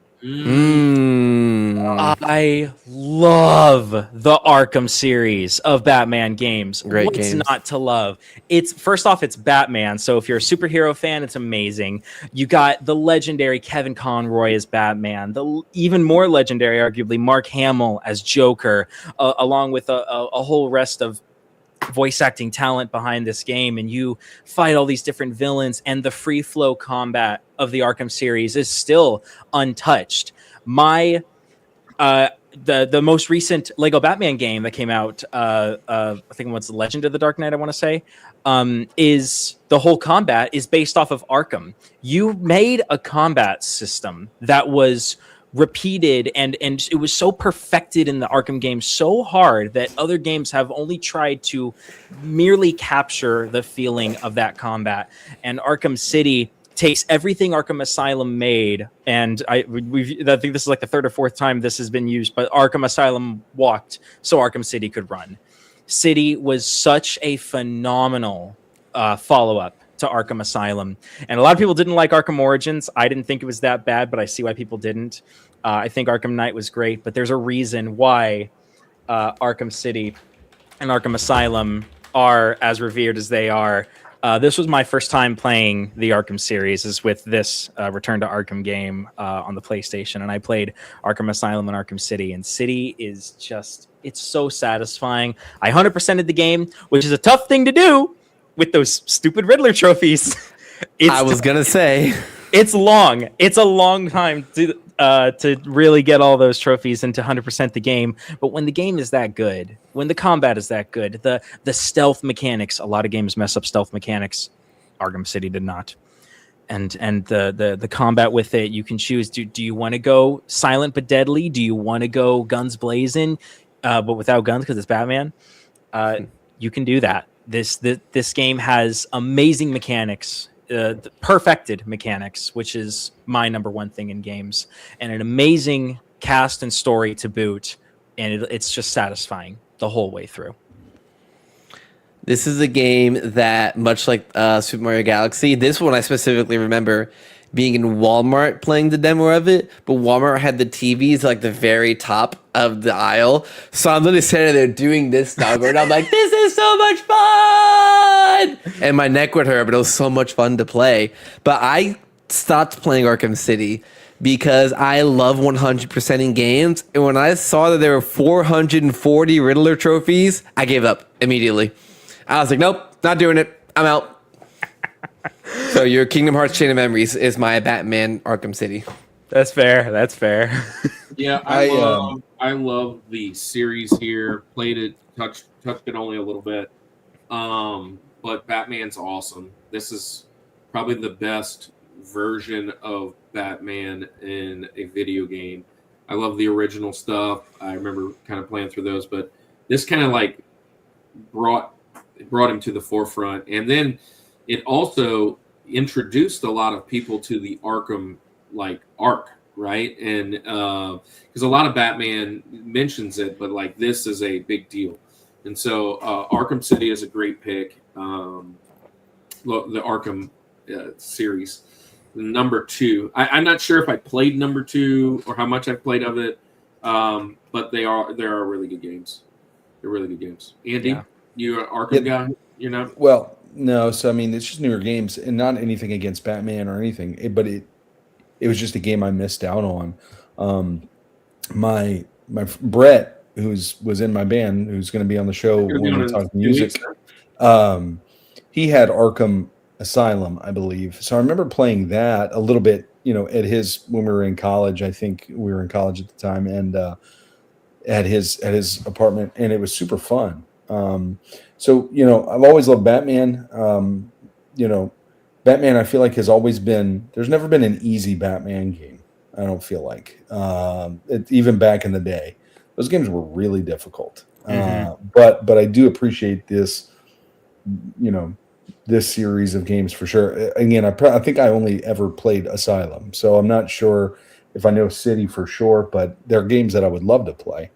I love the Arkham series of Batman games. Great What's games. not to love? It's first off, it's Batman. So if you're a superhero fan, it's amazing. You got the legendary Kevin Conroy as Batman, the even more legendary, arguably, Mark Hamill as Joker, along with a whole rest of voice acting talent behind this game, and you fight all these different villains, and the free flow combat of the Arkham series is still untouched. My the most recent Lego Batman game that came out, I think it was Legend of the Dark Knight, I want to say, is the whole combat is based off of Arkham. You made a combat system that was repeated and it was so perfected in the Arkham game so hard that other games have only tried to merely capture the feeling of that combat. And Arkham City takes everything Arkham Asylum made, and I think this is like the third or fourth time this has been used, but Arkham Asylum walked so Arkham City could run. City was such a phenomenal follow-up to Arkham Asylum, and a lot of people didn't like Arkham Origins. I didn't think it was that bad, but I see why people didn't. I think Arkham Knight was great, but there's a reason why Arkham City and Arkham Asylum are as revered as they are. This was my first time playing the Arkham series, is with this Return to Arkham game on the PlayStation, and I played Arkham Asylum and Arkham City, and City is just, it's so satisfying. I 100%ed the game, which is a tough thing to do with those stupid Riddler trophies. I was going to say. It's long. It's a long time to really get all those trophies and to 100% the game. But when the game is that good, when the combat is that good, the stealth mechanics, a lot of games mess up stealth mechanics. Arkham City did not. And the combat with it, you can choose. Do you want to go silent but deadly? Do you want to go guns blazing, but without guns because it's Batman? You can do that. This game has amazing mechanics. Perfected mechanics, which is my number one thing in games, and an amazing cast and story to boot, and it's just satisfying the whole way through. This is a game that, much like Super Mario Galaxy, this one I specifically remember being in Walmart playing the demo of it, but Walmart had the TVs like the very top of the aisle. So I'm literally sitting there doing this now, and I'm like, this is so much fun! And my neck would hurt, but it was so much fun to play. But I stopped playing Arkham City because I love 100%ing games. And when I saw that there were 440 Riddler trophies, I gave up immediately. I was like, nope, not doing it. I'm out. So your Kingdom Hearts Chain of Memories is my Batman Arkham City. That's fair. That's fair. Yeah, I love the series here. Played it, touched it only a little bit. But Batman's awesome. This is probably the best version of Batman in a video game. I love the original stuff. I remember kind of playing through those, but this kind of like brought him to the forefront. And then it also introduced a lot of people to the Arkham like arc, right? And because a lot of Batman mentions it, but like this is a big deal. And so Arkham City is a great pick. The Arkham series. Number 2. I'm not sure if I played number 2 or how much I've played of it, but they are really good games. They're really good games. Andy, you're an Arkham guy? You're not? Well, no. So I mean, it's just newer games, and not anything against Batman or anything. But it was just a game I missed out on. My Brett, was in my band, who's going to be on the show when we talk music. He had Arkham Asylum, I believe. So I remember playing that a little bit, at his, when we were in college. I think we were in college at the time, and at his apartment, and it was super fun. So I've always loved Batman. Batman, I feel like, has always been. There's never been an easy Batman game. I don't feel like, even back in the day, those games were really difficult. But I do appreciate this, this series of games for sure. Again, I think I only ever played Asylum, so I'm not sure if I know City for sure, but there are games that I would love to play.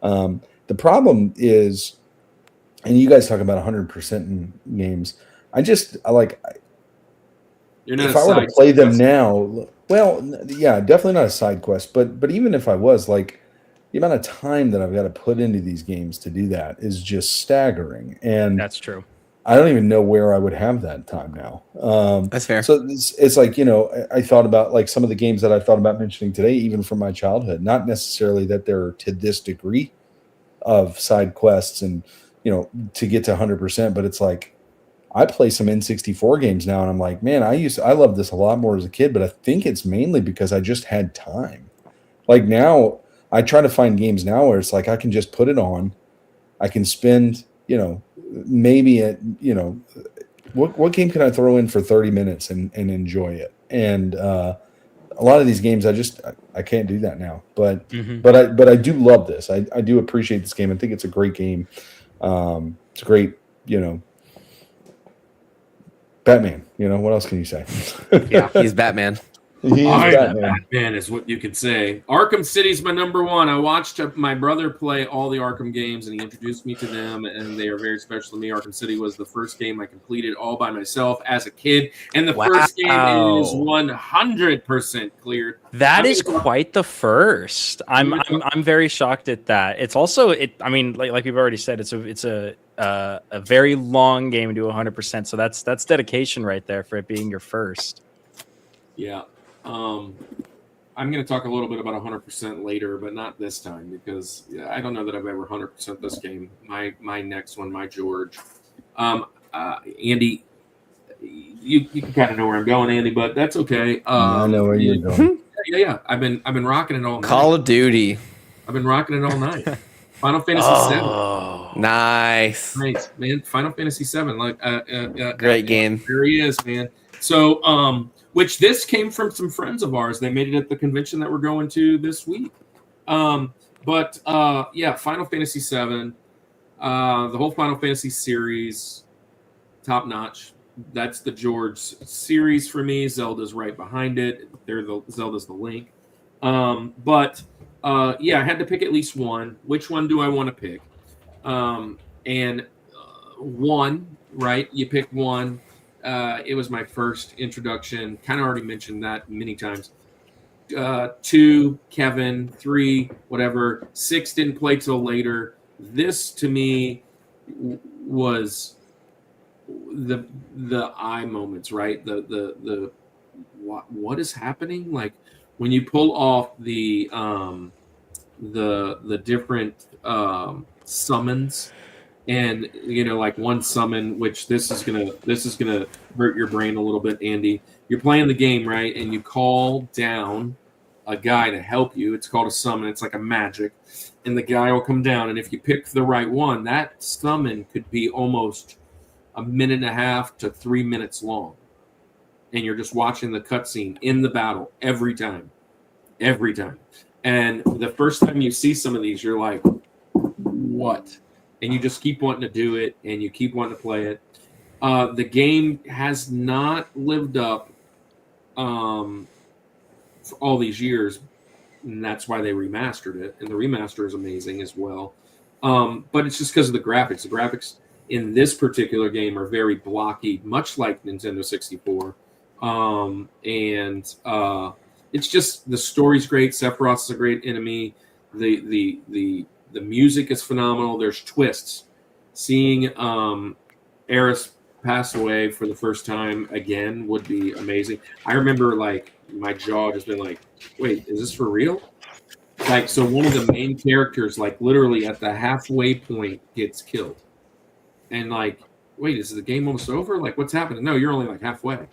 The problem is, and you guys talk about 100% in games. You're not If a I were to side play them quest. now, well, yeah, definitely not a side quest. But even if I was, like, the amount of time that I've got to put into these games to do that is just staggering. And That's true. I don't even know where I would have that time now. That's fair. So it's like, I thought about like some of the games that I thought about mentioning today, even from my childhood, not necessarily that they're to this degree of side quests and, to get to 100%, but it's like, I play some N64 games now and I'm like, man, I loved this a lot more as a kid, but I think it's mainly because I just had time. Like now I try to find games now where it's like, I can just put it on. I can spend, maybe what game can I throw in for 30 minutes and enjoy it? And a lot of these games, I can't do that now. But but I do love this. I do appreciate this game. I think it's a great game. It's a great, Batman. What else can you say? Yeah, he's Batman. Batman is what you could say. Arkham City's my number one. I watched my brother play all the Arkham games, and he introduced me to them, and they are very special to me. Arkham City was the first game I completed all by myself as a kid, and the first game is 100% cleared. That is quite the first. I'm very shocked at that. It's also like we've already said, it's a very long game to do 100%. So that's dedication right there for it being your first. Yeah. I'm going to talk a little bit about 100% later, but not this time because I don't know that I've ever 100% this game. My next one, my George. Andy, you can kind of know where I'm going, Andy, but that's okay. I know where you're going. Yeah. I've been rocking it all night. Call of Duty. I've been rocking it all night. Final Fantasy VII. Nice. Nice, man. Final Fantasy VII. Great game. There he is, man. So, which this came from some friends of ours. They made it at the convention that we're going to this week. Final Fantasy VII, the whole Final Fantasy series, top notch. That's the George series for me. Zelda's right behind it. Zelda's the Link. I had to pick at least one. Which one do I want to pick? One, right? You pick one. It was my first introduction. Kind of already mentioned that many times. 2, Kevin. 3, whatever. 6 didn't play till later. This to me was the eye moments, right? The what is happening? Like when you pull off the different summons. And like one summon, which this is gonna hurt your brain a little bit, Andy. You're playing the game, right? And you call down a guy to help you. It's called a summon. It's like a magic, and the guy will come down. And if you pick the right one, that summon could be almost 1.5 to 3 minutes long, and you're just watching the cutscene in the battle every time. And the first time you see some of these, you're like, what? And you just keep wanting to do it, and you keep wanting to play it. The game has not lived up for all these years, and that's why they remastered it. And the remaster is amazing as well. But it's just because of the graphics. The graphics in this particular game are very blocky, much like Nintendo 64. It's just the story's great. Sephiroth is a great enemy. The music is phenomenal. There's twists. Seeing Aerith pass away for the first time again would be amazing. I remember like my jaw just been like, wait, is this for real? Like, so one of the main characters, like literally at the halfway point, gets killed. And like, wait, is the game almost over? Like, what's happening? No, you're only like halfway.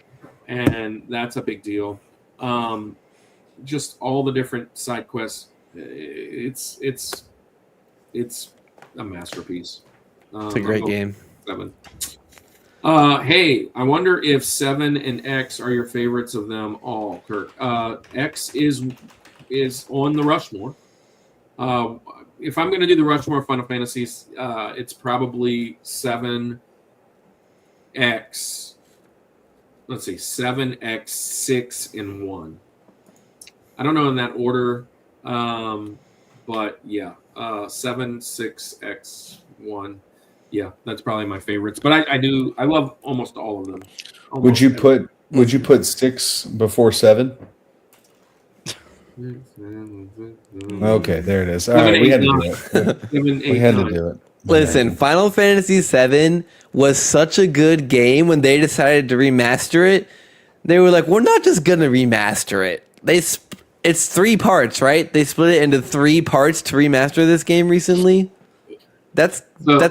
And that's a big deal. Just all the different side quests. It's a masterpiece. It's a great game. 7. Hey, I wonder if 7 and X are your favorites of them all, Kirk. X is on the Rushmore. If I'm going to do the Rushmore of Final Fantasies, it's probably 7, X. Let's see, 7, X, 6, and 1. I don't know in that order, but yeah, 7, 6, X, 1. Yeah, that's probably my favorites. But I love almost all of them. Would you put 6 before 7? Okay, there it is. All right, we had to do it. We had to do it. Listen, Final Fantasy VII was such a good game when they decided to remaster it. They were like, we're not just going to remaster it. It's 3 parts, right? They split it into 3 parts to remaster this game recently. That's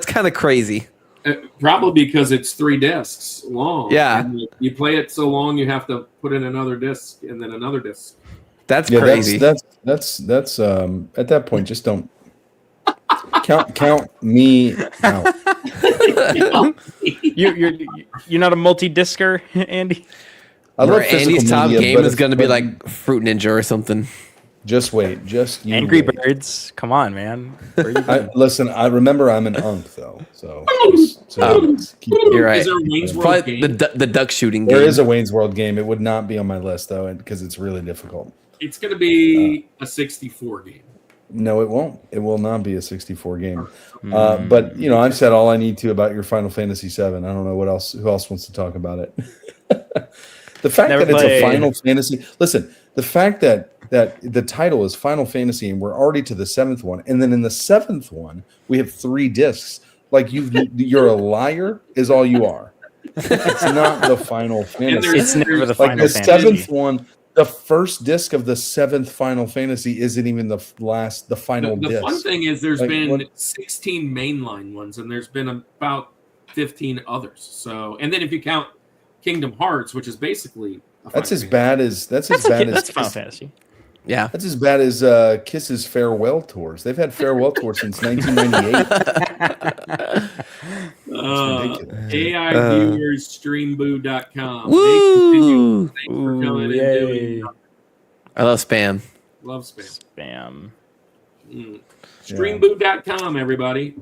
kind of crazy. Probably because it's 3 discs long. Yeah. And you play it so long, you have to put in another disc and then another disc. That's crazy. That's at that point, just don't count me out. You're not a multi-discer, Andy? I love Andy's top media, game is going to be like Fruit Ninja or something. Just wait. Angry wait. Birds. Come on, man. Listen, I remember I'm an unk though, so you're right. Is there a Wayne's World Probably game? the duck shooting game. There is a Wayne's World game. It would not be on my list though, because it's really difficult. It's going to be a 64 game. No, it won't. It will not be a 64 game. But I've said all I need to about your Final Fantasy VII. I don't know who else wants to talk about it. The fact that it's a Final Fantasy. Listen, the fact that the title is Final Fantasy and we're already to the 7th one, and then in the 7th one we have 3 discs. Like you're a liar is all you are. It's not the Final Fantasy. It's never the Final Fantasy. The 7th one. The first disc of the 7th Final Fantasy isn't even the final disc. The fun thing is there's been 16 mainline ones, and there's been about 15 others. So, and then if you count Kingdom Hearts, which is basically that's as bad as Final Fantasy. Yeah, that's as bad as Kiss's farewell tours. They've had farewell tours since 1998. AI viewers, streamboo.com. Woo! Thanks for coming and doing. I love spam. Love spam. Spam. Streamboo.com, everybody.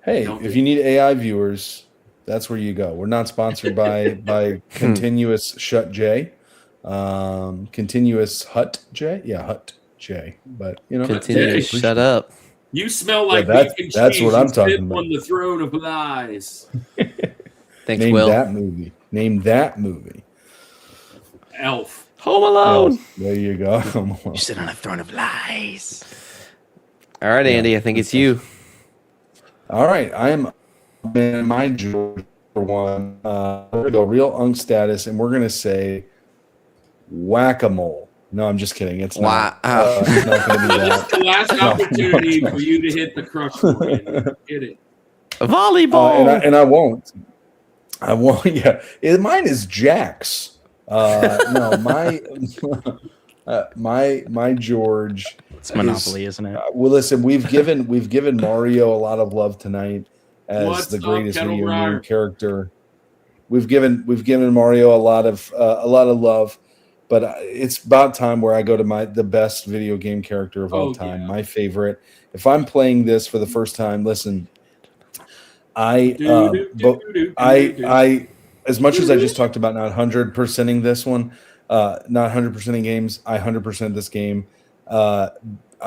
Hey, if you need AI viewers, that's where you go. We're not sponsored by Continuous Shut J, Continuous Hut J. Yeah, Hut J. But Continuous Shut Up. You smell like that's beef and that's cheese. what I'm You talking sit about. on the throne of lies. Thanks, Name Will. that movie. Name that movie. Elf. Home Alone. Elf. There you go. You sit on a throne of lies. All right, Andy. I think it's you. All right, I am in my George for one. We're gonna go real unk status, and we're gonna say whack-a-mole. No, I'm just kidding. It's not. It's not gonna be This is that. the last opportunity for you to hit the crush point. Hit it. Volleyball. And I won't. I won't. Yeah, mine is Jax. No, my George. It's Monopoly, isn't it? Well, listen, we've given Mario a lot of love tonight as the greatest video game character. We've given Mario a lot of love, but it's about time where I go to the best video game character of all time, my favorite. If I'm playing this for the first time, listen, I as much as I just talked about not 100%ing this one, not 100%ing games, I 100% this game. I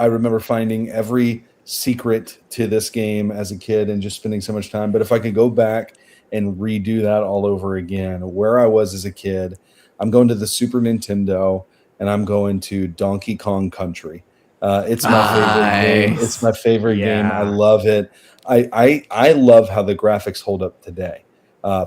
remember finding every secret to this game as a kid and just spending so much time. But if I could go back and redo that all over again, where I was as a kid, I'm going to the Super Nintendo and I'm going to Donkey Kong Country. It's my favorite game. It's my favorite game. I love it. I love how the graphics hold up today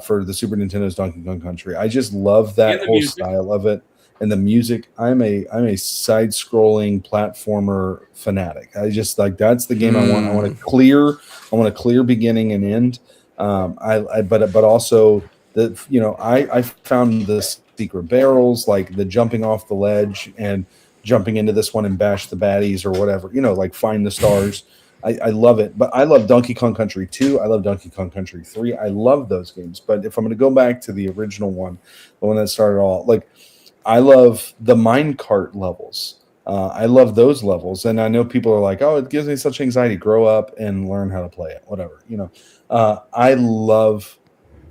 for the Super Nintendo's Donkey Kong Country. I just love that whole style of it. And the music, I'm a side-scrolling platformer fanatic. I just that's the game I want. I want a clear beginning and end. But also I found the secret barrels, like the jumping off the ledge and jumping into this one and bash the baddies or whatever. Like find the stars. I love it. But I love Donkey Kong Country 2. I love Donkey Kong Country 3. I love those games. But if I'm going to go back to the original one, the one that started all, I love the minecart levels. I love those levels. And I know people are like, oh, it gives me such anxiety. Grow up and learn how to play it, whatever. I love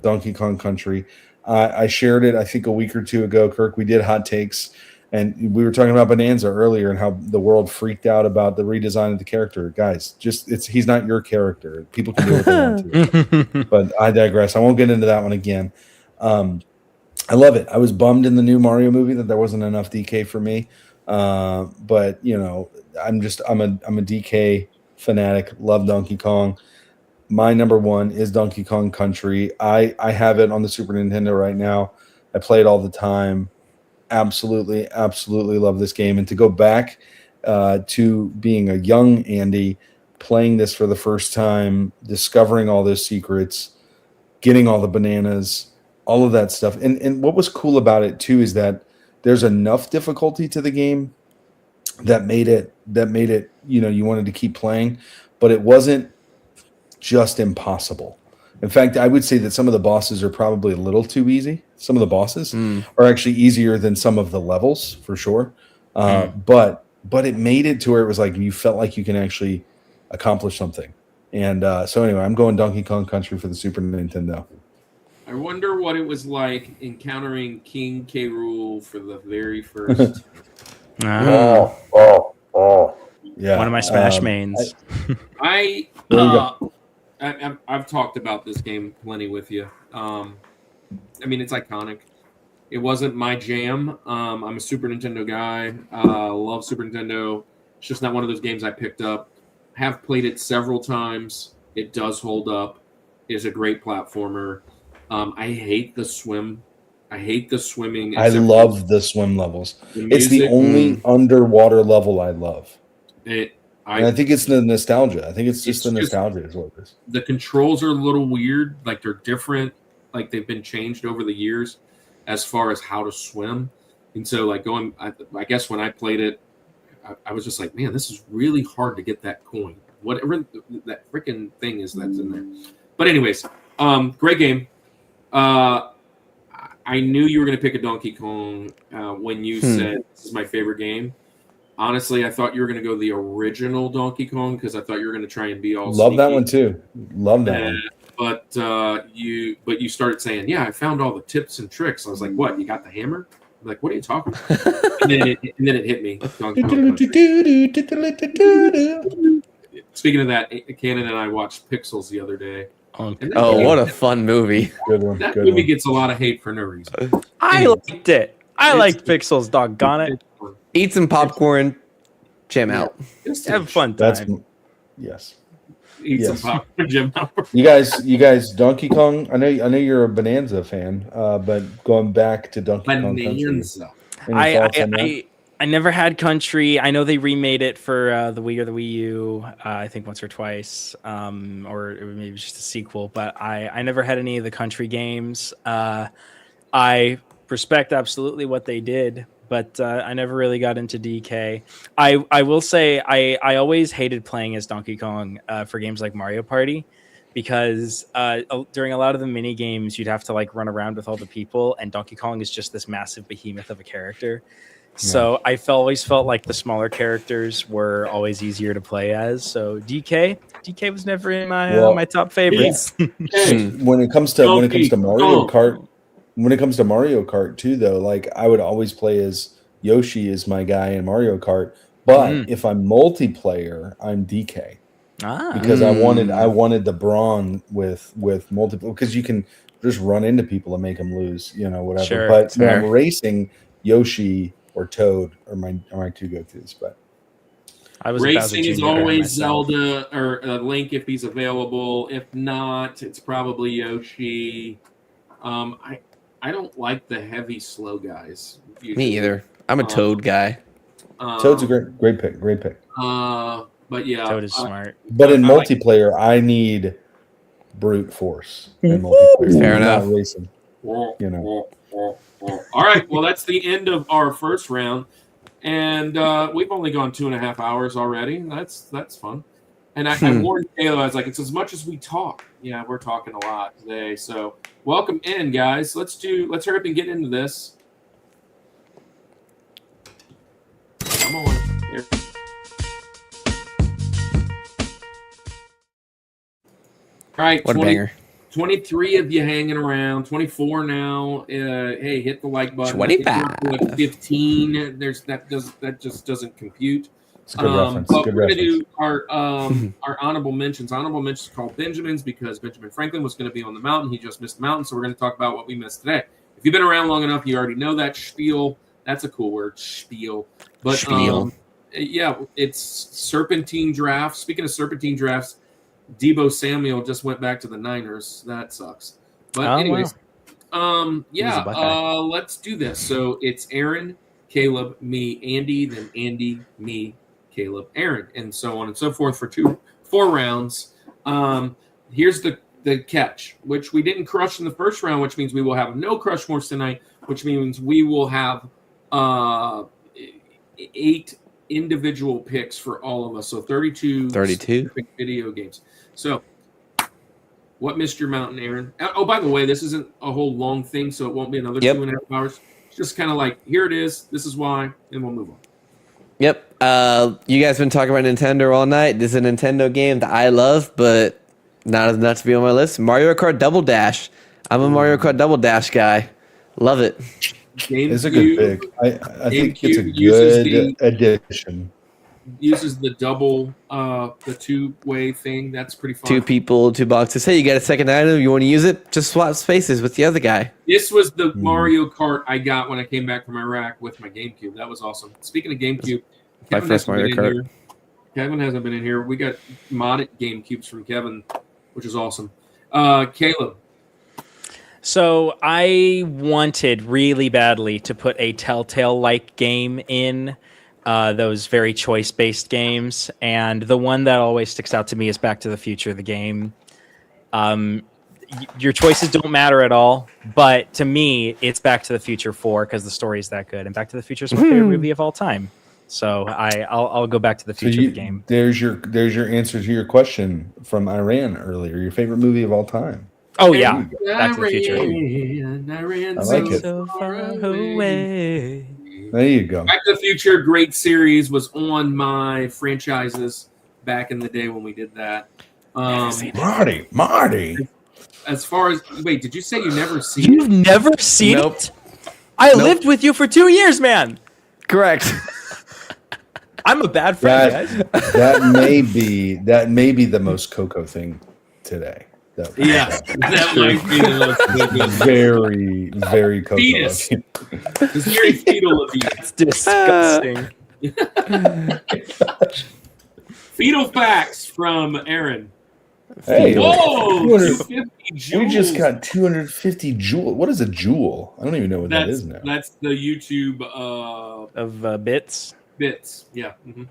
Donkey Kong Country. I shared it, I think, a week or two ago. Kirk, we did hot takes. And we were talking about Bonanza earlier and how the world freaked out about the redesign of the character. Guys, he's not your character. People can do what they want to. But I digress. I won't get into that one again. I love it. I was bummed in the new Mario movie that there wasn't enough DK for me. But you know, I'm a DK fanatic. Love Donkey Kong. My number one is Donkey Kong Country. I have it on the Super Nintendo right now. I play it all the time. Absolutely love this game. And to go back to being a young Andy, playing this for the first time, discovering all those secrets, getting all the bananas, all of that stuff. And what was cool about it too is that there's enough difficulty to the game that made it, you know, you wanted to keep playing, but it wasn't just impossible. In fact, I would say that some of the bosses are probably a little too easy. Some of the bosses are actually easier than some of the levels for sure. But it made it to where it was like you felt like you can actually accomplish something. And so anyway, I'm going Donkey Kong Country for the Super Nintendo. I wonder what it was like encountering King K. Rool for the very first time. Yeah. One of my Smash mains. I've talked about this game plenty with you. I mean, it's iconic. It wasn't my jam. I'm a Super Nintendo guy. Love Super Nintendo. It's just not one of those games I picked up. Have played it several times. It does hold up. It's a great platformer. I hate the swim. I hate the swimming. I love the swim levels. It's the only underwater level I love. And I think it's the nostalgia. I think it's just the nostalgia is what it is. The controls are a little weird. Like they're different. Like they've been changed over the years as far as how to swim. And so like I guess when I played it, I was just like, man, this is really hard to get that coin. Whatever that freaking thing is that's in there. But anyways, great game. I knew you were going to pick a Donkey Kong when you said this is my favorite game. Honestly, I thought you were going to go the original Donkey Kong because I thought you were going to try and be all love sneaky. that one too. Love that one. But you started saying, yeah, I found all the tips and tricks. I was like, what? You got the hammer? I'm like, what are you talking about? and then it hit me. Donkey Kong Country. Speaking of that, Cannon and I watched Pixels the other day. What a fun movie. Good one. That movie gets a lot of hate for no reason. I liked it. I liked Pixels, doggone it. Eat some popcorn, jam out. Just have a fun time. Yes. Eat some popcorn, jam out. You guys, Donkey Kong. I know you're a Bonanza fan, but going back to Donkey Kong Country. I never had Country. I know they remade it for the Wii or the Wii U, I think once or twice, or maybe it was just a sequel. But I never had any of the Country games. I respect absolutely what they did, but I never really got into DK. I will say I always hated playing as Donkey Kong for games like Mario Party, because during a lot of the mini games you'd have to like run around with all the people, and Donkey Kong is just this massive behemoth of a character. So I always felt like the smaller characters were always easier to play as. So DK was never in my my top favorites. Yeah. When it comes to Mario Kart too, though, like I would always play as Yoshi is my guy in Mario Kart. But if I'm multiplayer, I'm DK because I wanted the brawn with multiple, because you can just run into people and make them lose, whatever. Sure, but when I'm racing, Yoshi or Toad are my two go-tos. But racing is always Zelda or Link if he's available. If not, it's probably Yoshi. I don't like the heavy slow guys. Usually. Me either. I'm a Toad guy. Toad's a great pick. But yeah, Toad is smart. But in multiplayer, I need brute force in multiplayer. Fair enough. Racing, All right, well, that's the end of our first round, and we've only gone 2.5 hours already. That's fun. And I warned Taylor, I was like, it's as much as we talk. Yeah, we're talking a lot today. So welcome in, guys. Let's hurry up and get into this. Come on. Here. All right, What a banger. 23 of you hanging around, 24 now. Hey, hit the like button. 25. 15. That just doesn't compute. It's a good reference. But Good we're going to reference. do our honorable mentions. Honorable mentions called Benjamins because Benjamin Franklin was going to be on the mountain. He just missed the mountain, so we're going to talk about what we missed today. If you've been around long enough, you already know that spiel. That's a cool word, spiel. But Spiel. yeah, it's serpentine drafts. Speaking of serpentine drafts, Debo Samuel just went back to the Niners. That sucks. But anyways, let's do this. So it's Aaron, Caleb, me, Andy, then Andy, me, Caleb, Aaron, and so on and so forth for 4 rounds. Here's the catch, which we didn't crush in the first round, which means we will have no Crushmores tonight, which means we will have 8 individual picks for all of us. So 32 specific video games. So what missed your mountain, Aaron? Oh, by the way, this isn't a whole long thing, so it won't be another 2.5 hours. It's just kind of like, here it is. This is why, and we'll move on. Yep. You guys been talking about Nintendo all night. This is a Nintendo game that I love, but not enough to be on my list. Mario Kart Double Dash. I'm a Mario Kart Double Dash guy. Love it. It's a good pick. I think it's a good addition. Uses the double, the 2-way thing. That's pretty fun. 2 people, 2 boxes. Hey, you got a second item? You want to use it? Just swap spaces with the other guy. This was the Mario Kart I got when I came back from Iraq with my GameCube. That was awesome. Speaking of GameCube, My first Mario Kart. Kevin hasn't been in here. We got modded GameCubes from Kevin, which is awesome. Caleb. So I wanted really badly to put a Telltale-like game in those very choice-based games, and the one that always sticks out to me is Back to the Future, the game. Your choices don't matter at all, but to me, it's Back to the Future 4 because the story is that good, and Back to the Future is my favorite movie of all time. So I'll go Back to the Future game. There's your answer to your question from Iran earlier. Your favorite movie of all time. Oh yeah, Back to the Future. I like it. So far away. There you go. Back to the Future, great series, was on my franchises back in the day when we did that. Marty. As far as wait, did you say you never seen? You've never seen it? I lived with you for 2 years, man. Correct. I'm a bad friend, guys. that may be the most Coco thing today. That might be the most very, very Coco. Fetus. It's very fetal of you. It's disgusting. Fetal facts from Aaron. Hey, whoa! 250 joules. We just got 250 joules. What is a joule? I don't even know what that is now. That's the YouTube of bits. Bits, yeah. Mm-hmm.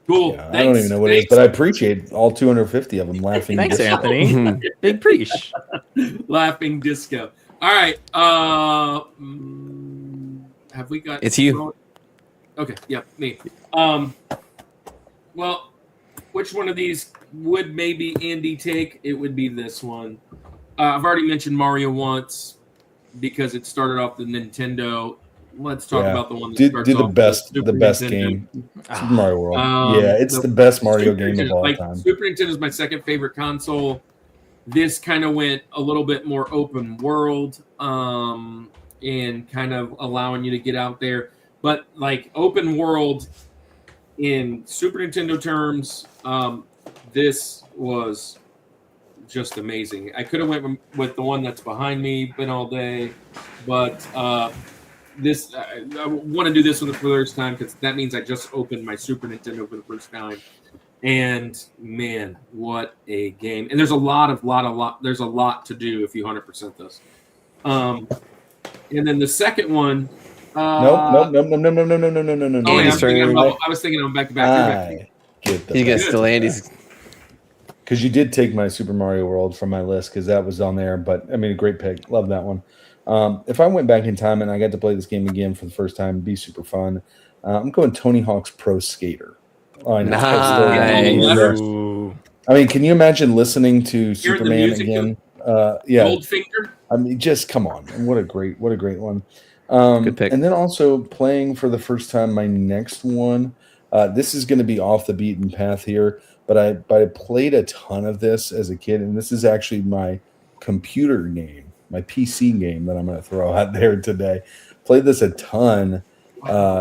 Cool. Yeah, I don't even know what it is, but I appreciate all 250 of them laughing. Thanks, Anthony. Big preach. Laughing disco. All right. Have we got? It's you. Okay. Yeah, me. Well, which one of these would maybe Andy take? It would be this one. I've already mentioned Mario once because it started off the Nintendo. Let's talk about the one that starts do the off best Nintendo. game. Super Mario World. It's the best Mario game of all time. Super Nintendo is my second favorite console. This kind of went a little bit more open world, and kind of allowing you to get out there. But like open world in Super Nintendo terms, this was just amazing. I could have went with the one that's behind me, been all day, but this I want to do this one for the first time because that means I just opened my Super Nintendo for the first time, and man, what a game! And there's a lot. There's a lot to do if you 100% this. And then the second one. No. Oh, yeah, I was thinking I'm back to back. You guys still Andy's. Because you did take my Super Mario World from my list because that was on there. But I mean, a great pick. Love that one. If I went back in time and I got to play this game again for the first time, it'd be super fun. I'm going Tony Hawk's Pro Skater. Nice. I mean, can you imagine listening to Superman again? Goldfinger. I mean, just come on. What a great one. Good pick. And then also playing for the first time my next one. This is going to be off the beaten path here, but I played a ton of this as a kid, and this is actually my computer game, my PC game that I'm going to throw out there today. Played this a ton.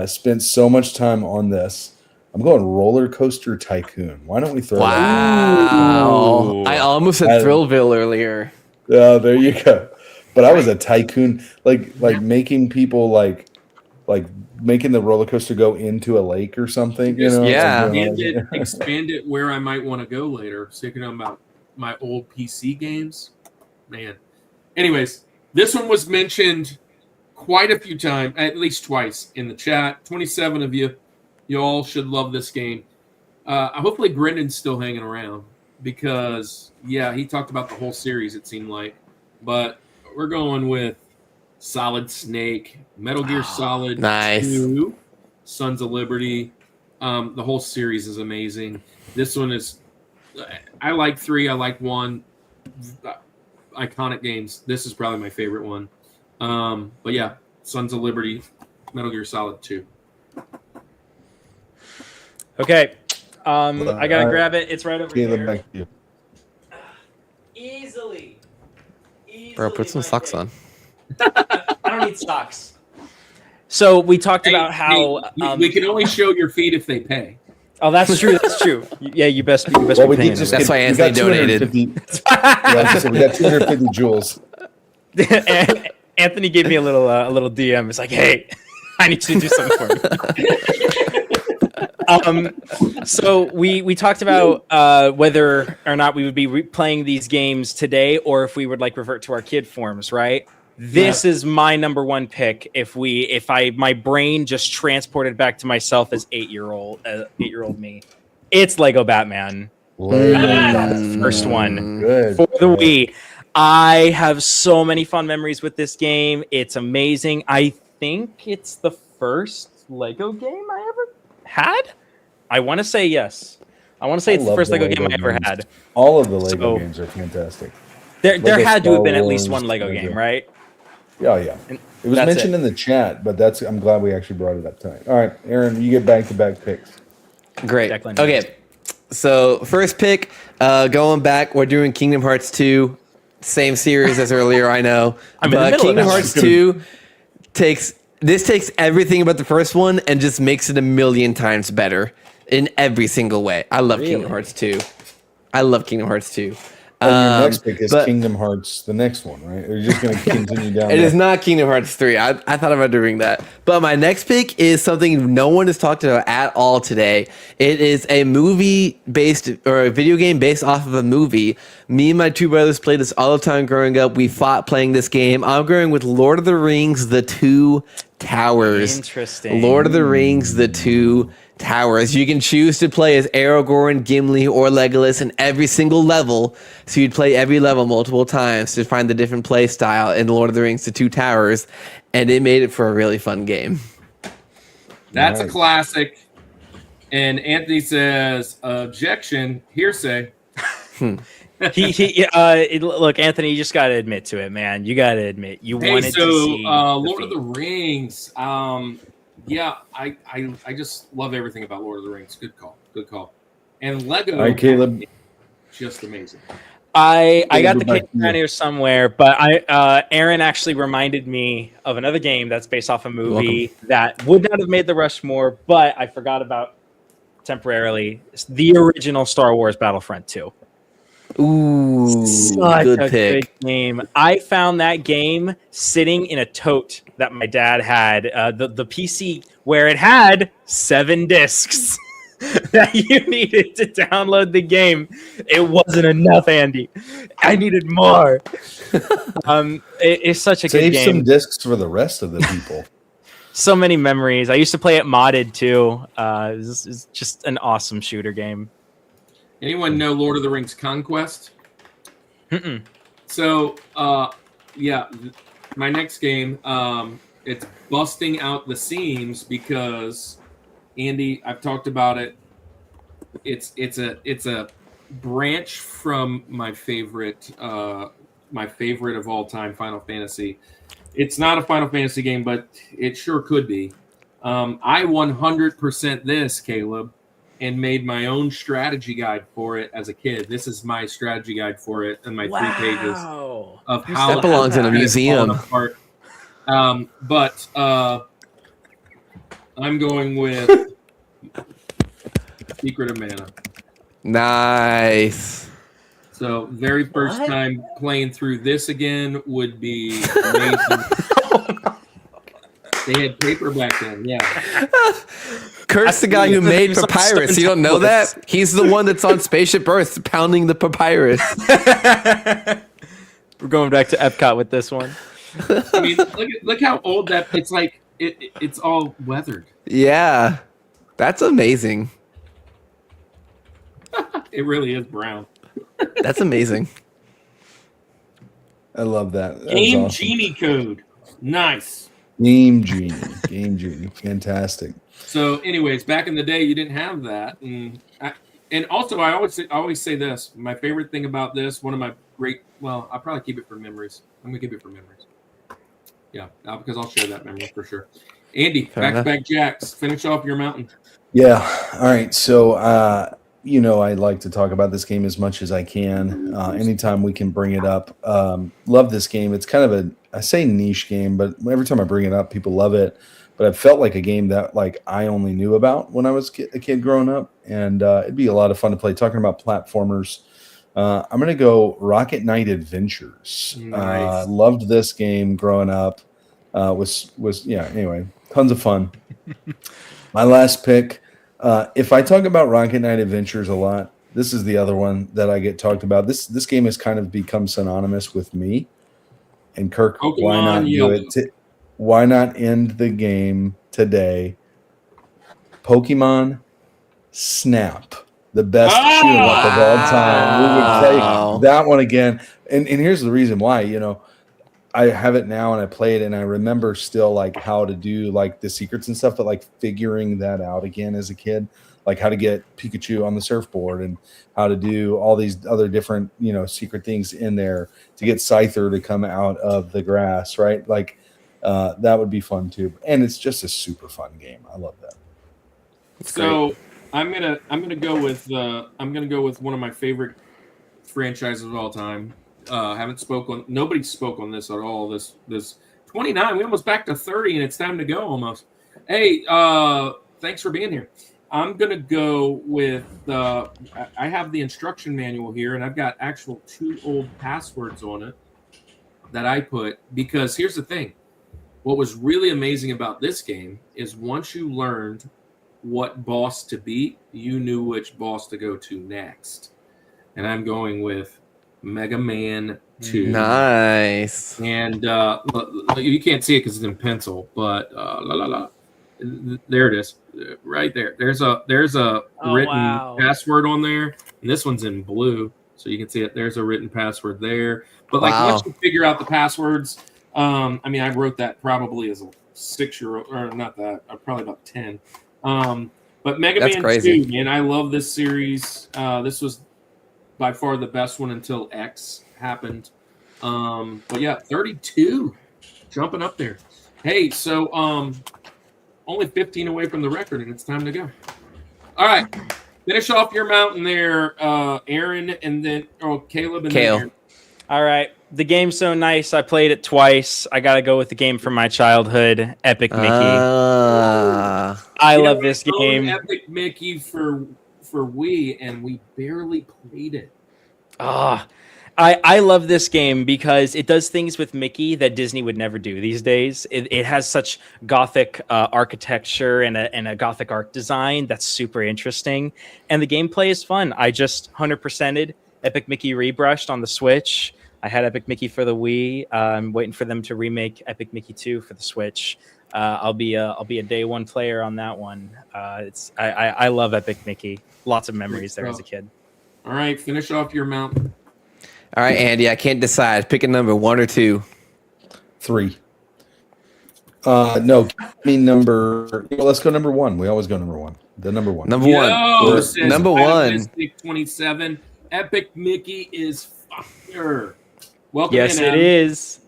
Spent so much time on this. I'm going Roller Coaster Tycoon. Why don't we throw that? Wow. I almost said Thrillville earlier. Yeah, there you go. But I was a tycoon, like making people like making the roller coaster go into a lake or something. You know? Yeah. Expand it where I might want to go later. Thinking about my old PC games, man. Anyways, this one was mentioned quite a few times, at least twice in the chat. 27 of you. You all should love this game. Hopefully Brendan's still hanging around because, yeah, he talked about the whole series, it seemed like. But we're going with Solid Snake, Metal Gear Solid 2, Sons of Liberty. The whole series is amazing. This one is – I like 3. I like 1. Iconic games. This is probably my favorite one. But, yeah, Sons of Liberty, Metal Gear Solid 2. Okay. I gotta grab it. It's right over here. Back to you. Easily. Bro, put some socks on. I don't need socks. So we talked about how we can only show your feet if they pay. Oh, that's true. That's true. Yeah, you best be paying. That's why Anthony donated. So we got 250 jewels. Anthony gave me a little DM. It's like, hey, I need you to do something for me. So we talked about whether or not we would be playing these games today, or if we would like revert to our kid forms, right? This is my number one pick. If my brain just transported back to myself as 8-year-old me, it's Lego Batman. First one for the Wii. I have so many fun memories with this game. It's amazing. I think it's the first Lego game I ever had. I want to say yes. I want to say it's the first Lego game I ever had. All of the Lego games are fantastic. There had to have been at least one Lego game, right? Oh yeah. It was mentioned in the chat, but I'm glad we actually brought it up tonight. All right, Aaron, you get back-to-back picks. Great. Okay. So first pick, going back, we're doing Kingdom Hearts 2. Same series as earlier, I know. But Kingdom Hearts 2 takes everything about the first one and just makes it a million times better in every single way. I love Kingdom Hearts 2. I love Kingdom Hearts 2. Your next pick is Kingdom Hearts, the next one, right? Or you're just going to continue down It is not Kingdom Hearts 3. I thought about doing that. But my next pick is something no one has talked about at all today. It is a movie-based, or a video game based off of a movie. Me and my two brothers played this all the time growing up. We fought playing this game. I'm going with Lord of the Rings, The Two Towers. Interesting. Lord of the Rings, The Two Towers. You can choose to play as Aragorn, Gimli, or Legolas in every single level. So you'd play every level multiple times to find the different play style in Lord of the Rings, The Two Towers. And it made it for a really fun game. That's a classic. And Anthony says, objection, hearsay. Look, Anthony, you just got to admit to it, man. You got to admit you wanted to see Lord of the Rings. Yeah, I just love everything about Lord of the Rings. Good call. And Lego. All right, Caleb. Just amazing. I got the case down here somewhere, but Aaron actually reminded me of another game that's based off a movie that would not have made the Rushmore, but I forgot about temporarily. It's the original Star Wars Battlefront 2. Ooh, such a good game. I found that game sitting in a tote that my dad had, the PC where it had 7 discs that you needed to download the game. It wasn't enough, Andy. I needed more. It's such a good game. Save some discs for the rest of the people. So many memories. I used to play it modded too. It's just an awesome shooter game. Anyone know Lord of the Rings Conquest? Mm-mm. So, yeah, my next game, it's busting out the seams because, Andy, I've talked about it. It's a branch from my favorite of all time, Final Fantasy. It's not a Final Fantasy game, but it sure could be. I 100% this, Caleb, and made my own strategy guide for it as a kid. This is my strategy guide for it in my 3 pages. of how That belongs in a it has museum. fallen apart. But I'm going with Secret of Mana. Nice. So very first What? time playing through this again would be amazing. They had paper back then, yeah. Kurt's the guy who made He's on papyrus. Stone You don't know Tablets. that? He's the one that's on Spaceship Earth pounding the papyrus. We're going back to Epcot with this one. I mean, look how old that. It's like it's all weathered. Yeah. That's amazing. It really is brown. That's amazing. I love that. That was Game awesome. Genie code, nice. Game Genie, fantastic. So, anyways, back in the day, you didn't have that, and also I always say this. My favorite thing about this, one of my great. Well, I'll probably keep it for memories. I'm gonna keep it for memories. Yeah, because I'll share that memory for sure. Andy, back jacks. Finish off your mountain. Yeah. All right. So, I like to talk about this game as much as I can. Anytime we can bring it up. Love this game. It's kind of I say niche game, but every time I bring it up, people love it. But it felt like a game that like I only knew about when I was a kid growing up, and it'd be a lot of fun to play. Talking about platformers, I'm gonna go Rocket Knight Adventures. Nice. Loved this game growing up. Anyway, tons of fun. My last pick. If I talk about Rocket Knight Adventures a lot, this is the other one that I get talked about. This game has kind of become synonymous with me. And Kirk, Pokemon why not do Yellow. it? Why not end the game today? Pokemon Snap, the best shoot 'em up of all time. We would Wow. play that one again. And here's the reason why. I have it now and I play it and I remember still like how to do like the secrets and stuff, but like figuring that out again as a kid, like how to get Pikachu on the surfboard and how to do all these other different, secret things in there to get Scyther to come out of the grass, right? Like that would be fun too. And it's just a super fun game. I love that. So I'm gonna go with one of my favorite franchises of all time. Nobody spoke on this at all. This 29. We almost back to 30, and it's time to go almost. Hey, thanks for being here. I'm gonna go with. I have the instruction manual here, and I've got actual 2 old passwords on it that I put because here's the thing. What was really amazing about this game is once you learned what boss to beat, you knew which boss to go to next. And I'm going with Mega Man 2. Nice. And you can't see it because it's in pencil, but there it is, right there. There's a written password on there, and this one's in blue, so you can see it. There's a written password there. But once you figure out the passwords, I wrote that probably as a 6-year-old, or not that, probably about 10. But Mega That's Man crazy. 2, man, I love this series. This was by far the best one until X happened. But yeah, 32, jumping up there. Hey, so only 15 away from the record, and it's time to go. All right, finish off your mountain there, Aaron, and then Caleb and Kale. then Aaron. All right. The game's so nice. I played it twice. I got to go with the game from my childhood, Epic Mickey. I love this We owned game. Epic Mickey for Wii, and we barely played it. I love this game because it does things with Mickey that Disney would never do these days. It has such gothic architecture and a gothic art design that's super interesting. And the gameplay is fun. I just 100%ed Epic Mickey Rebrushed on the Switch. I had Epic Mickey for the Wii. I'm waiting for them to remake Epic Mickey 2 for the Switch. I'll be a day one player on that one. I love Epic Mickey. Lots of memories there as a kid. All right, finish off your mountain. All right, Andy, I can't decide. Pick a number, 1 or 2. 3. No, give me number. Let's go number 1. We always go number 1. The number 1. Number 1. Says Number 1. Mystic 27. Epic Mickey is fire. Welcome Yes, in, it Adam. is.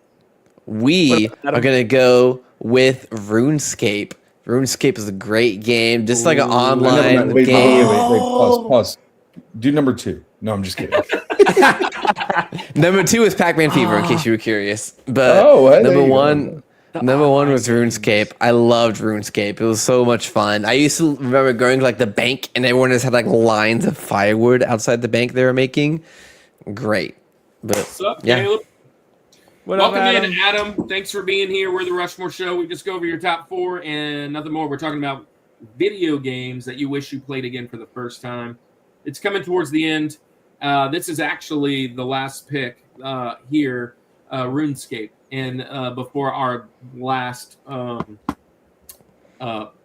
We are going to go with RuneScape. RuneScape is a great game, just like an online Wait, game. pause. Do number 2. No, I'm just kidding. Number 2 is Pac-Man Fever, in case you were curious. But There number you go. one. Number 1 was RuneScape. I loved RuneScape. It was so much fun. I used to remember going to like the bank and everyone just had like lines of firewood outside the bank they were making. Great. But What's up, yeah. Caleb? What up, Welcome Adam? in, Adam. Thanks for being here. We're the Rushmore Show. We just go over your top 4 and nothing more. We're talking about video games that you wish you played again for the first time. It's coming towards the end. This is actually the last pick here, RuneScape. And before our last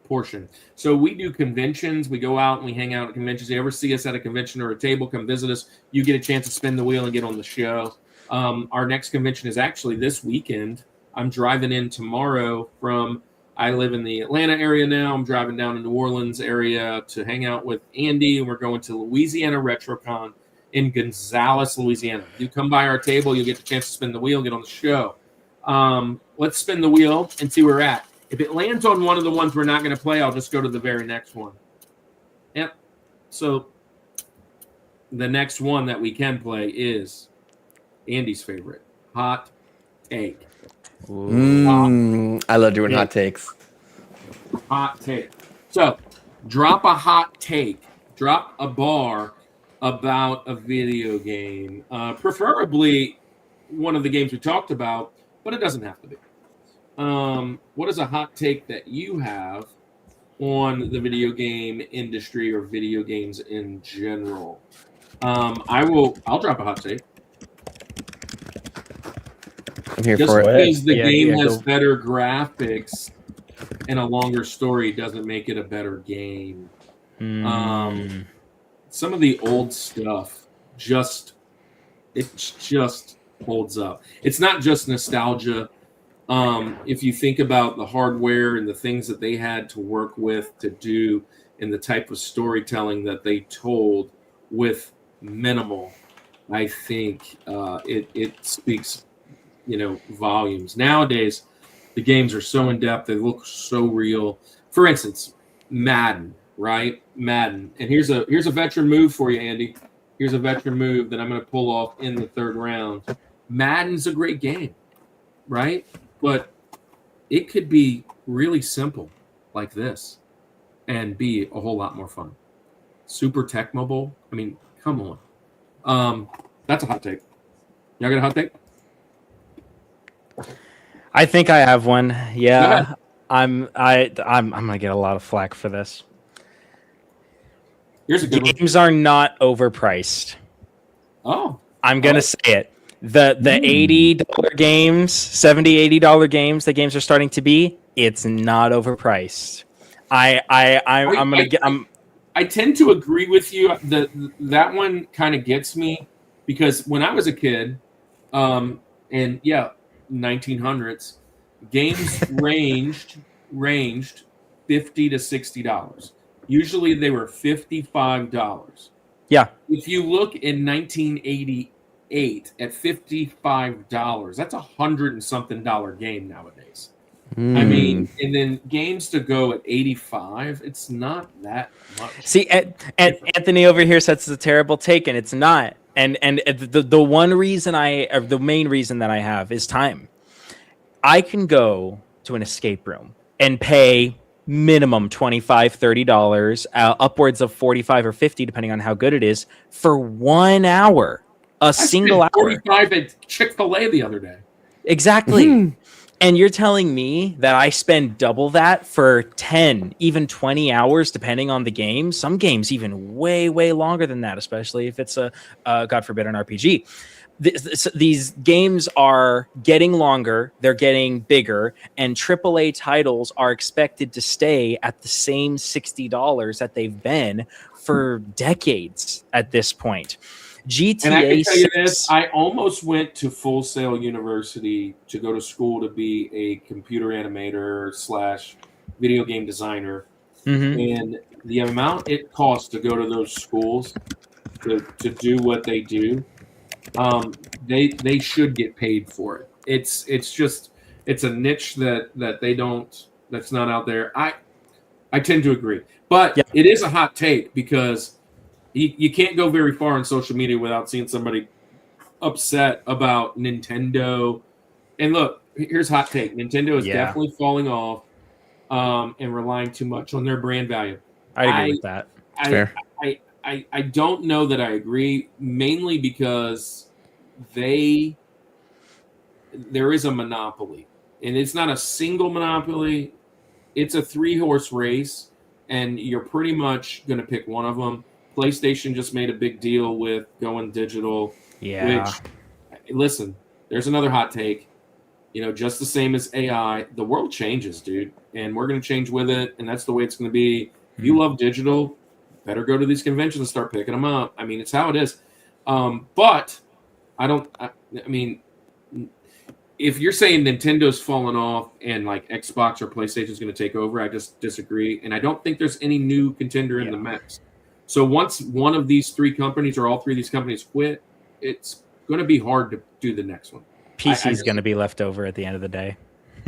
portion. So we do conventions. We go out and we hang out at conventions. You ever see us at a convention or a table, come visit us. You get a chance to spin the wheel and get on the show. Our next convention is actually this weekend. I'm driving in tomorrow I live in the Atlanta area now. I'm driving down to New Orleans area to hang out with Andy, and we're going to Louisiana RetroCon in Gonzales, Louisiana. You come by our table, you'll get the chance to spin the wheel and get on the show. Let's spin the wheel and see where we're at. If it lands on one of the ones we're not going to play, I'll just go to the very next one. Yep. So the next one that we can play is Andy's favorite, Hot Take. I love doing hot takes. Hot take. So drop a hot take. Drop a bar about a video game. Preferably one of the games we talked about, but it doesn't have to be. What is a hot take that you have on the video game industry or video games in general? I'll drop a hot take. I'm here Just for it. because the Yeah, game yeah, has go. better graphics and a longer story doesn't make it a better game. Some of the old stuff just holds up. It's not just nostalgia. If you think about the hardware and the things that they had to work with to do and the type of storytelling that they told with minimal, I think it speaks, volumes. Nowadays, the games are so in depth; they look so real. For instance, Madden, right? Madden, and here's a veteran move for you, Andy. Here's a veteran move that I'm going to pull off in the third round. Madden's a great game, right? But it could be really simple like this and be a whole lot more fun. Super Tech Mobile. I mean, come on. That's a hot take. Y'all got a hot take? I think I have one. Go ahead. Yeah, I'm gonna get a lot of flack for this. Here's a good one. Games are not overpriced. Oh, I'm gonna say it. The $80 games, $70, $80 games, the games are starting to be. It's not overpriced. I tend to agree with you. That one kind of gets me because when I was a kid, and yeah, 1900s, games ranged $50 to $60. Usually they were $55. Yeah. If you look in 1988 at $55, that's $100 and something game nowadays. I mean, and then games to go at 85, it's not that much. See, Anthony over here says it's a terrible take, and it's not. And the one reason the main reason that I have is time. I can go to an escape room and pay minimum $25, $30, upwards of $45 or $50, depending on how good it is, for 1 hour, single hour. 45 at Chick-fil-A the other day. Exactly. And you're telling me that I spend double that for 10, even 20 hours, depending on the game. Some games even way, way longer than that, especially if it's God forbid, an RPG. These games are getting longer, they're getting bigger, and AAA titles are expected to stay at the same $60 that they've been for decades at this point. GTA and I can tell you 6, this, I almost went to Full Sail University to go to school to be a computer animator / video game designer. And the amount it costs to go to those schools to do what they do, they should get paid for it. It's a niche that they don't, that's not out there. I tend to agree, but It is a hot take because you can't go very far on social media without seeing somebody upset about Nintendo. And look, here's hot take: Nintendo is definitely falling off and relying too much on their brand value. I agree with that. Fair. I don't know that I agree, mainly because there is a monopoly, and it's not a single monopoly. It's a 3-horse race, and you're pretty much going to pick one of them. PlayStation just made a big deal with going digital. Yeah. Which, listen, there's another hot take. Just the same as AI, the world changes, dude, and we're going to change with it, and that's the way it's going to be. If you love digital, better go to these conventions and start picking them up. I mean, it's how it is. But I mean, if you're saying Nintendo's fallen off and like Xbox or PlayStation is going to take over, I just disagree. And I don't think there's any new contender in the mix. So once one of these 3 companies or all 3 of these companies quit, it's going to be hard to do the next one. PC is going to be left over at the end of the day.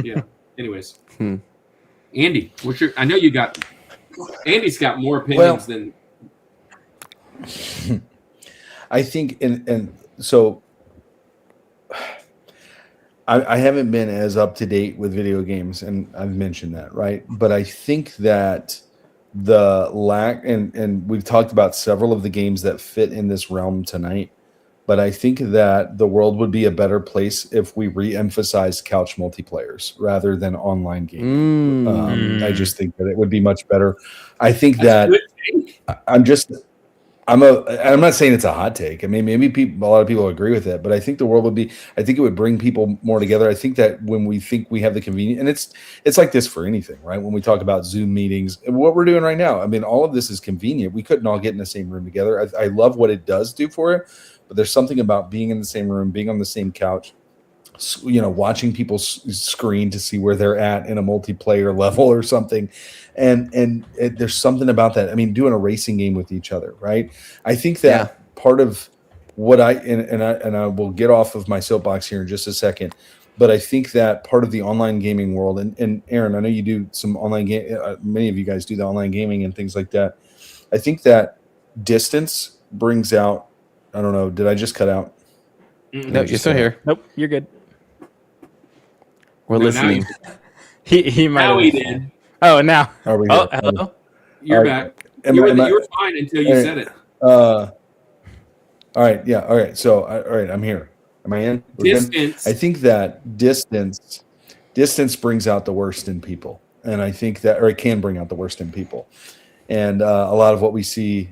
Yeah. Anyways. Andy, I know Andy's got more opinions than. I think, and so I haven't been as up to date with video games, and I've mentioned that, right? But I think that the lack, and we've talked about several of the games that fit in this realm tonight, but I think that the world would be a better place if we re-emphasize couch multiplayers rather than online gaming. I just think that it would be much better. I think that I'm not saying it's a hot take. I mean, maybe a lot of people agree with it, but I think the world would be. I think it would bring people more together. I think that when we think we have the convenience, and it's like this for anything, right? When we talk about Zoom meetings, and what we're doing right now, I mean, all of this is convenient. We couldn't all get in the same room together. I love what it does do for it, but there's something about being in the same room, being on the same couch, watching people's screen to see where they're at in a multiplayer level or something. And there's something about that. I mean, doing a racing game with each other, right? I think that part of what and I will get off of my soapbox here in just a second, but I think that part of the online gaming world, and Aaron, I know you do some online game. Many of you guys do the online gaming and things like that. I think that distance brings out. I don't know. Did I just cut out? No, you're still here. Nope, you're good. We're listening. He might. Now he did. Oh, now. Are we Oh, here? hello. You're back. You were fine until you said it. All right. Yeah. All right. So, all right. I'm here. Am I in? Distance. I think that distance brings out the worst in people, and I think that, or it can bring out the worst in people, and a lot of what we see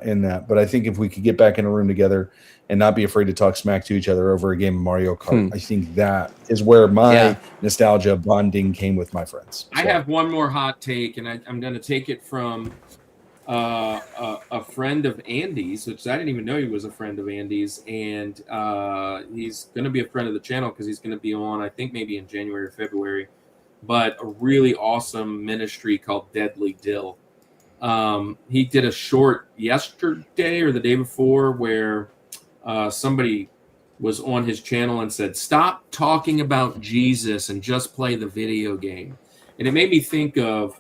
in that. But I think if we could get back in a room together and not be afraid to talk smack to each other over a game of Mario Kart, I think that is where my nostalgia bonding came with my friends. I have one more hot take, and I'm going to take it from a friend of Andy's, which I didn't even know he was a friend of Andy's, and he's going to be a friend of the channel because he's going to be on, I think, maybe in January or February, but a really awesome ministry called Deadly Dill. He did a short yesterday or the day before where somebody was on his channel and said, "Stop talking about Jesus and just play the video game." And it made me think of,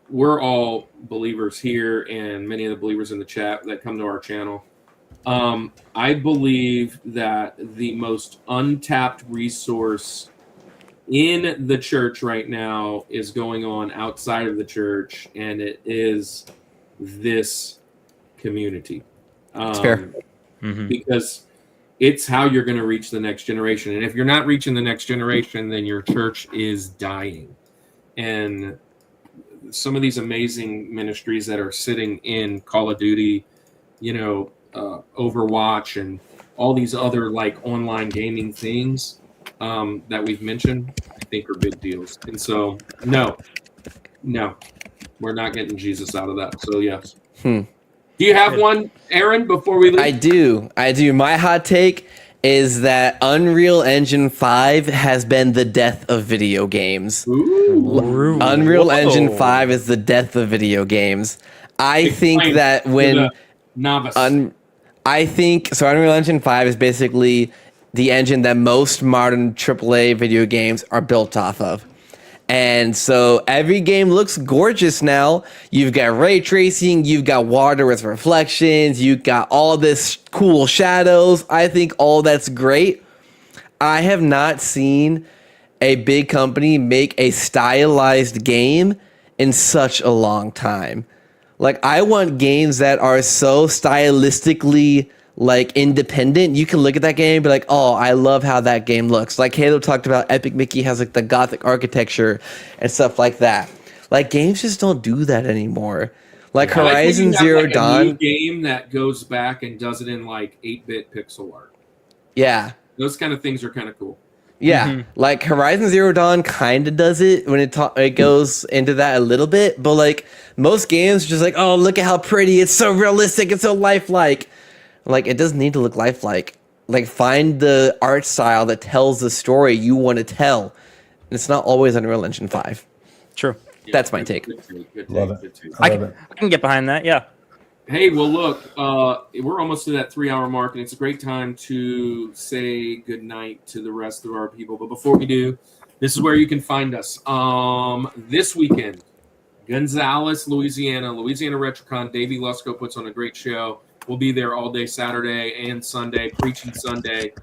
we're all believers here and many of the believers in the chat that come to our channel. I believe that the most untapped resource in the church right now is going on outside of the church, and it is this community. It's fair. Because it's how you're going to reach the next generation. And if you're not reaching the next generation, then your church is dying. And some of these amazing ministries that are sitting in Call of Duty, Overwatch, and all these other like online gaming things that we've mentioned, I think are big deals. And so, no, we're not getting Jesus out of that. So yes. Do you have one, Aaron, before we leave? I do. My hot take is that Unreal Engine 5 has been the death of video games. Ooh. Unreal Engine 5 is the death of video games. I think that when novice. I think so. Unreal Engine 5 is basically the engine that most modern AAA video games are built off of. And so every game looks gorgeous now. You've got ray tracing, you've got water with reflections, you've got all this cool shadows. I think all that's great. I have not seen a big company make a stylized game in such a long time. Like, I want games that are so stylistically like independent. You can look at that game and be like, oh, I love how that game looks. Like Halo talked about, Epic Mickey has like the gothic architecture and stuff like that. Like, games just don't do that anymore. Like Horizon Zero Dawn, a new game that goes back and does it in like 8-bit pixel art. yeah. Those kind of things are kind of cool. Yeah, like Horizon Zero Dawn kind of does it when it goes into that a little bit, but like most games are just like, oh, look at how pretty, it's so realistic, it's so lifelike. Like, it doesn't need to look lifelike. Like, find the art style that tells the story you want to tell. And it's not always Unreal Engine 5. True. Yeah, That's my take. Good take. Love it. Good take. I can get behind that. Yeah. Hey, well, look, we're almost to that 3-hour mark, and it's a great time to say goodnight to the rest of our people. But before we do, this is where you can find us. This weekend, Gonzales, Louisiana RetroCon. Davey Lusko puts on a great show. We'll be there all day Saturday and Sunday, preaching Sunday.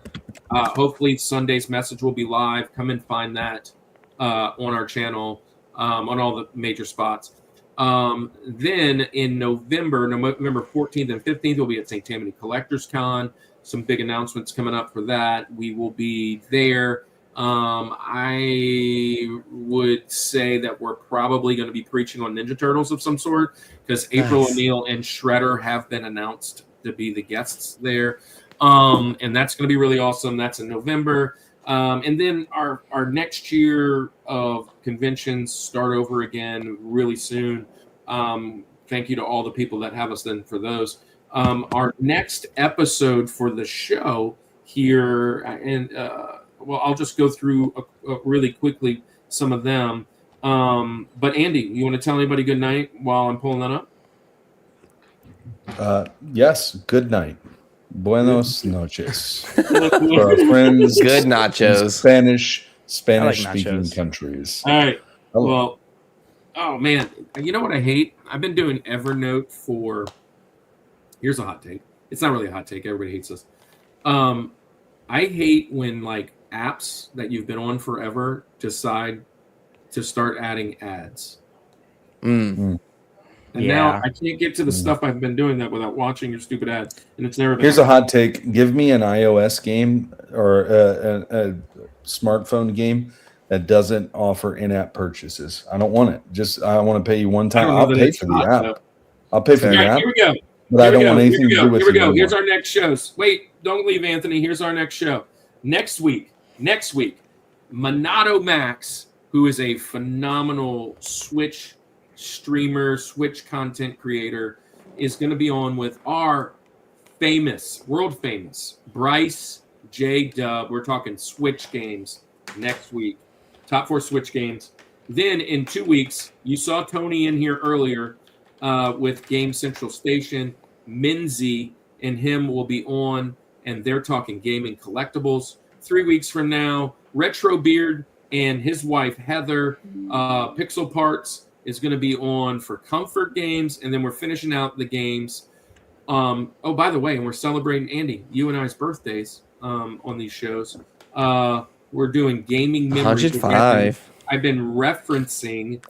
Hopefully Sunday's message will be live. Come and find that on our channel, on all the major spots. Then in November 14th and 15th, we'll be at St. Tammany Collectors Con. Some big announcements coming up for that. We will be there. I would say that we're probably going to be preaching on Ninja Turtles of some sort, because April O'Neil and Shredder have been announced to be the guests there. And that's going to be really awesome. That's in November. And then our next year of conventions start over again really soon. Thank you to all the people that have us then for those. Our next episode for the show here, and well, I'll just go through really quickly some of them. But Andy, you want to tell anybody good night while I'm pulling that up? Yes, good night. Buenos noches. For our friends, Good nachos. Spanish-speaking nachos. countries. All right. Hello. Well, oh man, you know what I hate? I've been doing Evernote for. Here's a hot take. It's not really a hot take. Everybody hates this. I hate when like apps that you've been on forever decide to start adding ads. And now I can't get to the stuff I've been doing that without watching your stupid ad, and it's never been. Here's a hot take. Give me an iOS game or a smartphone game that doesn't offer in-app purchases. I don't want it. Just I want to pay you one time. I'll pay for the app. I'll pay for the app. Here we go. But I don't want anything to do with it. Here we go. Here's our next shows. Wait, don't leave, Anthony. Here's our next show. Next week, Monado Max, who is a phenomenal Switch streamer, Switch content creator, is going to be on with our world famous Bryce J. Dub. We're talking Switch games next week. Top 4 Switch games. Then in 2 weeks, you saw Tony in here earlier with Game Central Station. Minzy and him will be on, and they're talking gaming collectibles. 3 weeks from now, Retro Beard and his wife Heather, Pixel Parts, is going to be on for comfort games, and then we're finishing out the games. Oh, by the way, and we're celebrating Andy, you and I's birthdays on these shows. We're doing gaming memories. 105. I've been referencing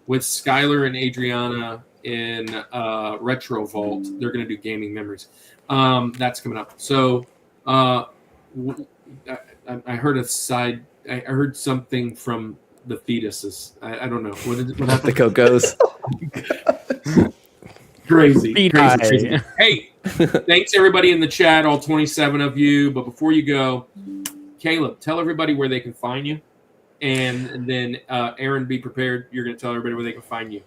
with Skylar and Adriana in Retro Vault. They're going to do gaming memories. That's coming up. So I heard I heard something from the fetuses. I don't know. What happened? The Cocos. Crazy. Hey, thanks everybody in the chat, all 27 of you. But before you go, Caleb, tell everybody where they can find you. And then Aaron, be prepared. You're going to tell everybody where they can find you.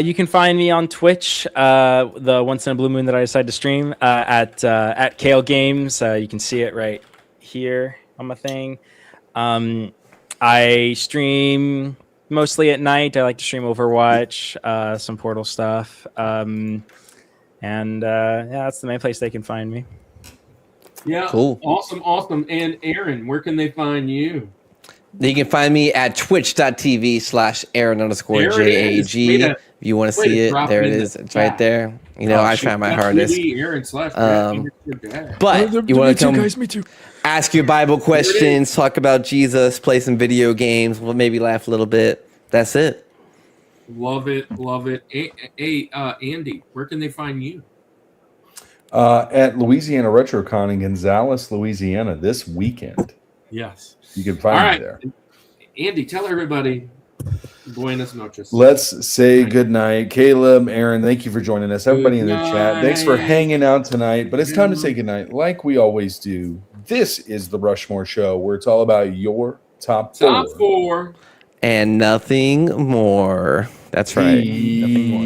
You can find me on Twitch, the once in a blue moon that I decide to stream at Kale Games. You can see it right here on my thing. I stream mostly at night. I like to stream Overwatch, some Portal stuff, and that's the main place they can find me. Yeah, cool, awesome. And Aaron, where can they find you? You can find me at twitch.tv/Aaron_JAG. If you want to see it, there it is. It's right there. You know, I try my hardest. But you want to come ask your Bible questions, talk about Jesus, play some video games, we'll maybe laugh a little bit. That's it. Love it. Hey, Andy, where can they find you? At Louisiana RetroCon in Gonzales, Louisiana this weekend. Yes. You can find me there. Andy, tell everybody buenas noches. Let's say good night. Caleb, Aaron, thank you for joining us. Everybody in the chat, thanks for hanging out tonight. But it's time to say good night like we always do. This is the Rushmore Show, where it's all about your top four. Top four. And nothing more. That's right. Nothing more.